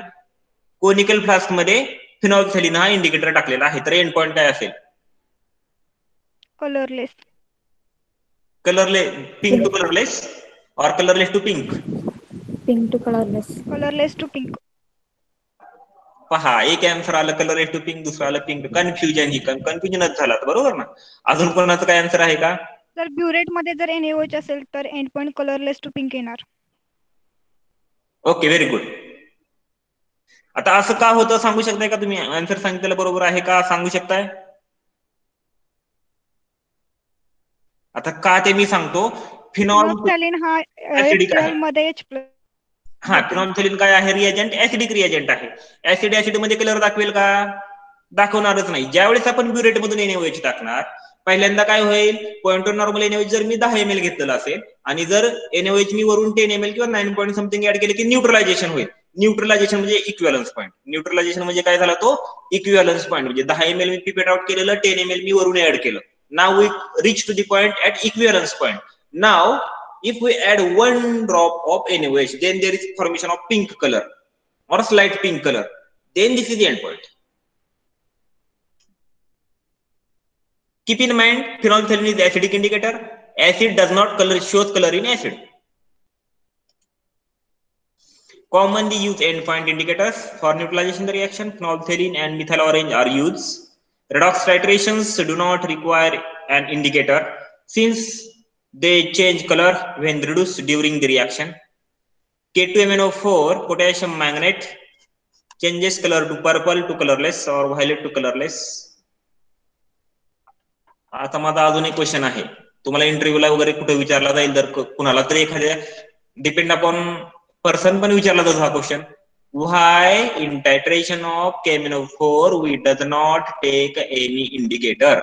कोनिकल फ्लास्क मध्ये फिनॉल्फथॅलीन हा इंडिकेटर टाकलेला आहे. तर एंड पॉइंट काय असेल? Colourless. Colourless, pink to colourless और colourless to pink? Pink to colorless. Colourless to pink. पहा, एक आन्सर आलं कलरलेस टू पिंक, दुसरं आलं पिंक. कन्फ्युजन, ही कन्फ्युजनच झाला, बरोबर ना? अजून कोणाचं काय आन्सर आहे का? तर ब्युरेट मध्ये जर NaOH असेल तर end point colourless to pink येणार. Okay, very good. आता असं का होतं सांगू शकताय का तुम्ही? आन्सर सांगितलेलं बरोबर आहे का सांगू शकताय? आता का ते मी सांगतो. फिनॉल्फथॅलीन हा HCl मध्ये H+. हा, फिनॉल्फथॅलीन काय आहे? रिएजंट, ऍसिडिक रिएजंट आहे. ऍसिड मध्ये कलर दाखवेल का? दाखवणारच नाही. ज्यावेळेस आपण ब्युरेट मधून NaOH टाकणार, पहिल्यांदा काय होईल? 0.1 नॉर्मल NaOH जर मी 10 ml घेतलेला असेल आणि जर NaOH मी वरून 10 ml किंवा 9 पॉइंट समथिंग ऍड केले की न्यूट्रलायझेशन होईल. न्यूट्रलायझेशन म्हणजे इक्विव्हॅलन्स पॉइंट. न्यूट्रलायझेशन म्हणजे काय झाला? तो इक्विव्हॅलन्स पॉइंट. म्हणजे 10 ml मी पिपेट आउट केलेलं, 10 ml मी वरून ऍड केलं. Now we reach to the point at equivalence point. Now if we add one drop of NaOH, then there is formation of pink color or slight pink color. Then this is the end point. Keep in mind, phenolphthalein is acidic indicator. Acid does not shows color in acid. Commonly used endpoint indicators for neutralization reaction, phenolphthalein and methyl orange are used. Redox titrations do not require an indicator since they change color when reduced during the reaction. K2MnO4 potassium manganate changes color to purple to colorless or violet to colorless. आता माझा अजून एक question आहे, तुम्हाला इंटरव्ह्यूला वगैरे कुठे विचारला जाईल, जर कुणाला तरी एखाद्या डिपेंड अपॉन पर्सन पण विचारला जातो हा question. Why in titration of KMnO4 we does not take any indicator?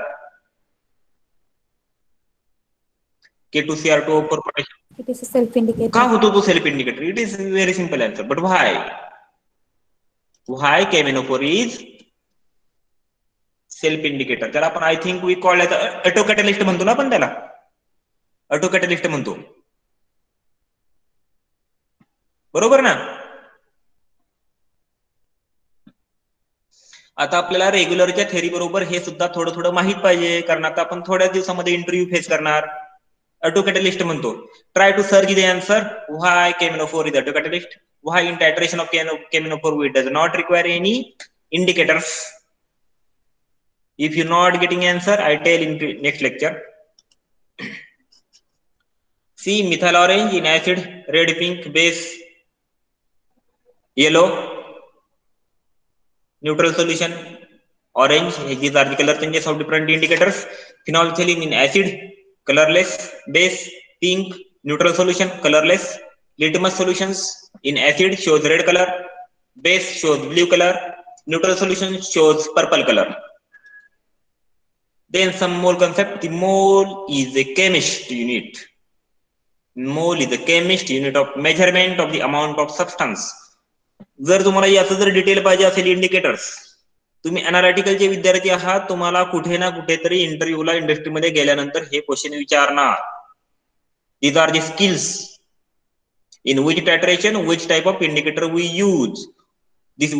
K2Cr2 for potassium. It is a self-indicator. का होतो तो self indicator? It is very simple answer, but why? Why KMnO4 is self indicator? त्याला आपण I think we call as auto catalyst म्हणतो ना, आपण त्याला auto catalyst म्हणतो, बरोबर ना? आता आपल्याला रेग्युलरच्या थेरी बरोबर हे सुद्धा थोडं थोडं माहित पाहिजे, कारण आता आपण थोड्या दिवसामध्ये इंटरव्ह्यू फेस करणार. ऑटो कॅटलिस्ट म्हणतो. Try to search the answer why KMnO4 is auto catalyst, why in titration of KMnO4 we does not require any indicators. If you not getting answer, I tell in next lecture. See methyl orange in acid, red pink base, yellow neutral solution, orange. These are the color changes of different indicators. Phenolphthalein in acid, colorless base, pink neutral solution, colorless. Litmus solutions in acid shows red color, base shows blue color, neutral solution shows purple color. Then some mole concept. The mole is a chemist unit. Mole is a chemist unit of measurement of the amount of substance. जर तुम्हाला याचं जर detail पाहिजे असेल indicators, तुम्ही अनालिटिकलचे विद्यार्थी आहात, तुम्हाला कुठे ना कुठेतरी इंटरव्ह्यूला इंडस्ट्रीमध्ये गेल्यानंतर हे क्वेश्चन विचारणार. These are the skills in which titration, which type of indicator we use. This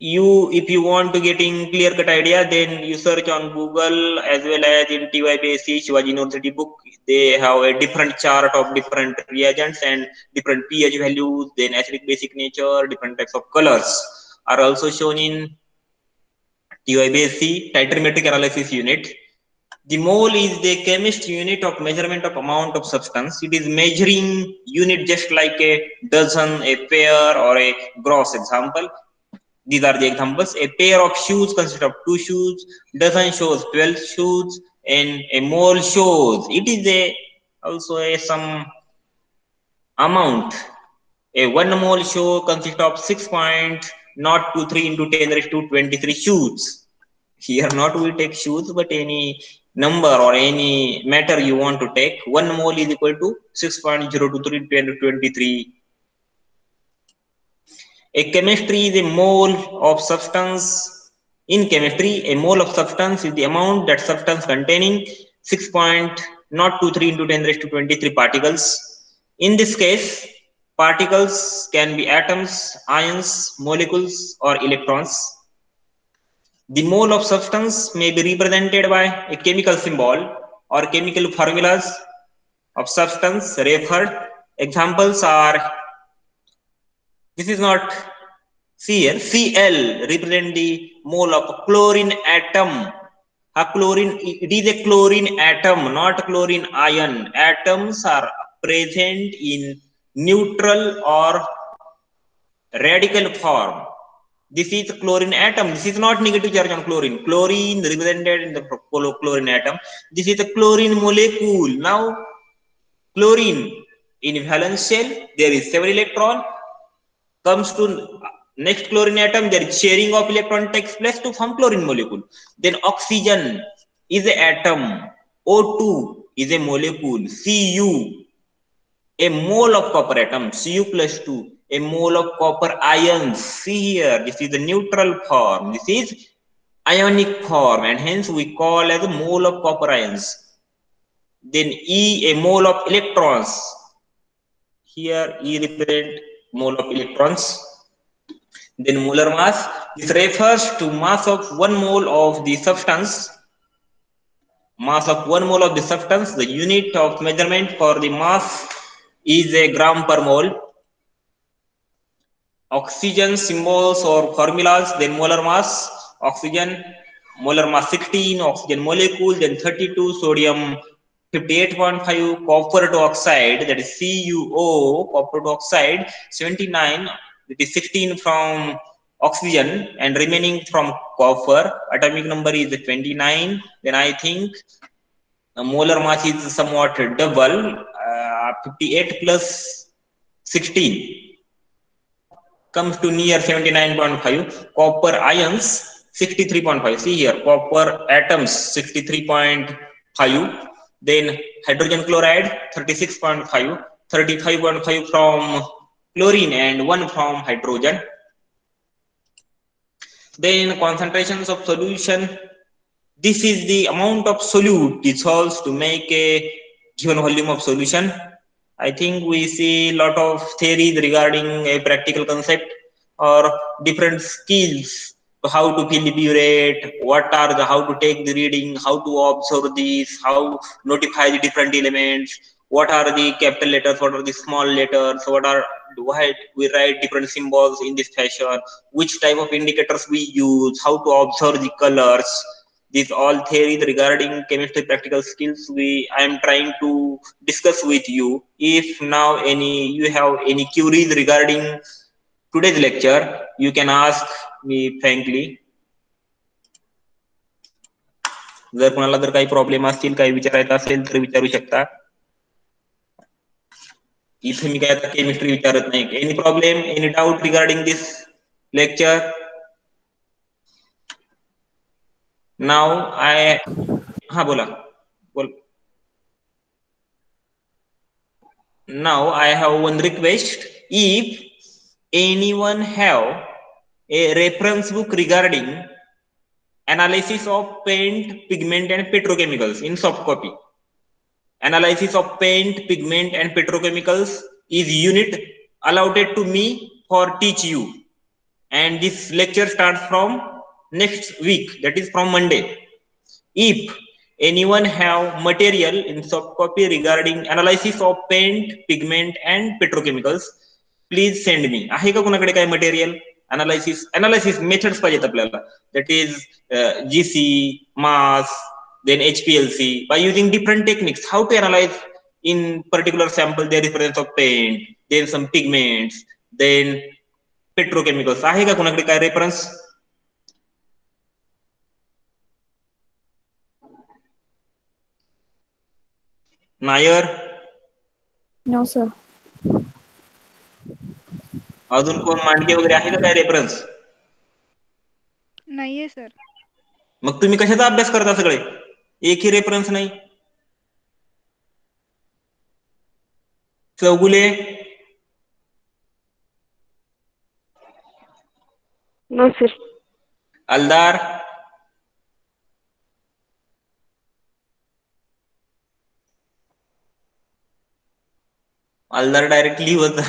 if you want to getting clear cut idea, then you search on Google as well as in TYBSc Shivaji University book. They have a different chart of different reagents and different pH values, then acidic basic nature, different types of colors are also shown in TYBSc titrometric analysis unit. The mole is the chemist unit of measurement of amount of substance. It is measuring unit just like a dozen, a pair, or a gross. Example. These are the examples. A pair of shoes consists of 2 shoes. Dozen shows 12 shoes, and a mole shows it is also some amount. A 1 mole show consists of 6.023 into 10 raised to 23 shoes. Here not we take shoes, but any number or any matter you want to take. 1 mole is equal to 6.023 into 10 to 23. A chemistry is a mole of substance. In chemistry, a mole of substance is the amount that substance containing 6.023 into 10 raised to 23 particles. In this case, particles can be atoms, ions, molecules, or electrons. The mole of substance may be represented by a chemical symbol or chemical formulas of substance referred. Examples are, this is not here, Cl represent the mole of chlorine atom. Chlorine, it is a chlorine atom, not chlorine ion. Atoms are present in neutral or radical form. This is chlorine atom. This is not negative charge on chlorine. Chlorine represented in the chlorine atom. This is a chlorine molecule. Now, chlorine in valence shell, there is 7 electron. Comes to next chlorine atom, there is sharing of electron takes place to form chlorine molecule. Then oxygen is an atom. O2 is a molecule. Cu, a mole of copper atom. Cu plus 2, a mole of copper ions. See here, this is the neutral form. This is ionic form, and hence we call as a mole of copper ions. Then E, a mole of electrons. Here E represent mole of electrons. Then molar mass, this refers to mass of 1 mole of the substance. Mass of 1 mole of the substance, the unit of measurement for the mass is a gram per mole. Oxygen symbols or formulas, then molar mass, oxygen, molar mass 16, oxygen molecule, then 32, sodium 58.5, copper dioxide, that is CuO, copper dioxide 79, it is 16 from oxygen and remaining from copper. Atomic number is 29. Then I think the molar mass is somewhat double, 58 plus 16 comes to near 79.5. Copper ions 63.5. See here, copper atoms 63.5. Then hydrogen chloride 36.5, 35.5 from chlorine and 1 from hydrogen. Then concentrations of solution. This is the amount of solute dissolves to make a given volume of solution. I think we see a lot of theories regarding a practical concept or different skills how to fill the burette, how to take the reading, how to observe this, how notify the different elements, what are the capital letters, what are the small letters, why we write different symbols in this fashion, which type of indicators we use, how to observe the colors. These all theories regarding chemistry practical skills I am trying to discuss with you. If now you have any queries regarding today's lecture, you can ask me frankly. जर कोणाला जर काही problem असतील, काही विचारायचं असेल तर विचारू शकता. इथे मी काय आता केमिस्ट्री विचारत नाही. Any problem, any doubt regarding this lecture? Now हा बोला. Now I have one request. If anyone have a reference book regarding analysis of paint, pigment and petrochemicals in soft copy. Analysis of paint, pigment and petrochemicals is unit allotted to me for teach you. And this lecture starts from next week, that is from Monday. If anyone have material in soft copy regarding analysis of paint, pigment and petrochemicals, please send me. आहे का कोणाकडे काय material? Analysis methods पाहिजेत आपल्याला. That is GC, mass, then HPLC, by using different techniques, how to analyze in particular sample the difference of paint, then some pigments, then petrochemicals. आहे का कोणाकडे काय रेफरन्स? नायर? No sir. अजून कोण मांडके वगैरे आहे का काय रेफरन्स? नाहीये सर. मग तुम्ही कशाचा अभ्यास करता सगळे? एकही रेफरन्स नाही. Chougule? No sir. Aldar? Aldar directly होता.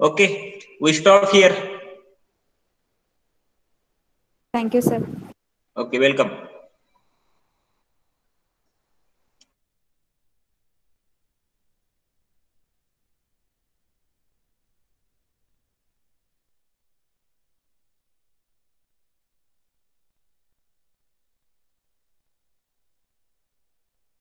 Okay, we stop here. Thank you, sir. Okay, welcome.